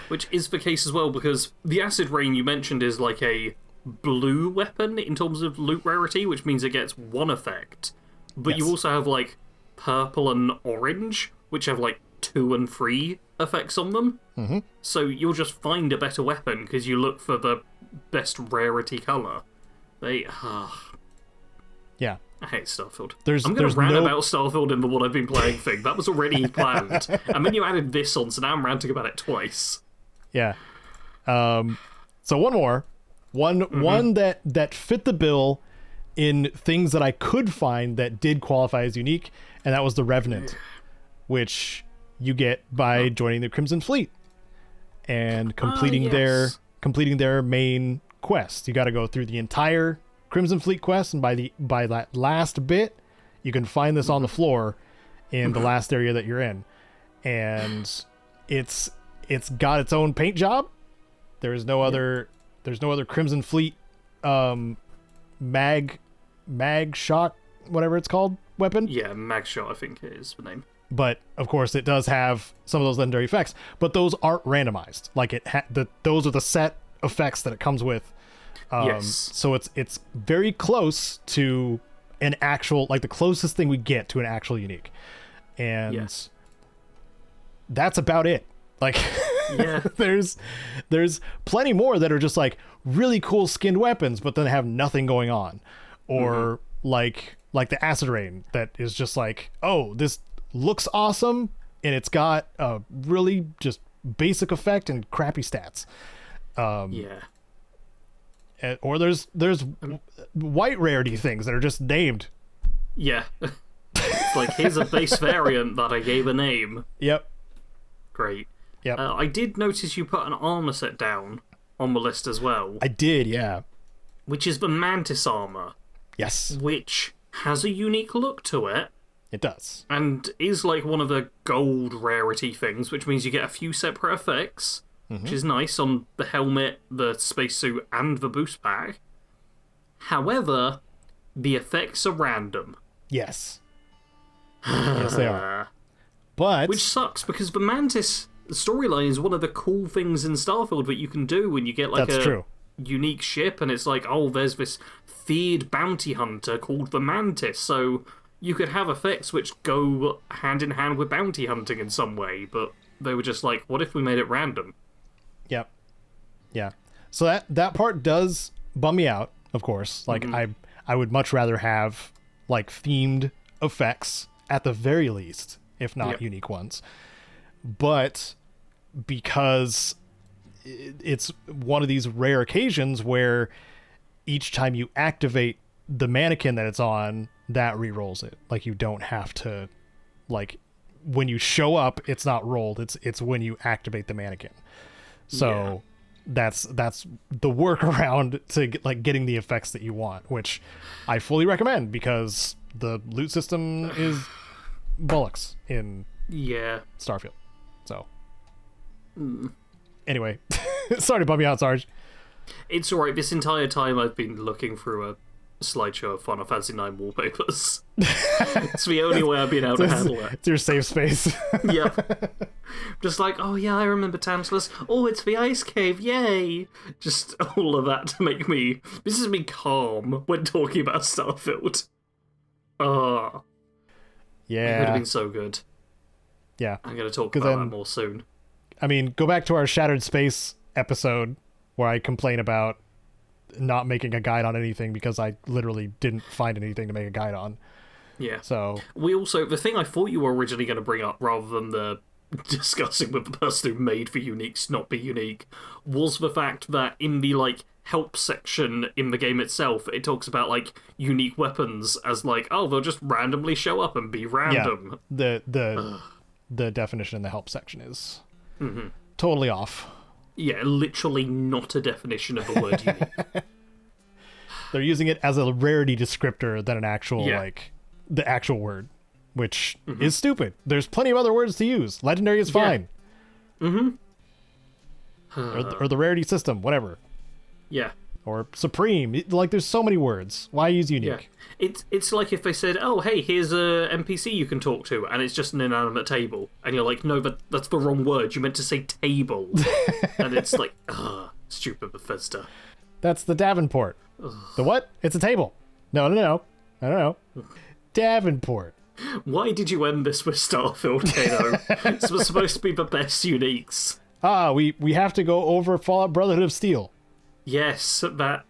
Which is the case as well, because the Acid Rain you mentioned is like a blue weapon in terms of loot rarity, which means it gets one effect. But you also have like purple and orange, which have like 2 and 3 effects on them. So you'll just find a better weapon because you look for the best rarity color. Yeah. I hate Starfield. I'm going to rant about Starfield in the What I've Been Playing thing. That was already planned. And then you added this on, so now I'm ranting about it twice. Yeah. So one more. One that fit the bill in things that I could find that did qualify as unique, and that was the Revenant, which you get by joining the Crimson Fleet and completing their main quest. You got to go through the entire Crimson Fleet quest, and by that last bit, you can find this on the floor in the last area that you're in, and it's got its own paint job. There's no other Crimson Fleet mag shot, whatever it's called, weapon. Yeah, mag shot, I think it is the name. but of course it does have some of those legendary effects, but those aren't randomized. Like those are the set effects that it comes with. Yes. So it's very close to an actual, like the closest thing we get to an actual unique. And that's about it. Like, there's plenty more that are just like really cool skinned weapons, but then have nothing going on. Or like the acid rain that is just like, oh, this looks awesome, and it's got a really just basic effect and crappy stats. Or there's white rarity things that are just named. Yeah. It's like, here's a base variant that I gave a name. Yep. Great. Yep. I did notice you put an armor set down on the list as well. I did, yeah. Which is the Mantis armor. Yes. Which has a unique look to it. It does. And is like one of the gold rarity things, which means you get a few separate effects, which is nice on the helmet, the spacesuit, and the boost pack. However, the effects are random. Yes. Yes, they are. But which sucks, because the Mantis storyline is one of the cool things in Starfield that you can do when you get like unique ship, and it's like, oh, there's this feared bounty hunter called the Mantis, so you could have effects which go hand in hand with bounty hunting in some way, but they were just like, what if we made it random? Yep. Yeah. So that part does bum me out, of course. Like, I would much rather have like themed effects at the very least, if not unique ones. But because it's one of these rare occasions where each time you activate the mannequin that it's on, that re-rolls it. Like, you don't have to, like, when you show up, it's not rolled. It's when you activate the mannequin. So that's the workaround to getting the effects that you want, which I fully recommend, because the loot system is bollocks in Starfield. So anyway, sorry to bum you out, Sarge. It's alright. This entire time I've been looking through a slideshow of Final Fantasy IX wallpapers. It's the only way I've been able to handle it. It's your safe space. Yep. Just like, oh yeah, I remember Tantalus. Oh, it's the ice cave, yay! Just all of that to make me... This is me calm when talking about Starfield. Oh. Yeah. It would have been so good. Yeah. I'm going to talk about that more soon. I mean, go back to our Shattered Space episode where I complain about not making a guide on anything because I literally didn't find anything to make a guide on. Yeah. So we also, the thing I thought you were originally going to bring up, rather than the discussing with the person who made the uniques not be unique, was the fact that in the like help section in the game itself, it talks about like unique weapons as like, oh, they'll just randomly show up and be random. Yeah, the definition in the help section is totally off. Yeah, literally not a definition of the word unique. They're using it as a rarity descriptor than an actual, like, the actual word, which is stupid. There's plenty of other words to use. Legendary is fine. Or the rarity system, whatever. Yeah. Or supreme. Like, there's so many words. Why use unique? Yeah. It's like if they said, oh, hey, here's a NPC you can talk to, and it's just an inanimate table. And you're like, no, that's the wrong word. You meant to say table. And it's like, stupid Bethesda. That's the Davenport. The what? It's a table. No. I don't know. Davenport. Why did you end this with Starfield, Caedo? This was supposed to be the best uniques. We have to go over Fallout Brotherhood of Steel. Yes, that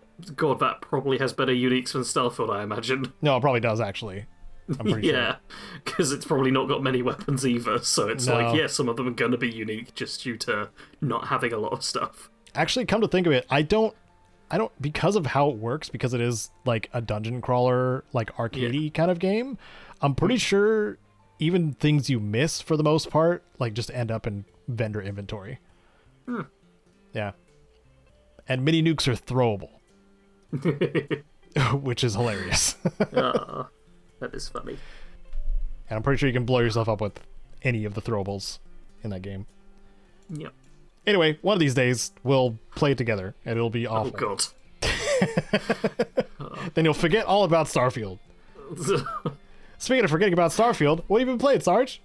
probably has better uniques than Starfield, I imagine. No, it probably does, actually. I'm pretty sure. Yeah, because it's probably not got many weapons either, so it's like, yeah, some of them are going to be unique just due to not having a lot of stuff. Actually, come to think of it, I don't, because of how it works, because it is like a dungeon crawler, like arcade-y kind of game, I'm pretty sure even things you miss, for the most part, like just end up in vendor inventory. Yeah. And mini nukes are throwable. Which is hilarious. That is funny. And I'm pretty sure you can blow yourself up with any of the throwables in that game. Yep. Anyway, one of these days, we'll play it together, and it'll be awful. Oh, God. Then you'll forget all about Starfield. Speaking of forgetting about Starfield, what have you been playing, Sarge?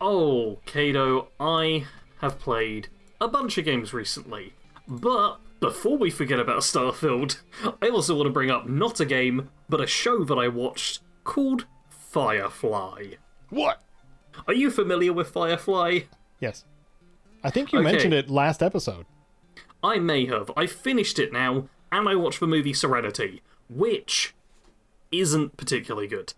Oh, Caedo, I have played a bunch of games recently, but before we forget about Starfield, I also want to bring up not a game, but a show that I watched called Firefly. What? Are you familiar with Firefly? Yes. I think you mentioned it last episode. I may have. I finished it now, and I watched the movie Serenity, which isn't particularly good.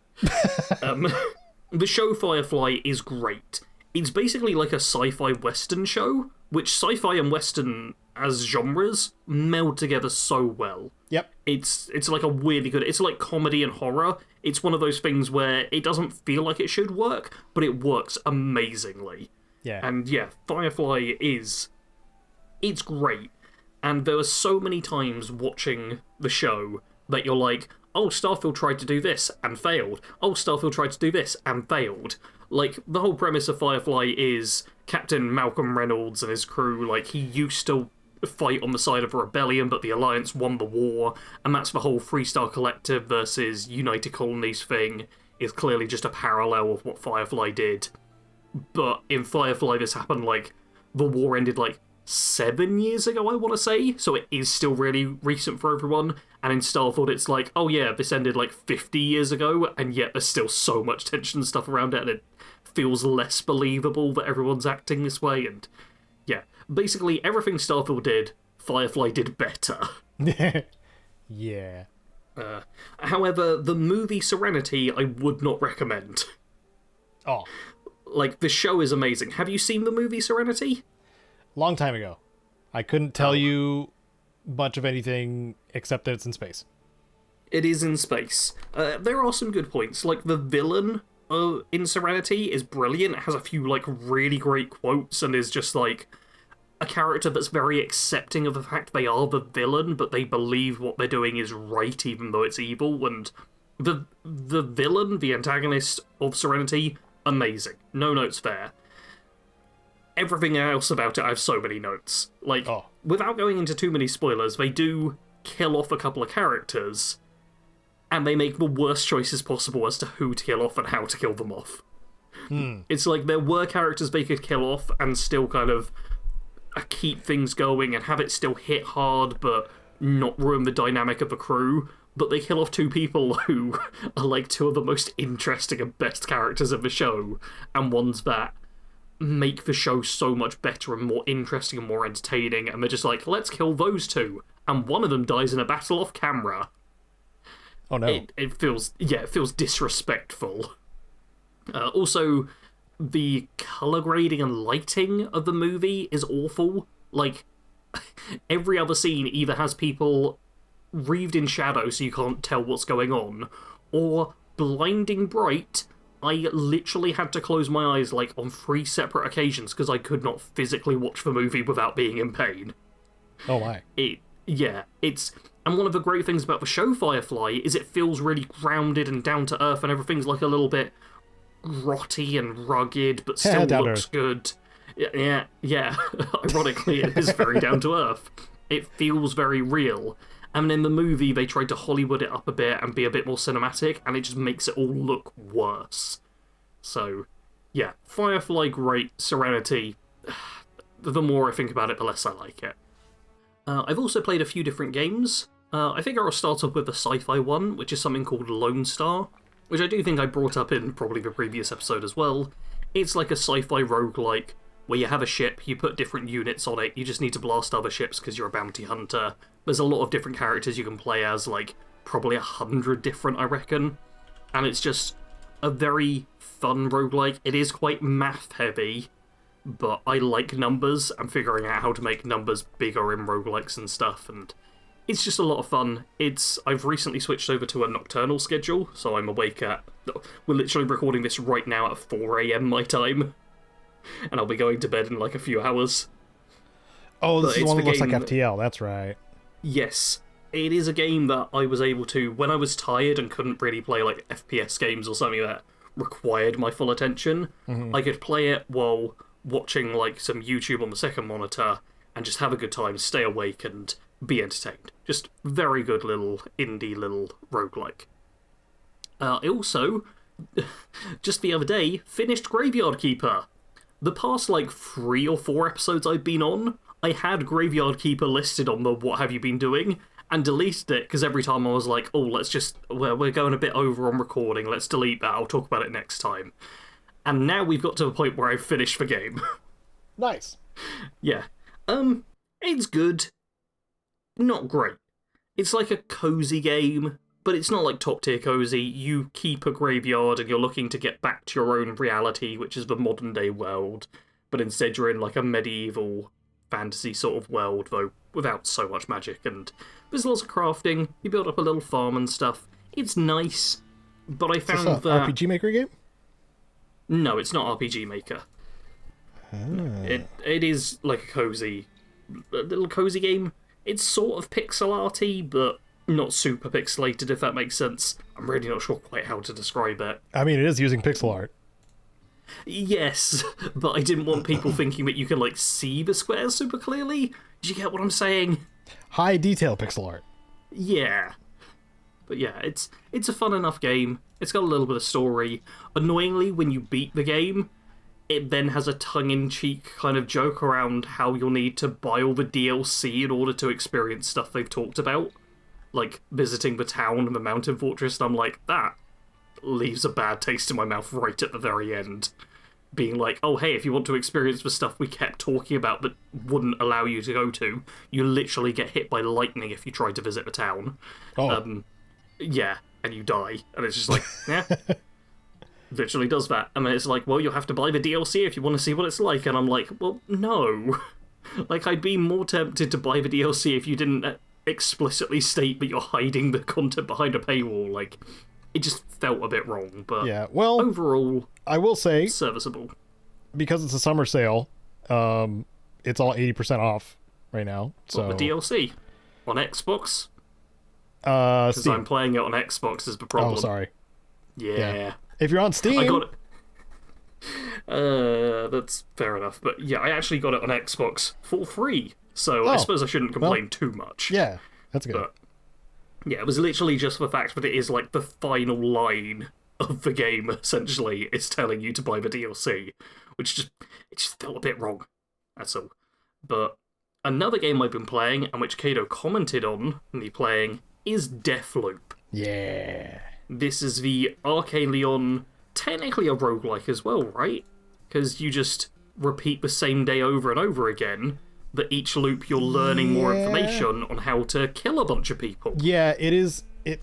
The show Firefly is great. It's basically like a sci-fi western show, which sci-fi and western as genres meld together so well. Yep. It's like a weirdly good... It's like comedy and horror. It's one of those things where it doesn't feel like it should work, but it works amazingly. Yeah. And yeah, Firefly is... It's great. And there are so many times watching the show that you're like, oh, Starfield tried to do this and failed. Oh, Starfield tried to do this and failed. Like, the whole premise of Firefly is Captain Malcolm Reynolds and his crew, like, he used to fight on the side of a rebellion, but the Alliance won the war, and that's the whole Freestar Collective versus United Colonies thing, is clearly just a parallel of what Firefly did. But in Firefly, this happened, like, the war ended, like, 7 years ago, I want to say, so it is still really recent for everyone. And in Starfield, it's like, oh yeah, this ended like 50 years ago, and yet there's still so much tension and stuff around it, and it feels less believable that everyone's acting this way. And yeah, basically everything Starfield did, Firefly did better. Yeah. However, the movie Serenity, I would not recommend. Oh. Like, the show is amazing. Have you seen the movie Serenity? Long time ago. I couldn't tell you much of anything except that it's in space. It is in space. There are some good points. Like, the villain in Serenity is brilliant. It has a few, like, really great quotes and is just, like, a character that's very accepting of the fact they are the villain, but they believe what they're doing is right even though it's evil. And the villain, the antagonist of Serenity, amazing. No notes there. Everything else about it, I have so many notes. Like, without going into too many spoilers, they do kill off a couple of characters, and they make the worst choices possible as to who to kill off and how to kill them off. It's like there were characters they could kill off and still kind of keep things going and have it still hit hard, but not ruin the dynamic of the crew. But they kill off two people who are like two of the most interesting and best characters of the show, and ones that make the show so much better and more interesting and more entertaining, and they're just like, let's kill those two, and one of them dies in a battle off camera. Oh no. It feels disrespectful. Also, the colour grading and lighting of the movie is awful. Like, every other scene either has people wreathed in shadow so you can't tell what's going on, or blinding bright. I literally had to close my eyes, like, on 3 separate occasions because I could not physically watch the movie without being in pain. Oh my. And one of the great things about the show Firefly is it feels really grounded and down to earth, and everything's like a little bit grotty and rugged, but still looks good. Yeah. Ironically, it is very down to earth. It feels very real. And in the movie, they tried to Hollywood it up a bit and be a bit more cinematic, and it just makes it all look worse. So, yeah, Firefly, great. Serenity, the more I think about it, the less I like it. I've also played a few different games. I think I'll start off with the sci-fi one, which is something called Lone Star, which I do think I brought up in probably the previous episode as well. It's like a sci-fi roguelike, where you have a ship, you put different units on it, you just need to blast other ships because you're a bounty hunter. There's a lot of different characters you can play as, like, probably 100 different, I reckon. And it's just a very fun roguelike. It is quite math-heavy, but I like numbers. I'm figuring out how to make numbers bigger in roguelikes and stuff, and it's just a lot of fun. I've recently switched over to a nocturnal schedule, so I'm awake at... We're literally recording this right now at 4 AM my time, and I'll be going to bed in, like, a few hours. Oh, this is the one that looks like FTL, that's right. Yes, it is a game that I was able to, when I was tired and couldn't really play, like, FPS games or something that required my full attention, I could play it while watching, like, some YouTube on the second monitor and just have a good time, stay awake, and be entertained. Just very good little indie little roguelike. I also, just the other day, finished Graveyard Keeper, the past, like, 3 or 4 episodes I've been on, I had Graveyard Keeper listed on the what have you been doing, and deleted it, because every time I was like, oh, we're going a bit over on recording, let's delete that, I'll talk about it next time. And now we've got to the point where I've finished the game. Nice. Yeah. It's good. Not great. It's like a cozy game, but it's not like top tier cozy. You keep a graveyard and you're looking to get back to your own reality, which is the modern day world, but instead you're in like a medieval fantasy sort of world, though without so much magic, and there's lots of crafting, you build up a little farm and stuff. It's nice, but I found that... RPG Maker game? No, it's not RPG Maker. It is like a little cozy game. It's sort of pixel arty, but not super pixelated, if that makes sense. I'm really not sure quite how to describe it. I mean, it is using pixel art. Yes, but I didn't want people thinking that you can, like, see the squares super clearly. Do you get what I'm saying? High detail pixel art. Yeah. But yeah, it's a fun enough game. It's got a little bit of story. Annoyingly, when you beat the game, it then has a tongue-in-cheek kind of joke around how you'll need to buy all the DLC in order to experience stuff they've talked about. Like, visiting the town and the mountain fortress, and I'm like, that leaves a bad taste in my mouth right at the very end. Being like, oh hey, if you want to experience the stuff we kept talking about but wouldn't allow you to go to, you literally get hit by lightning if you try to visit the town. Oh. Yeah, and you die. And it's just like, yeah. Literally does that. And then it's like, well, you'll have to buy the DLC if you want to see what it's like. And I'm like, well, no. Like, I'd be more tempted to buy the DLC if you didn't explicitly state that you're hiding the content behind a paywall. Like, it just felt a bit wrong, but yeah, well, overall, I will say, serviceable. Because it's a summer sale, it's all 80% off right now. So the DLC on Xbox? Because Steam. I'm playing it on Xbox is the problem. Oh, sorry. Yeah. If you're on Steam, I got it. That's fair enough. But yeah, I actually got it on Xbox for free, so I suppose I shouldn't complain too much. Yeah, that's good. But yeah, it was literally just the fact that it is like the final line of the game, essentially, is telling you to buy the DLC, which just felt a bit wrong. That's all. But another game I've been playing, and which Caedo commented on me playing, is Deathloop. Yeah. This is the Arcane Leon, technically a roguelike as well, right? Because you just repeat the same day over and over again, but each loop you're learning more information on how to kill a bunch of people. Yeah, it is. It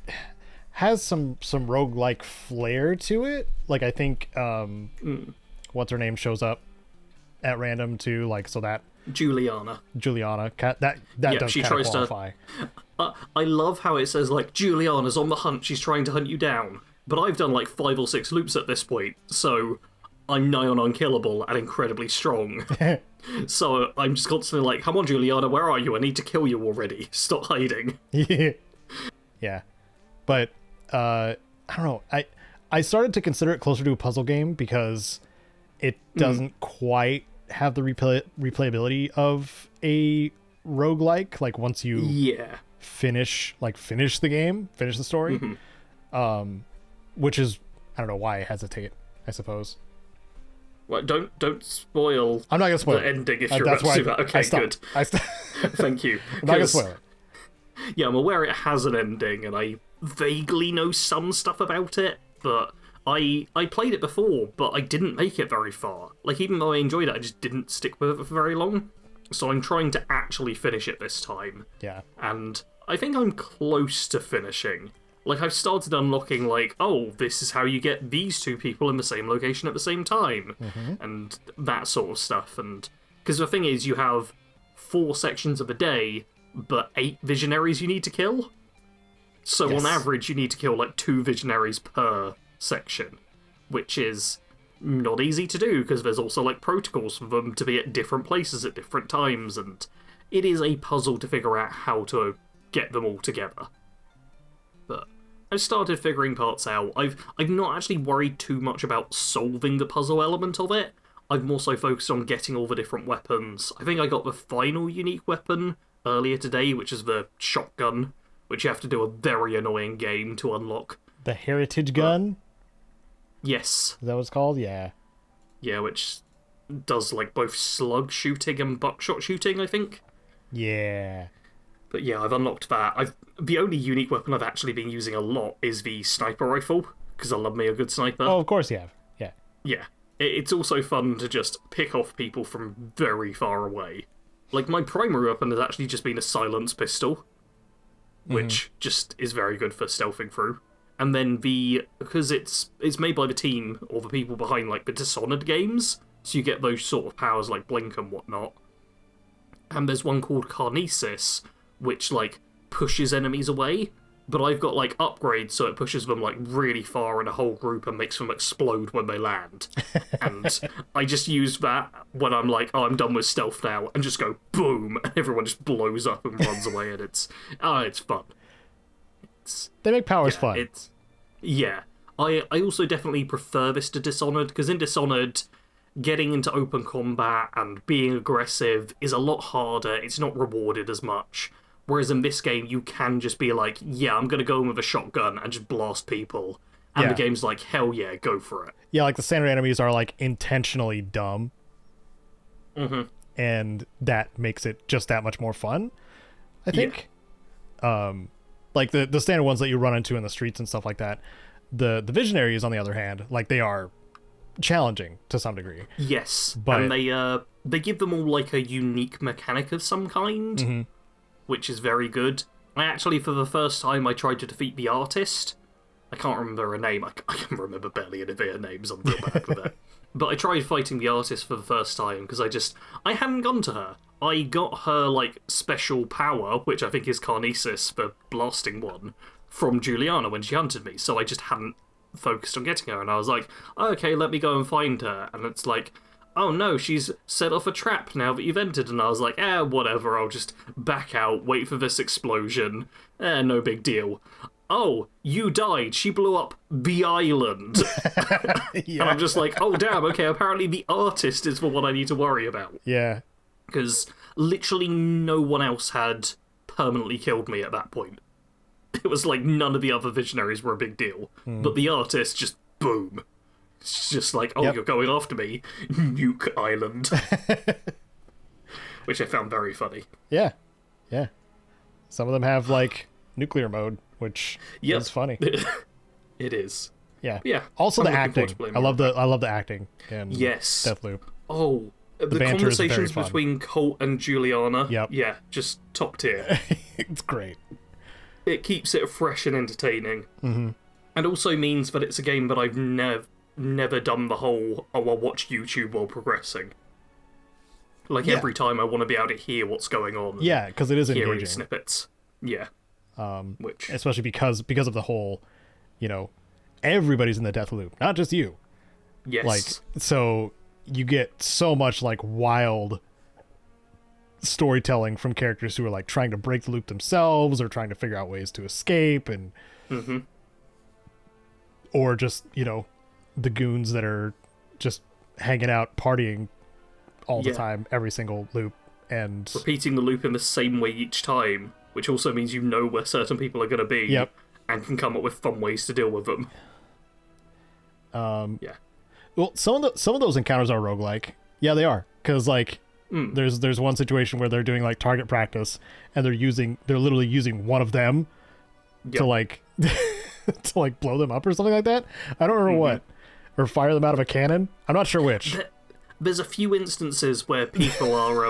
has some roguelike flair to it. Like, I think, what's her name shows up at random too, like, so that... Juliana. That does she kind of tries qualify. I love how it says, like, Juliana's on the hunt, she's trying to hunt you down. But I've done, like, 5 or 6 loops at this point, so I'm nigh on unkillable and incredibly strong. So I'm just constantly like, come on, Juliana, where are you? I need to kill you already. Stop hiding. Yeah. But, I don't know. I started to consider it closer to a puzzle game because it doesn't quite have the replayability of a roguelike. Like, once you finish the game, finish the story. Which is, I don't know why I hesitate, I suppose. Well, don't spoil. I'm not gonna spoil the ending if you're about to do that. Okay, good. Thank you. I'm not gonna spoil it. Yeah, I'm aware it has an ending, and I vaguely know some stuff about it, but I played it before, but I didn't make it very far. Like, even though I enjoyed it, I just didn't stick with it for very long. So I'm trying to actually finish it this time. Yeah. And I think I'm close to finishing. Like, I've started unlocking, like, oh, this is how you get these 2 people in the same location at the same time. And that sort of stuff. And because the thing is, you have 4 sections of a day, but 8 visionaries you need to kill. So on average, you need to kill, like, 2 visionaries per section, which is not easy to do, because there's also, like, protocols for them to be at different places at different times, and it is a puzzle to figure out how to get them all together. But I've started figuring parts out. I've not actually worried too much about solving the puzzle element of it. I've more so focused on getting all the different weapons. I think I got the final unique weapon earlier today, which is the shotgun, which you have to do a very annoying game to unlock. The Heritage Gun? Yes. Is that what it's called? Yeah. Yeah, which does like both slug shooting and buckshot shooting, I think. Yeah. But yeah, I've unlocked that. The only unique weapon I've actually been using a lot is the sniper rifle, because I love me a good sniper. Oh, of course you have. Yeah. Yeah. It's also fun to just pick off people from very far away. Like, my primary weapon has actually just been a silence pistol, which just is very good for stealthing through. And then because it's made by the team, or the people behind, like, the Dishonored games, so you get those sort of powers like Blink and whatnot. And there's one called Carnesis, which, like, pushes enemies away, but I've got, like, upgrades so it pushes them, like, really far in a whole group and makes them explode when they land. And I just use that when I'm like, oh, I'm done with stealth now, and just go boom, and everyone just blows up and runs away, and it's fun. They make powers fun. Yeah. I also definitely prefer this to Dishonored, because in Dishonored, getting into open combat and being aggressive is a lot harder. It's not rewarded as much. Whereas in this game, you can just be like, yeah, I'm going to go in with a shotgun and just blast people. And the game's like, hell yeah, go for it. Yeah, like the standard enemies are like intentionally dumb. And that makes it just that much more fun, I think. Yeah. Like the standard ones that you run into in the streets and stuff like that. The Visionaries, on the other hand, like they are challenging to some degree. Yes, but and they give them all like a unique mechanic of some kind, which is very good. I actually, for the first time, I tried to defeat the artist. I can't remember her name. I can remember barely any of her names. I'm real bad with it. But I tried fighting the artist for the first time because I hadn't gone to her. I got her like special power, which I think is Carnesis, the blasting one, from Juliana when she hunted me. So I just hadn't focused on getting her, and I was like, oh, okay, let me go and find her. And it's like, oh no, she's set off a trap now that you've entered. And I was like, whatever, I'll just back out, wait for this explosion. No big deal. Oh, you died. She blew up the island. And I'm just like, oh damn, okay, apparently the artist is the one I need to worry about. Yeah. Because literally no one else had permanently killed me at that point. It was like none of the other Visionaries were a big deal. But the artist just, boom. It's just like, oh, you're going after me. Nuke Island. Which I found very funny. Yeah. Yeah. Some of them have, like, nuclear mode, which is funny. It is. Yeah. Yeah. Also the acting. I love the acting in Deathloop. Oh, the conversations between Colt and Juliana. Yep. Yeah, just top tier. It's great. It keeps it fresh and entertaining. And also means that it's a game that I've never done the whole, I'll watch YouTube while progressing. Like, every time I want to be able to hear what's going on. Yeah, because it is engaging. Hearing snippets. Yeah. Which... Especially because of the whole, everybody's in the death loop, not just you. Yes. Like, so you get so much, like, wild storytelling from characters who are, like, trying to break the loop themselves or trying to figure out ways to escape and... Or just, the goons that are just hanging out, partying all the time, every single loop, and... Repeating the loop in the same way each time, which also means you know where certain people are going to be, and can come up with fun ways to deal with them. Yeah. Well, some of those encounters are roguelike. Yeah, they are. Because, like, there's one situation where they're doing, like, target practice, and they're literally using one of them to, like... to, like, blow them up or something like that. I don't remember what. Or fire them out of a cannon. I'm not sure which. There's a few instances where people are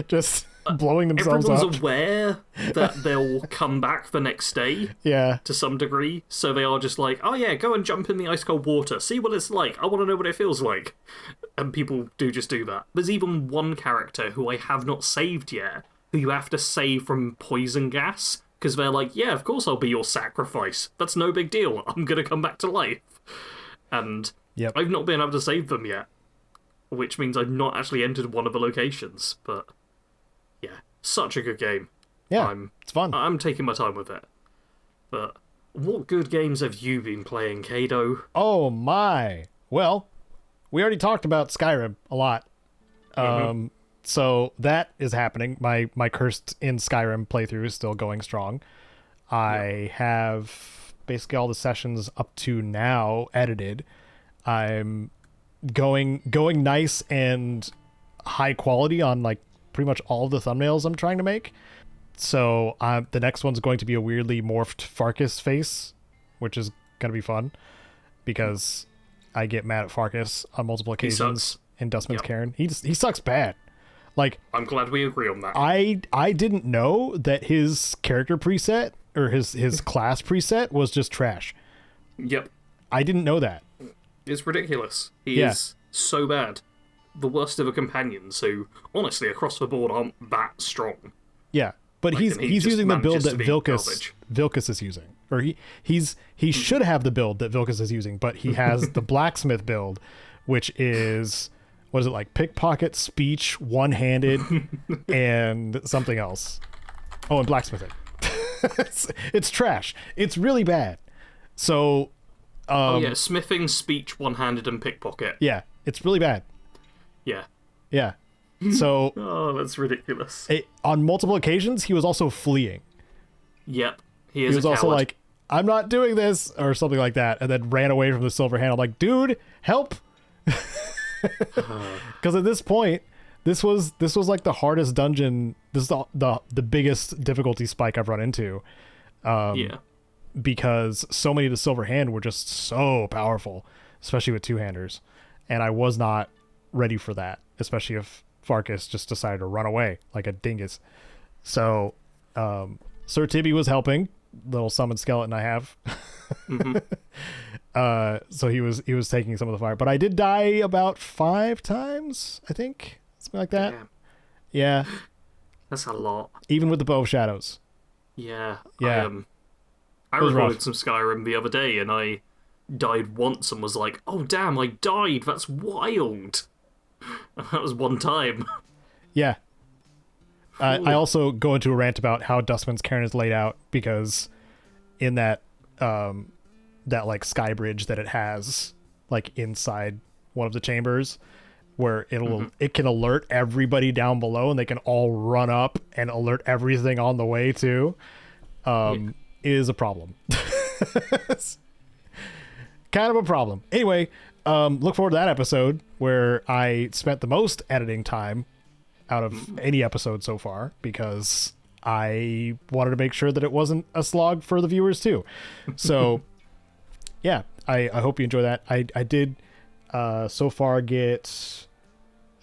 just blowing themselves up. Everyone's aware that they'll come back the next day. Yeah. To some degree. So they are just like, oh yeah, go and jump in the ice cold water. See what it's like. I want to know what it feels like. And people do just do that. There's even one character who I have not saved yet, who you have to save from poison gas. Because they're like, yeah, of course I'll be your sacrifice. That's no big deal. I'm going to come back to life. And I've not been able to save them yet. Which means I've not actually entered one of the locations. But, yeah, such a good game. Yeah, it's fun. I'm taking my time with it. But what good games have you been playing, Caedo? Oh, my. Well, we already talked about Skyrim a lot. So that is happening. My Cursed in Skyrim playthrough is still going strong. I have basically all the sessions up to now edited. I'm going nice and high quality on like pretty much all of the thumbnails I'm trying to make. So the next one's going to be a weirdly morphed Farkas face, which is going to be fun because I get mad at Farkas on multiple occasions in Dustman's Cairn. He sucks bad. Like, I'm glad we agree on that. I didn't know that his character preset or his class preset was just trash. Yep. I didn't know that. It's ridiculous. He is so bad. The worst of the companions who, honestly, across the board aren't that strong. Yeah, but he's using the build that Vilkas is using. Or he should have the build that Vilkas is using, but he has the blacksmith build, which is, what is it, like pickpocket, speech, one-handed, and something else. Oh, and blacksmithing. It's trash. It's really bad. So smithing, speech, one-handed, and pickpocket. Yeah, it's really bad. Yeah. So oh, that's ridiculous. On multiple occasions, he was also fleeing. Yep. He was also like, I'm not doing this, or something like that, and then ran away from the silver hand. I'm like, dude, help. Because at this point, this was like the hardest dungeon. This is the biggest difficulty spike I've run into. Because so many of the silver hand were just so powerful, especially with two-handers, and I was not ready for that, especially if Farkas just decided to run away like a dingus. So Sir Tibby was helping, little summon skeleton I have. So he was taking some of the fire, but I did die about 5 times, I think, something like that. Damn. Yeah, that's a lot, even with the bow of shadows. Yeah. I was recorded rough. some Skyrim the other day, and I died once and was like, oh damn, I died, that's wild. And that was one time. Yeah. I also go into a rant about how Dustman's Cairn is laid out, because in that like sky bridge that it has, like inside one of the chambers, where it can alert everybody down below, and they can all run up and alert everything on the way too. Is a problem. Kind of a problem. Anyway, look forward to that episode where I spent the most editing time out of any episode so far, because I wanted to make sure that it wasn't a slog for the viewers too. So yeah, I hope you enjoy that. I did so far get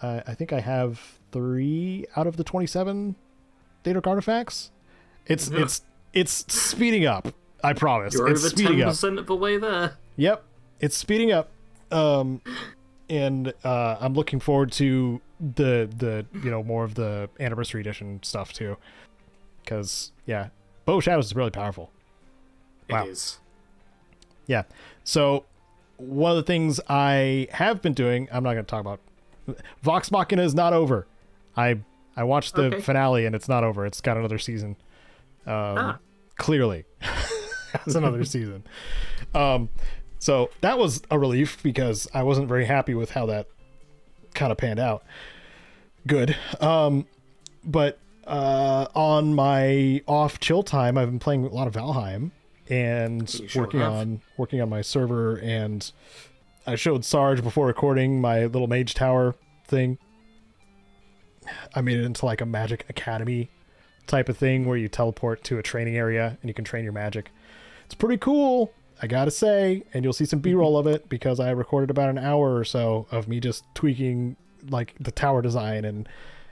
I think I have 3 out of the 27 Daedric artifacts. It's speeding up, I promise. You're it's over 10% of the way there. Yep, it's speeding up. And I'm looking forward to the more of the anniversary edition stuff too, because Bow of Shadows is really powerful. Wow. It is. Yeah. So one of the things I have been doing, I'm not going to talk about. Vox Machina is not over. I watched the finale, and it's not over. It's got another season. Clearly has another season. So that was a relief, because I wasn't very happy with how that kind of panned out. Good. But on my off chill time, I've been playing a lot of Valheim and working on my server, and I showed Sarge before recording my little mage tower thing. I made it into like a magic academy type of thing where you teleport to a training area and you can train your magic. It's pretty cool, I gotta say, and you'll see some B-roll of it, because I recorded about an hour or so of me just tweaking like the tower design and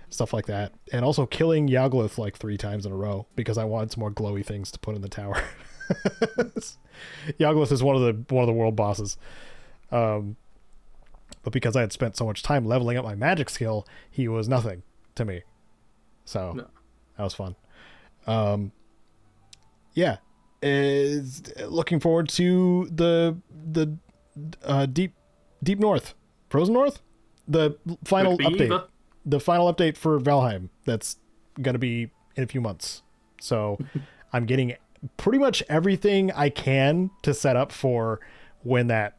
stuff like that, and also killing Yagluth like 3 times in a row because I wanted some more glowy things to put in the tower. Yagluth is one of the world bosses, but because I had spent so much time leveling up my magic skill, he was nothing to me. So that was fun. Is looking forward to the deep north, frozen north, the final update, the final update for Valheim. That's gonna be in a few months. So I'm getting pretty much everything I can to set up for when that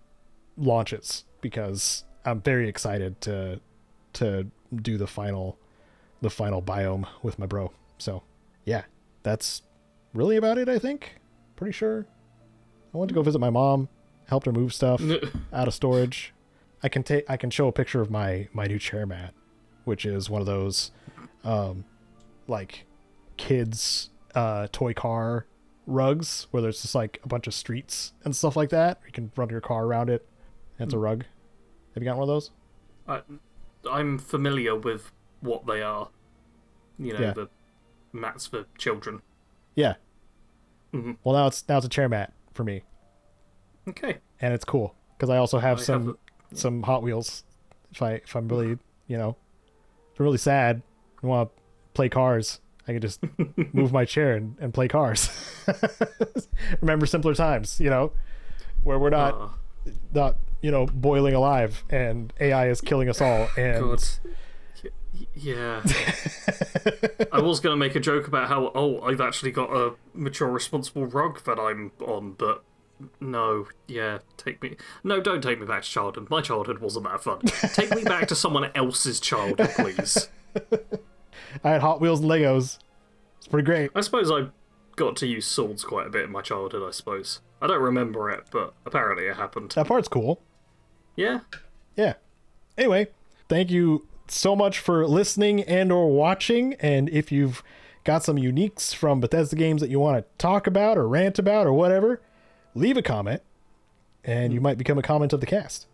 launches, because I'm very excited to do the final biome with my bro. So yeah, that's really about it, I think. Pretty sure. I went to go visit my mom, helped her move stuff out of storage. I can show a picture of my new chair mat, which is one of those like kids toy car rugs where there's just like a bunch of streets and stuff like that. You can run your car around it. It's a rug. Have you got one of those? I'm familiar with what they are. You know, yeah. The mats for children. Yeah. Mm-hmm. Well, now it's a chair mat for me. Okay. And it's cool because I also have some Hot Wheels. If I'm really, if I'm really sad and want to play cars, I can just move my chair and play cars. Remember simpler times, where we're not boiling alive and AI is killing us all. And God. Yeah. I was going to make a joke about how, I've actually got a mature, responsible rug that I'm on, but no, yeah, don't take me back to childhood. My childhood wasn't that fun. Take me back to someone else's childhood, please. I had Hot Wheels and Legos. It's pretty great. I suppose I got to use swords quite a bit in my childhood, I suppose. I don't remember it, but apparently it happened. That part's cool. Yeah. Yeah. Anyway, thank you so much for listening and or watching, and if you've got some uniques from Bethesda games that you want to talk about or rant about or whatever, leave a comment and you might become a comment of the cast.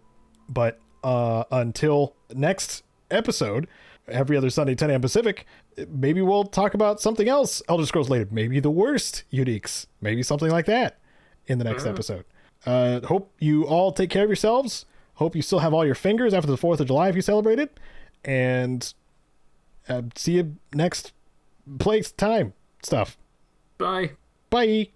But until next episode, every other Sunday 10 a.m. Pacific, maybe we'll talk about something else Elder Scrolls related, maybe the worst uniques, maybe something like that in the next episode. Hope you all take care of yourselves. Hope you still have all your fingers after the 4th of July if you celebrated. And see you next place time stuff. Bye. Bye.